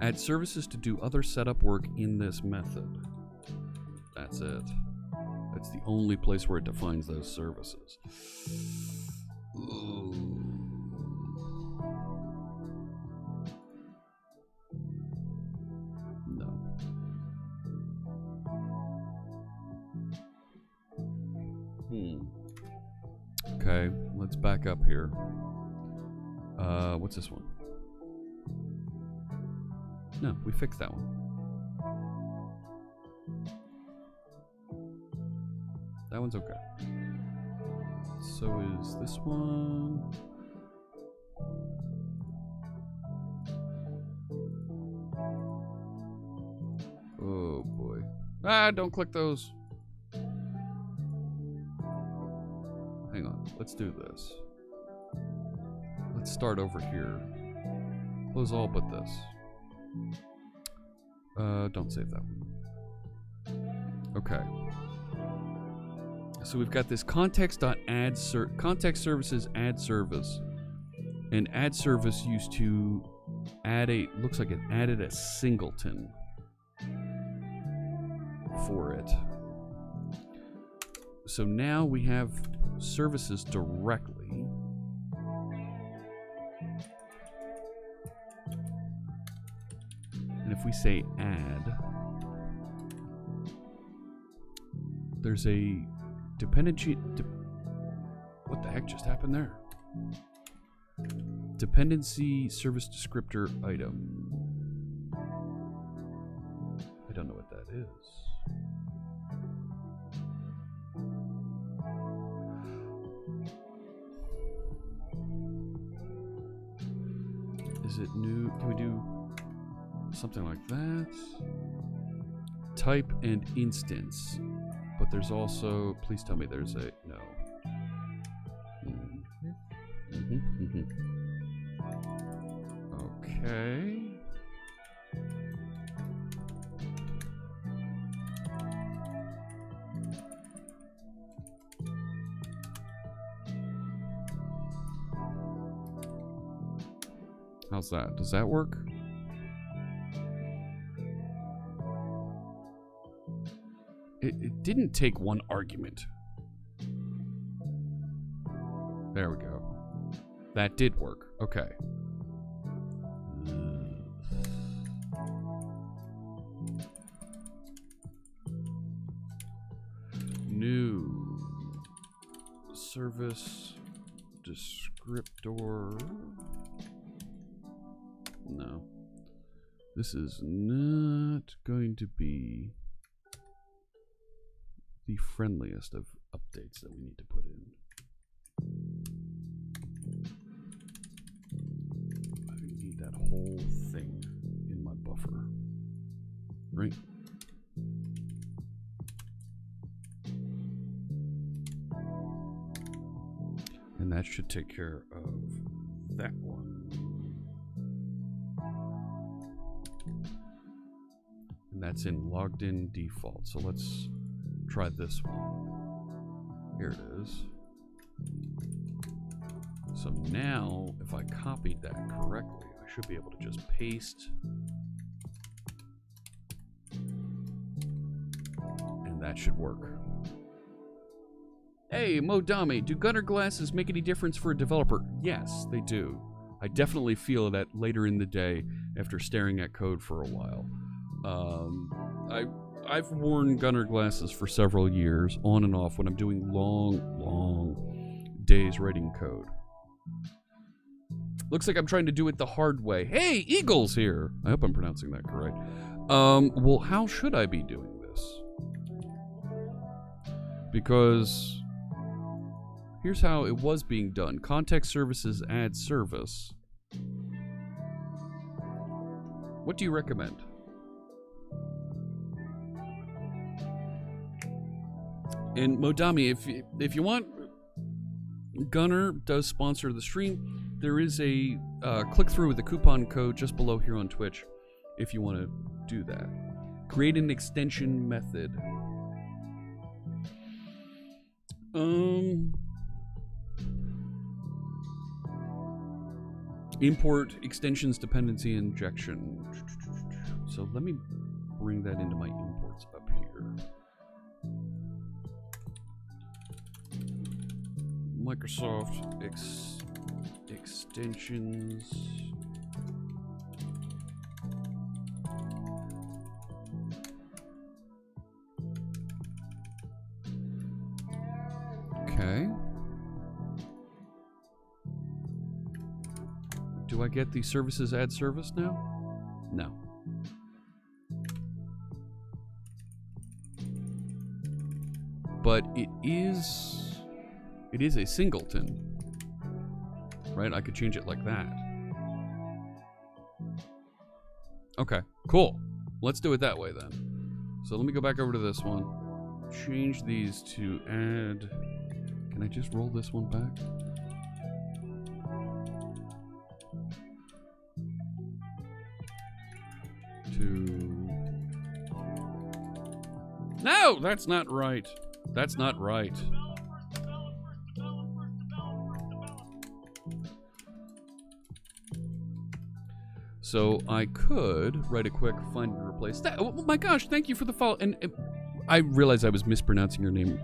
Add services to do other setup work in this method. That's it. That's the only place where it defines those services. Ooh. No. Okay, let's back up here. What's this one? No, we fixed that one. That one's okay. So is this one? Oh boy. Ah, don't click those. Hang on, let's do this. Let's start over here. Close all but this. Don't save that one. Okay. So we've got this context services add service. And add service used to add looks like it added a singleton for it. So now we have services directly. And if we say add, there's a dependency. What the heck just happened there? Dependency service descriptor item. I don't know what that is. Is it new? Can we do something like that? Type and instance. But there's also, please tell me there's a, no. Okay. How's that? Does that work? It didn't take one argument. There we go. That did work. Okay. New service descriptor. No. This is not going to be the friendliest of updates that we need to put in. I need that whole thing in my buffer. Right? And that should take care of that one. And that's in logged in default. So let's try this one. Here it is. So now, if I copied that correctly, I should be able to just paste. And that should work. Hey, Modami, do gunner glasses make any difference for a developer? Yes, they do. I definitely feel that later in the day after staring at code for a while. I've worn gunner glasses for several years, on and off, when I'm doing long days writing code. Looks like I'm trying to do it the hard way. Hey, Eagle's here! I hope I'm pronouncing that correct. Well, how should I be doing this? Because here's how it was being done. Context services add service. What do you recommend? And Modami, if you want, Gunner does sponsor the stream. There is a click through with the coupon code just below here on Twitch if you want to do that. Create an extension method. Import extensions dependency injection. So let me bring that into my imports up here. Microsoft extensions. Okay. Do I get the services add service now? No. But it is a singleton, right? I could change it like that. Okay, cool. Let's do it that way then. So let me go back over to this one. Change these to add. Can I just roll this one back? No, that's not right. That's not right. So I could write a quick find and replace that. Oh my gosh, thank you for the follow. And I realized I was mispronouncing your name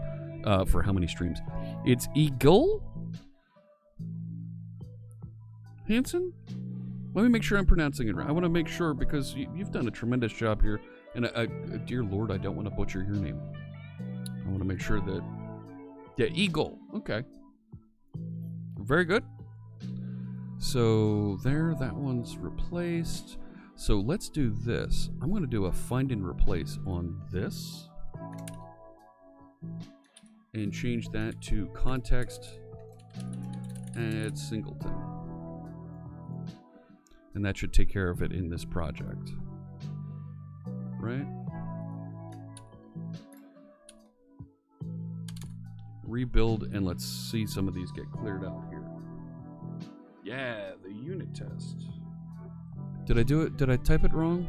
for how many streams. It's Eagle Hansen? Let me make sure I'm pronouncing it right. I want to make sure because you've done a tremendous job here. And dear Lord, I don't want to butcher your name. I want to make sure that... Yeah, Eagle. Okay. Very good. So there, that one's replaced. So let's do this. I'm going to do a find and replace on this. And change that to context add singleton. And that should take care of it in this project. Right? Rebuild, and let's see some of these get cleared out here. Yeah, the unit test. Did I do it? Did I type it wrong?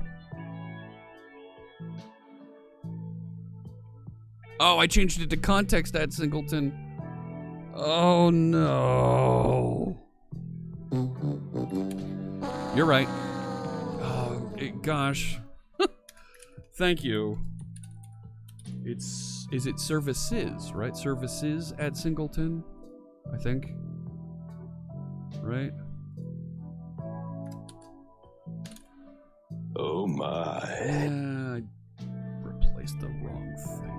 Oh, I changed it to context at singleton. Oh no. You're right. Oh, gosh. Thank you. Is it services, right? Services at singleton, I think. Right? Oh my. Yeah, I replaced the wrong thing.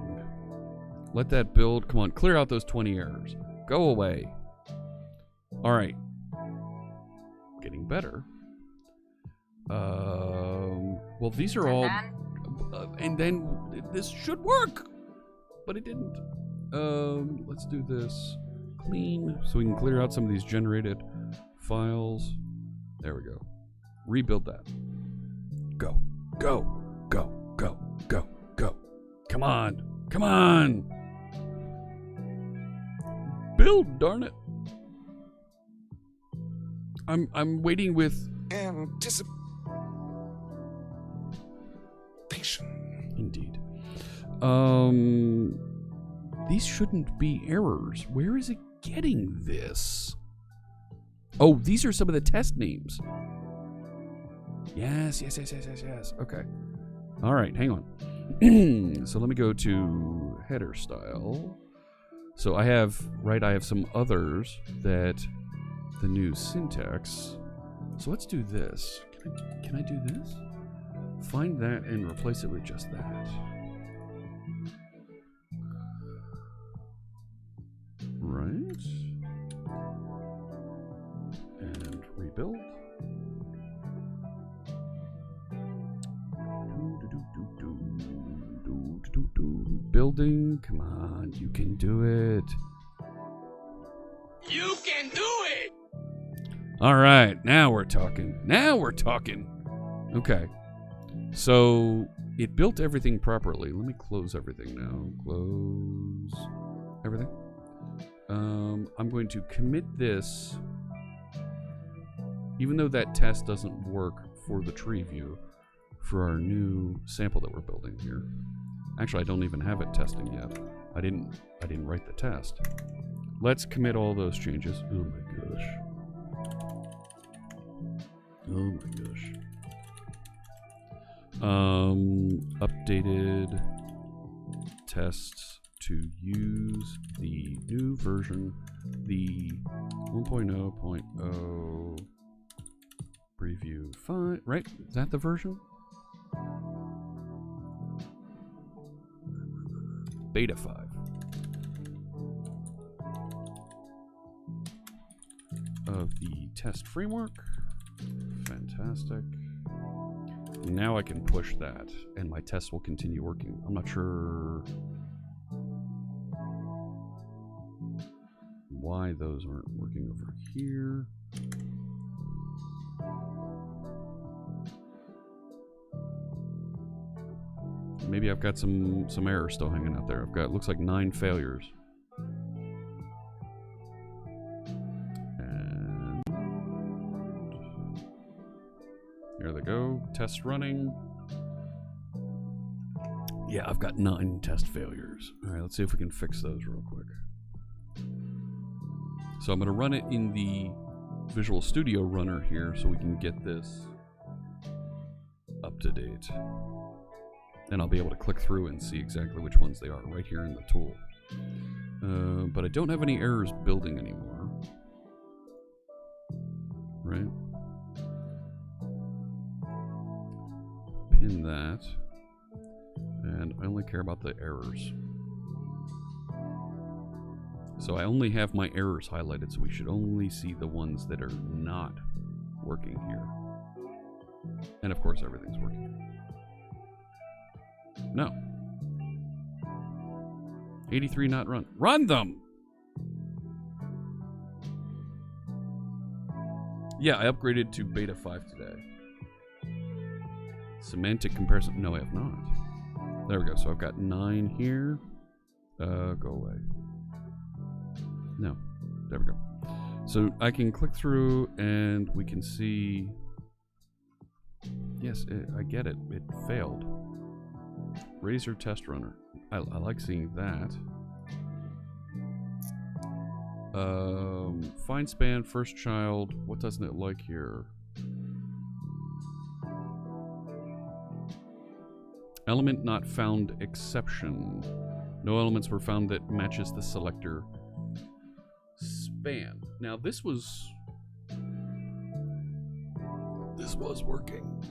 Let that build. Come on, clear out those 20 errors. Go away. All right. Getting better. Well, these are all... and then this should work. But it didn't. Let's do this. Clean. So we can clear out some of these generated files. There we go. Rebuild that. Go. Go. Go. Go. Go. Go. Come on. Come on. Build, darn it. I'm waiting with Anticipation. Indeed. These shouldn't be errors. Where is it getting this? Oh, these are some of the test names. Yes. Okay. All right, hang on. So let me go to header style. So I have some others that the new syntax. So let's do this. Can I do this? Find that and replace it with just that. Right. And rebuild. Building. Come on, you can do it. You can do it! All right, now we're talking. Okay. So it built everything properly. Let me close everything now. Close everything. I'm going to commit this, even though that test doesn't work for the TreeView, for our new sample that we're building here. Actually, I don't even have it testing yet. I didn't write the test. Let's commit all those changes. Oh my gosh. Oh my gosh. Updated tests to use the new version, the 1.0.0 preview 5, right? Is that the version? Beta 5. Of the test framework. Fantastic. Now I can push that, and my tests will continue working. I'm not sure why those aren't working over here. Maybe I've got some errors still hanging out there. I've got, looks like 9 failures. And here they go. Tests running. Yeah, I've got 9 test failures. All right, let's see if we can fix those real quick. So I'm going to run it in the Visual Studio runner here so we can get this up to date. And I'll be able to click through and see exactly which ones they are right here in the tool. But I don't have any errors building anymore. Right? Pin that. And I only care about the errors. So I only have my errors highlighted, so we should only see the ones that are not working here. And of course everything's working. No. 83 not run. Run them! Yeah, I upgraded to beta 5 today. Semantic comparison. No, I have not. There we go. So I've got 9 here. Go away. No. There we go. So I can click through and we can see. Yes, I get it. It failed. Razor test runner. I like seeing that. Fine span, first child. What doesn't it like here? Element not found exception. No elements were found that matches the selector span. Now this was working.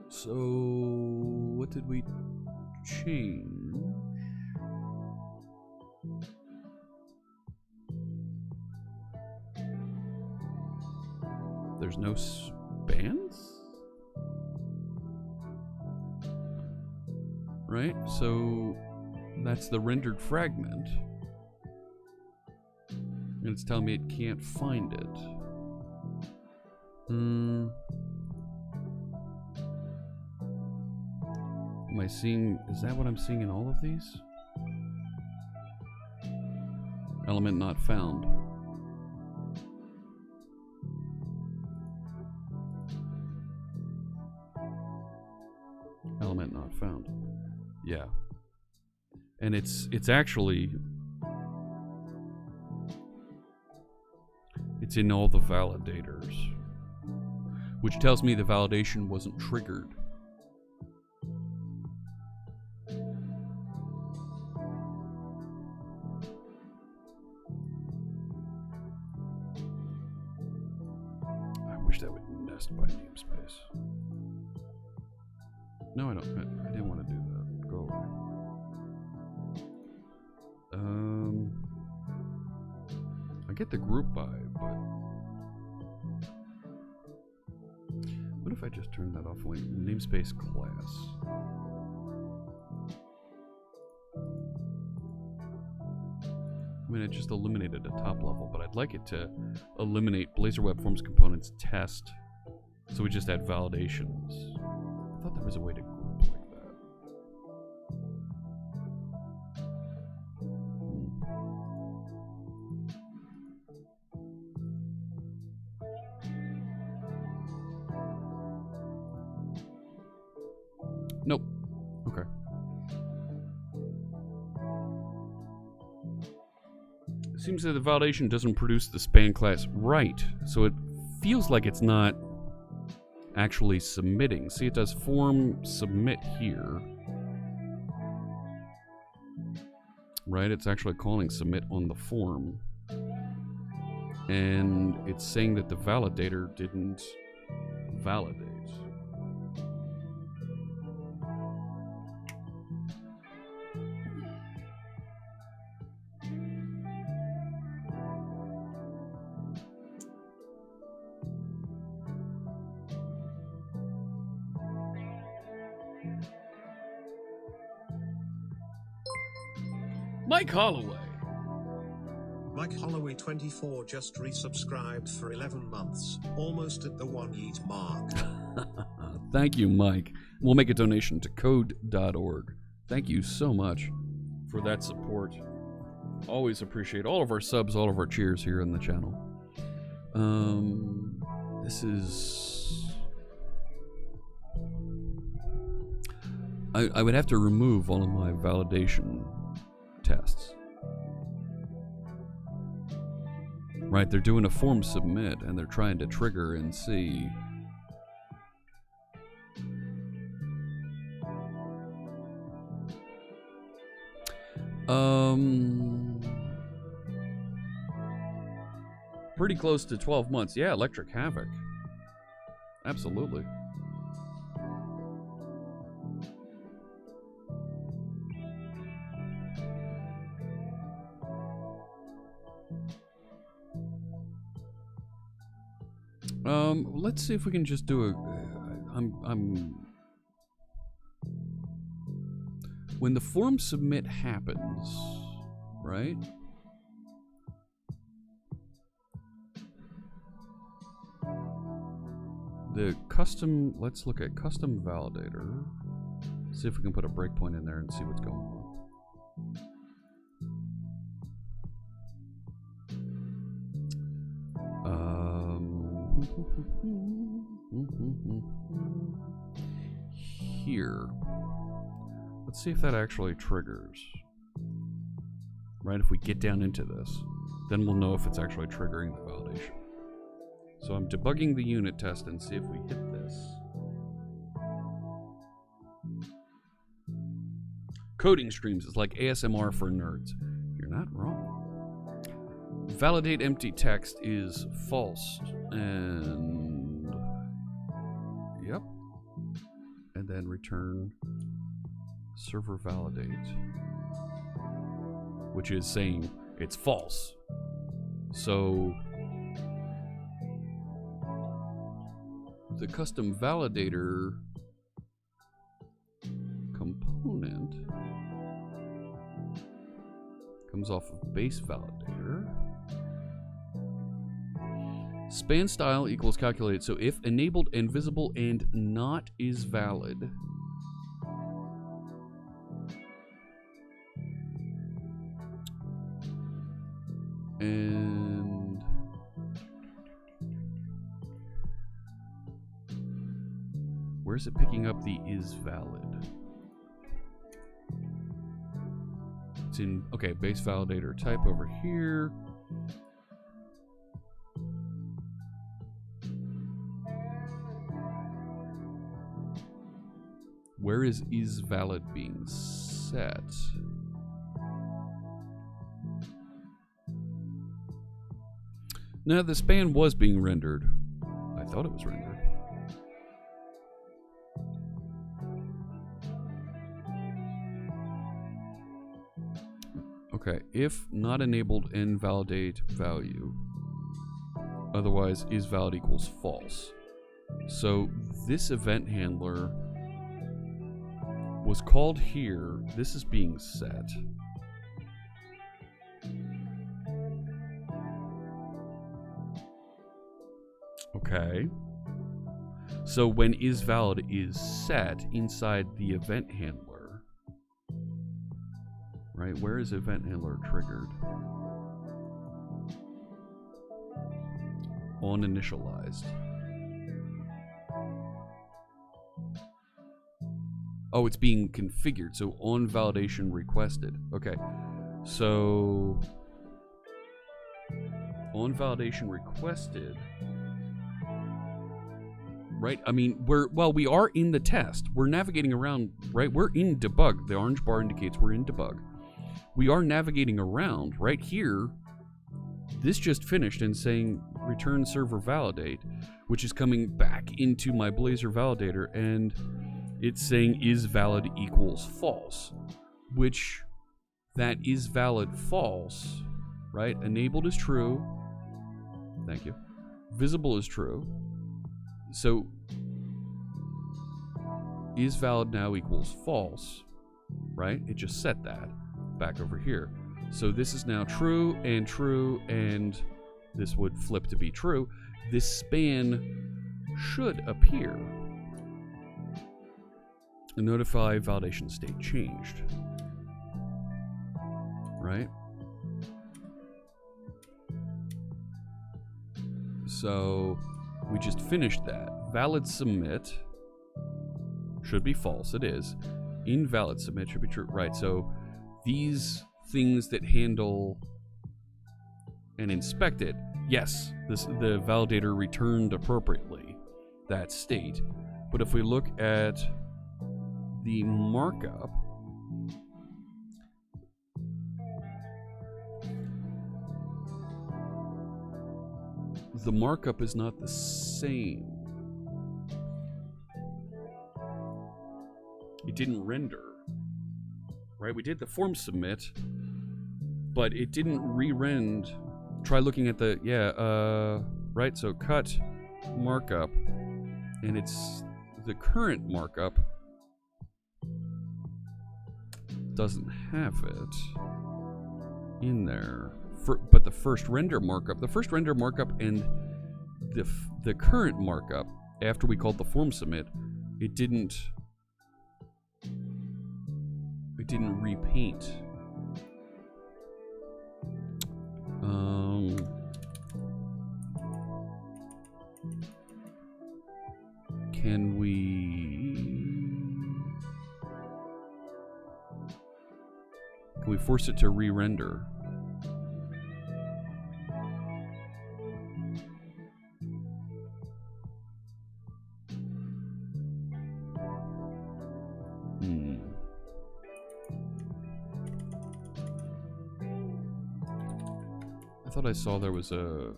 So what did we change? There's no spans? Right? So that's the rendered fragment. And it's telling me it can't find it. Am I seeing, is that what I'm seeing in all of these? Element not found. Element not found. Yeah. And it's actually, it's in all the validators, which tells me the validation wasn't triggered. I wish that would nest by namespace. No, I don't. I didn't want to do that. Go away. I get the group by, but what if I just turn that off? Like namespace class. I mean, it just eliminated a top level, but I'd like it to eliminate BlazorWebFormsComponents test, so we just add validations. I thought there was a way to group like that. Nope. Okay. It seems that the validation doesn't produce the span class right, so it feels like it's not actually submitting. See, it does form submit here. Right? It's actually calling submit on the form. And it's saying that the validator didn't validate. Mike Holloway. Mike Holloway 24 just resubscribed for 11 months, almost at the 1 yeet mark. Thank you, Mike. We'll make a donation to code.org. Thank you so much for that support. Always appreciate all of our subs, all of our cheers here on the channel. This is... I would have to remove all of my validation tests. Right, they're doing a form submit and they're trying to trigger and see. Pretty close to 12 months. Yeah, Electric Havoc. Absolutely. Let's see if we can just do a. When the form submit happens, right? the custom, let's look at custom validator. See if we can put a breakpoint in there and see what's going on. Here. Let's see if that actually triggers. Right, if we get down into this, then we'll know if it's actually triggering the validation. So I'm debugging the unit test and see if we hit this. Coding streams is like ASMR for nerds. You're not wrong. Validate empty text is false. And yep. And then return server validate, which is saying it's false. So the custom validator component comes off of base validator. Span style equals calculated. So if enabled and visible and not is valid, and where's it picking up the is valid? It's in, okay, base validator type over here. Where is valid being set? No, the span was being rendered. I thought it was rendered. Okay, if not enabled invalidate value, otherwise is valid equals false. So this event handler was called here. This is being set. Okay. So when is valid is set inside the event handler. Right? Where is event handler triggered? On initialized. Oh, it's being configured. So on validation requested. Okay. So on validation requested. Right? I mean, we are in the test. We're navigating around, right? We're in debug. The orange bar indicates we're in debug. We are navigating around right here. This just finished and saying return server validate, which is coming back into my Blazor validator, and it's saying is valid equals false, which that is valid false, right? Enabled is true. Thank you. Visible is true. So is valid now equals false, right? It just set that back over here. So this is now true, and this would flip to be true. This span should appear. Notify validation state changed, right? So we just finished that. Valid submit should be false. It is. Invalid submit should be true. Right. So these things that handle and inspect it, yes, the validator returned appropriately that state. But if we look at the markup, the markup is not the same. It didn't render, right? We did the form submit, but it didn't re-rend. Try looking at the, right? So cut markup, and it's the current markup doesn't have it in there. But the first render markup and the current markup after we called the form submit, it didn't repaint. Can we force it to re-render? I thought I saw there was a...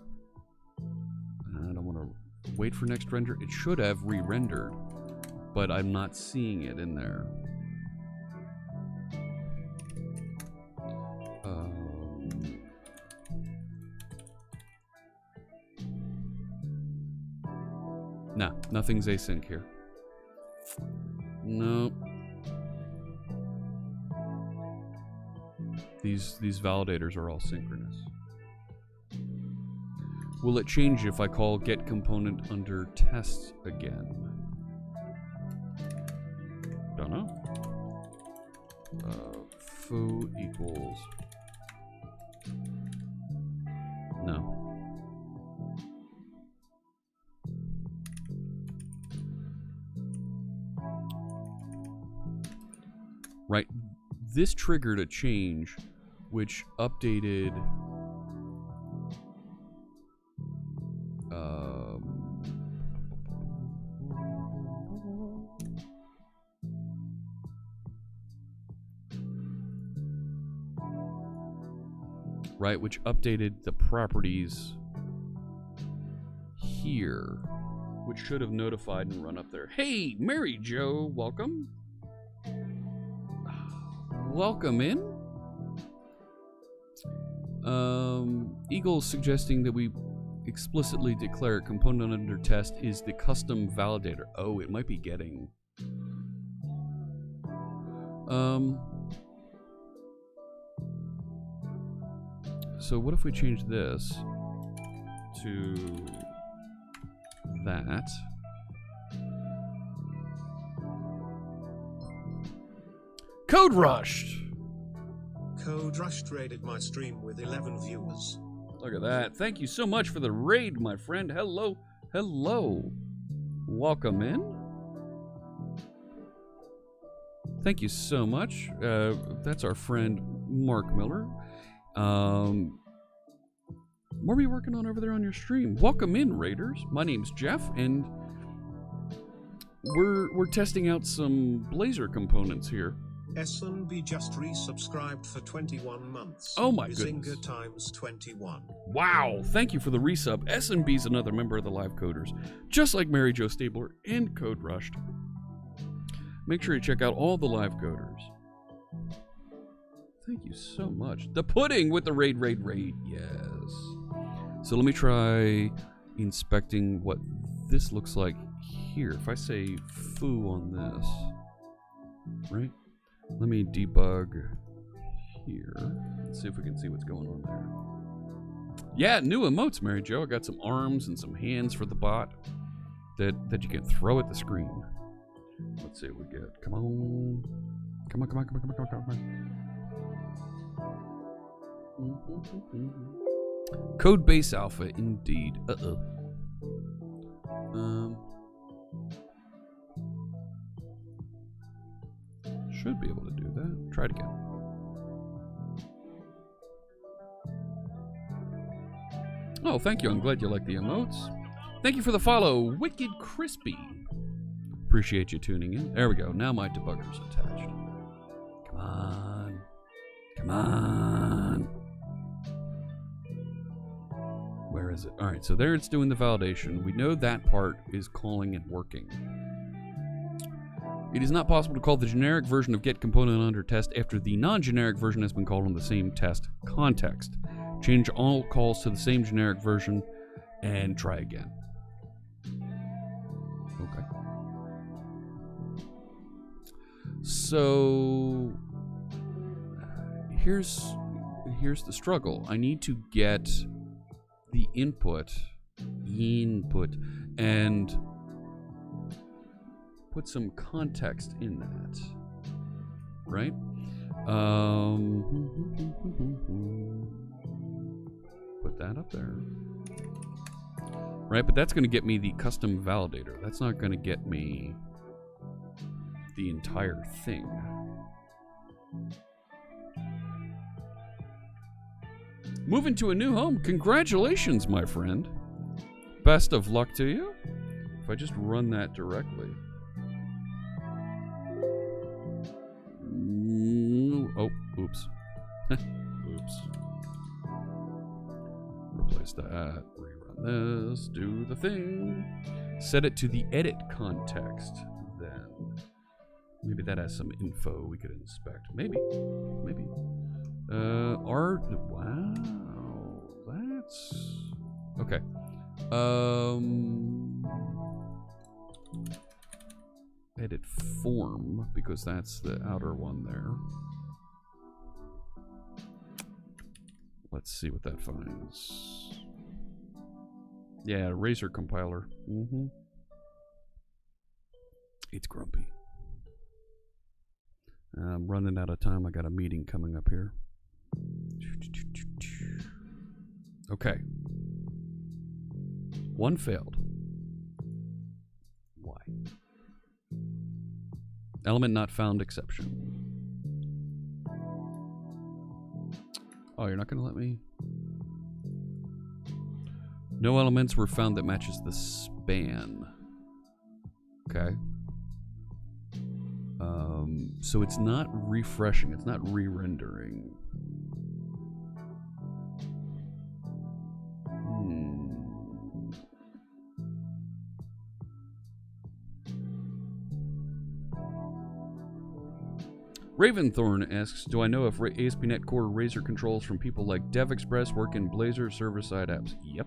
I don't want to wait for next render. It should have re-rendered, but I'm not seeing it in there. Nah, nothing's async here. Nope. These validators are all synchronous. Will it change if I call get component under test again? Don't know. Foo equals... No. Right. This triggered a change which updated... right, which updated the properties here, which should have notified and run up there. Hey, Mary Jo, welcome. Welcome in. Eagle's suggesting that we explicitly declare component under test is the custom validator. Oh, it might be getting... So what if we change this to that? Code Rushed! Code Rushed raided my stream with 11 viewers. Look at that. Thank you so much for the raid, my friend. Hello. Hello. Welcome in. Thank you so much. That's our friend Mark Miller. What are you working on over there on your stream? Welcome in, Raiders. My name's Jeff, and we're testing out some Blazor components here. SNB just resubscribed for 21 months. Oh my goodness. Zinga times 21. Wow, thank you for the resub. SNB's another member of the Live Coders, just like Mary Jo Stabler and Code Rushed. Make sure you check out all the Live Coders. Thank you so much. The pudding with the raid. Yes. So let me try inspecting what this looks like here. If I say foo on this, right? Let me debug here. Let's see if we can see what's going on there. Yeah, new emotes, Mary Jo. I got some arms and some hands for the bot that you can throw at the screen. Let's see what we get. Come on. Come on. Code base alpha, indeed. Should be able to do that. Try it again. Oh, thank you. I'm glad you like the emotes. Thank you for the follow, Wicked Crispy. Appreciate you tuning in. There we go. Now my debugger's attached. Come on. Come on. Where is it? All right, so there it's doing the validation. We know that part is calling and working. It is not possible to call the generic version of getComponent under test after the non-generic version has been called in the same test context. Change all calls to the same generic version and try again. Okay. So here's the struggle. I need to get the input and put some context in that, right? Put that up there. Right, but that's going to get me the custom validator. That's not going to get me the entire thing. Moving to a new home. Congratulations, my friend. Best of luck to you. If I just run that directly. Oh, oops. Oops. Replace that. Rerun this. Do the thing. Set it to the edit context. Then maybe that has some info we could inspect. Maybe. Maybe. Wow. That's okay. Edit form, because that's the outer one there. Let's see what that finds. Yeah, Razor compiler. It's grumpy. I'm running out of time. I got a meeting coming up here. Okay. One failed. Why? Element not found exception. Oh, you're not going to let me? No elements were found that matches the span. Okay. So it's not refreshing. It's not re-rendering. Raventhorn asks, do I know if ASP.NET Core Razor controls from people like DevExpress work in Blazor server-side apps? Yep.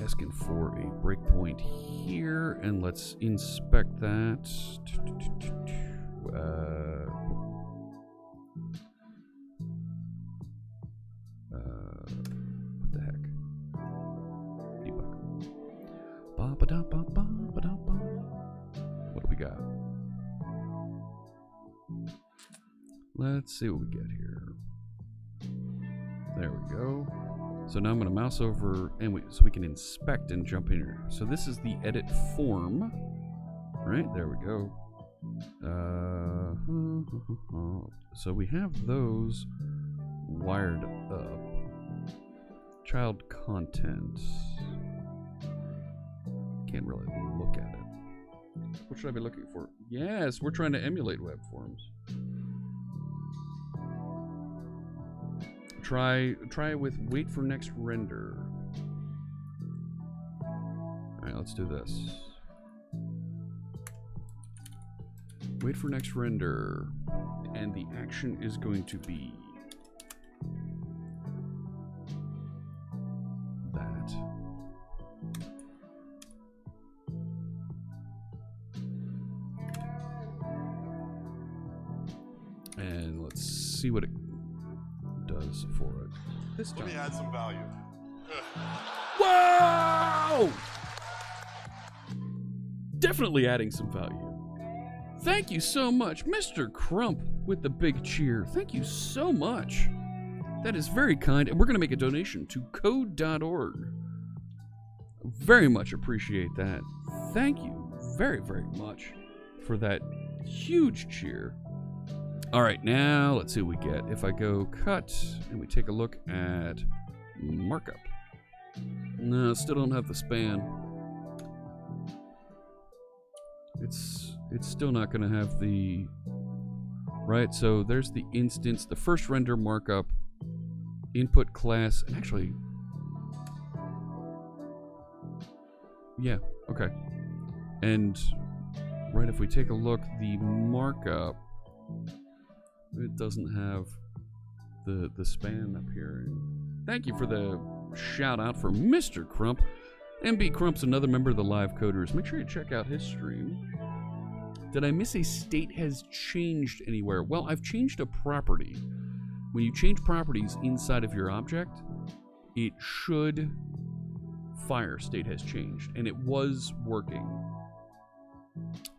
Asking for a breakpoint here, and let's inspect that. What the heck? Debug. What do we got? Let's see what we get here. There we go. So now I'm going to mouse over, and so we can inspect and jump in here. So this is the edit form, right? There we go. So we have those wired up. Child content. Can't really look at it. What should I be looking for? Yes, we're trying to emulate web forms. Try with wait for next render. Alright, let's do this. Wait for next render. And the action is going to be that. And let's see what it does for it this time. Let me add some value. Whoa! Definitely adding some value. Thank you so much, Mr. Crump, with the big cheer. Thank you so much. That is very kind, and we're going to make a donation to code.org. Very much appreciate that. Thank you very, very much for that huge cheer. All right, now let's see what we get. If I go cut and we take a look at markup. No, still don't have the span. It's still not going to have the... Right, so there's the instance, the first render markup, input class, and actually... Yeah, okay. And, right, if we take a look, the markup... It doesn't have the span up here. Thank you for the shout out for Mr. Crump. MB Crump's another member of the Live Coders. Make sure you check out his stream. Did I miss a state has changed anywhere? Well, I've changed a property. When you change properties inside of your object, it should fire state has changed, and it was working.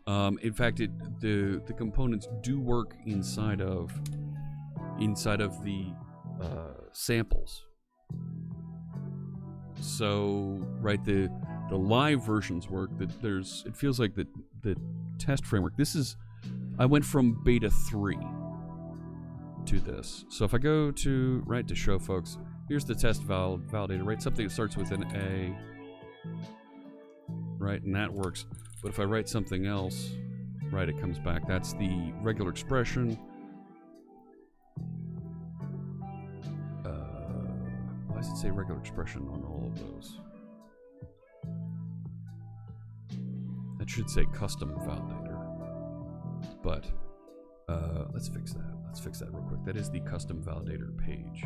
In fact, the components do work inside of the samples. So, right, the live versions work. It feels like the test framework. I went from beta 3 to this. So if I go to show folks, here's the test validator, right? Something that starts with an A, right, and that works. But if I write something else, right, it comes back. That's the regular expression. Why does it say regular expression on all of those? That should say custom validator. But let's fix that. Let's fix that real quick. That is the custom validator page.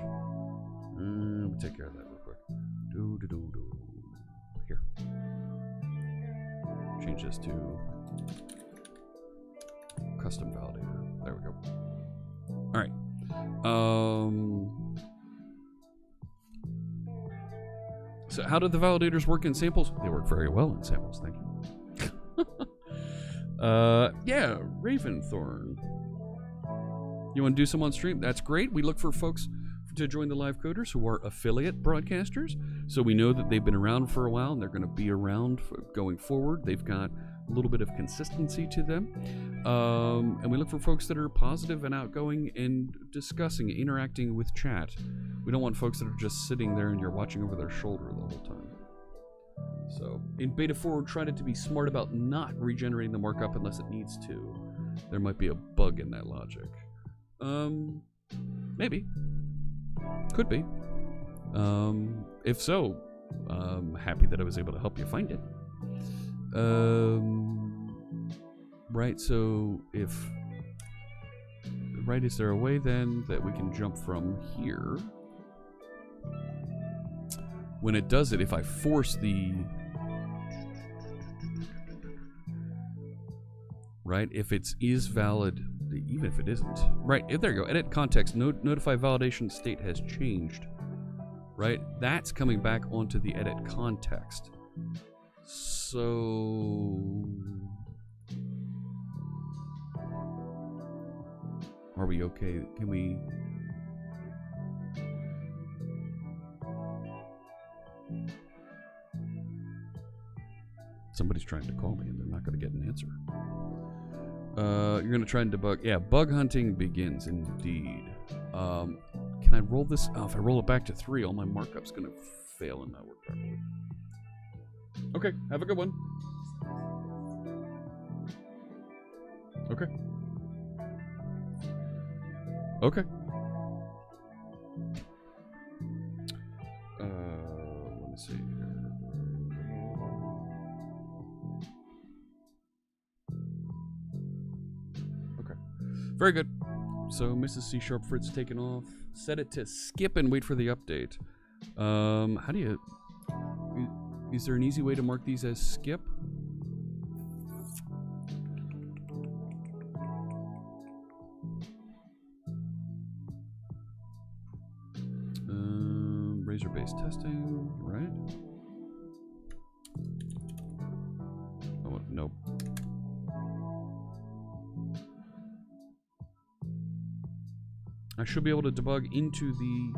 We'll take care of that real quick. Here. Change this to custom validator. There we go. All right. So how do the validators work in samples? They work very well in samples. Thank you. Yeah, Raventhorn. You want to do some on stream? That's great. We look for folks to join the live coders who are affiliate broadcasters, so we know that they've been around for a while and they're going to be around going forward. They've got a little bit of consistency to them, and we look for folks that are positive and outgoing and discussing, interacting with chat. We don't want folks that are just sitting there and you're watching over their shoulder the whole time. So in beta 4, we're trying to be smart about not regenerating the markup unless it needs to. There might be a bug in that logic. Maybe. Could be. If so, I'm happy that I was able to help you find it. Right, so is there a way then that we can jump from here? When it does it, if I force the... Right, if it is valid, even if it isn't. Right, there you go. Edit context. Notify validation state has changed. Right, that's coming back onto the edit context. So... Are we okay? Can we... Somebody's trying to call me and they're not going to get an answer. You're going to try and debug. Yeah, bug hunting begins indeed. Can I roll this? Oh, if I roll it back to 3, all my markup's going to fail and not work properly. Okay, have a good one. Okay. Okay. Let me see here. Okay. Very good. So Mrs. C# Fritz taken off. Set it to skip and wait for the update. How do you... Is there an easy way to mark these as skip? Razor-based testing, right? Oh, nope. I should be able to debug into the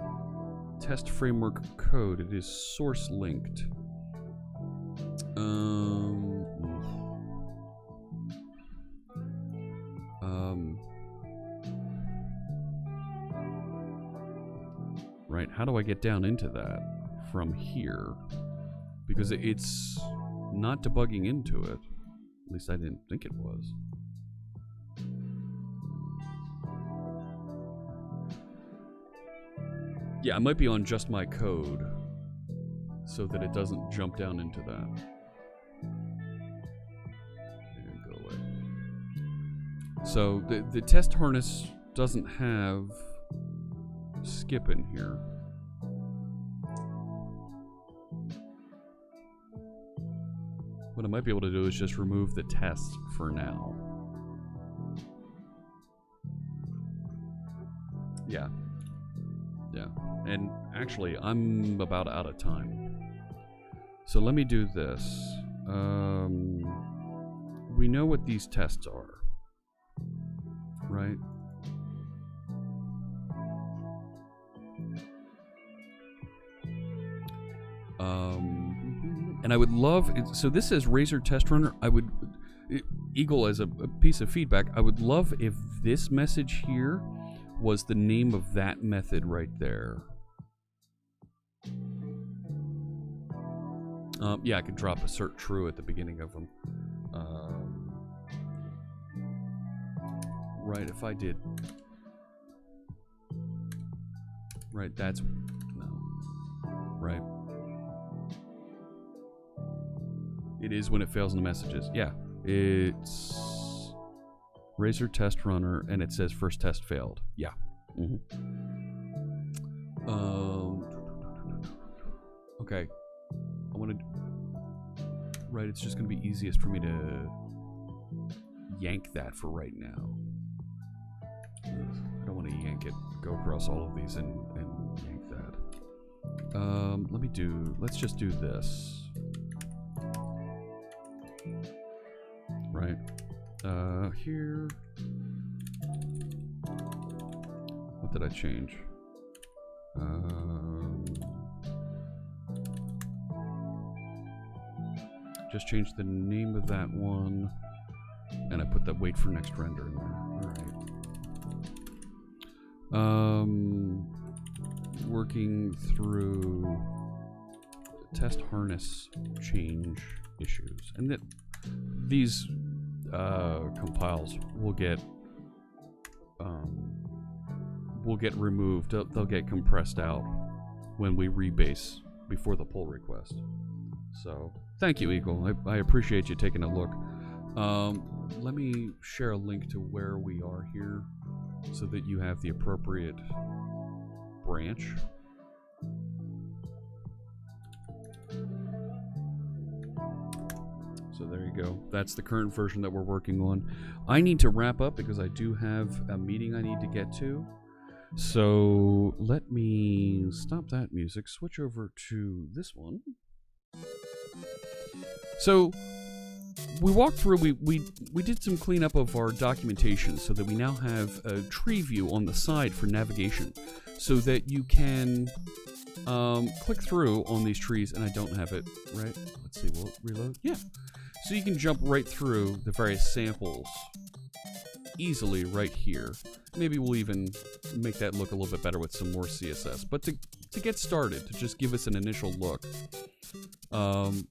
test framework code. It is source linked. Right, how do I get down into that from here? Because it's not debugging into it. At least I didn't think it was. Yeah, I might be on just my code so that it doesn't jump down into that. And go away. So the test harness doesn't have skip in here. What I might be able to do is just remove the test for now. Yeah. Yeah. And actually, I'm about out of time. So let me do this. We know what these tests are, right? And I would love, so this says Razor Test Runner. Eagle, as a piece of feedback, I would love if this message here was the name of that method right there. Yeah, I could drop assert true at the beginning of them. Right, if I did. Right, that's, no. Right. It is when it fails in the messages. Yeah, it's Razor Test Runner, and it says first test failed. Yeah. Okay. I want to. Right, it's just going to be easiest for me to yank that for right now. I don't want to yank it, go across all of these and yank that. Let's just do this. Right. Here. What did I change? Just changed the name of that one, and I put the wait for next render in there. All right. Working through test harness change issues, and that these compiles will get removed. They'll get compressed out when we rebase before the pull request. So thank you, Eagle. I appreciate you taking a look. Let me share a link to where we are here so that you have the appropriate branch. So there you go. That's the current version that we're working on. I need to wrap up because I do have a meeting I need to get to. So let me stop that music, switch over to this one. So we walked through, we did some cleanup of our documentation so that we now have a tree view on the side for navigation so that you can click through on these trees, and I don't have it, right? Let's see, will it reload? Yeah. So you can jump right through the various samples easily right here. Maybe we'll even make that look a little bit better with some more CSS. But to get started, to just give us an initial look,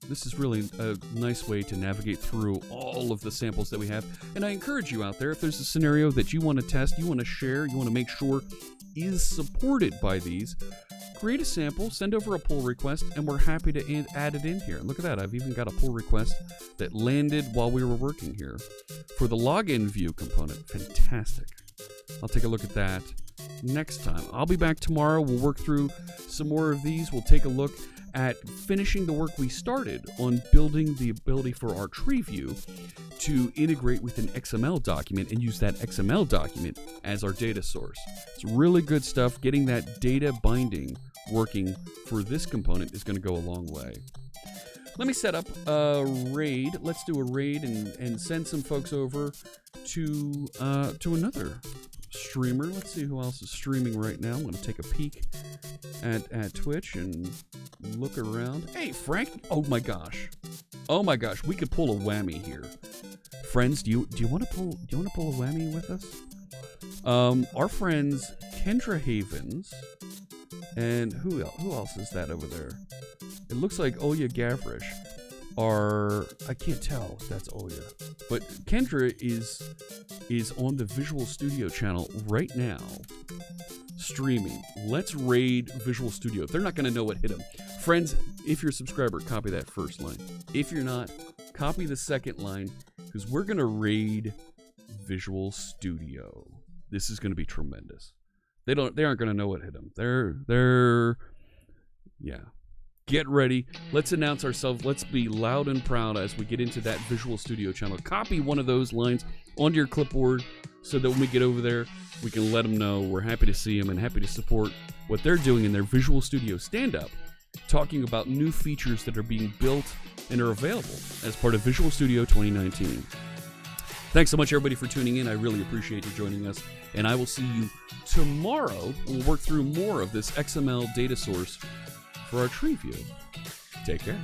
this is really a nice way to navigate through all of the samples that we have. And I encourage you out there, if there's a scenario that you want to test, you want to share, you want to make sure is supported by these, create a sample, send over a pull request, and we're happy to add it in here. Look at that, I've even got a pull request that landed while we were working here. For the login view component, fantastic. I'll take a look at that next time. I'll be back tomorrow. We'll work through some more of these. We'll take a look at finishing the work we started on building the ability for our tree view to integrate with an XML document and use that XML document as our data source. It's really good stuff. Getting that data binding working for this component is going to go a long way. Let me set up a raid. Let's do a raid and send some folks over to another streamer. Let's see who else is streaming right now. I'm going to take a peek at Twitch and look around. Hey, Frank! Oh my gosh! Oh my gosh! We could pull a whammy here, friends. Do you want to pull a whammy with us? Our friends Kendra Havens and who else is that over there? It looks like Olya Gavrish are, I can't tell if that's Olya, but Kendra is on the Visual Studio channel right now, streaming. Let's raid Visual Studio. They're not going to know what hit them. Friends, if you're a subscriber, copy that first line. If you're not, copy the second line, because we're going to raid Visual Studio. This is going to be tremendous. They aren't going to know what hit them. Yeah. Get ready. Let's announce ourselves. Let's be loud and proud as we get into that Visual Studio channel. Copy one of those lines onto your clipboard so that when we get over there, we can let them know we're happy to see them and happy to support what they're doing in their Visual Studio stand-up talking about new features that are being built and are available as part of Visual Studio 2019. Thanks so much, everybody, for tuning in. I really appreciate you joining us, and I will see you tomorrow. We'll work through more of this XML data source for our TreeView. Take care.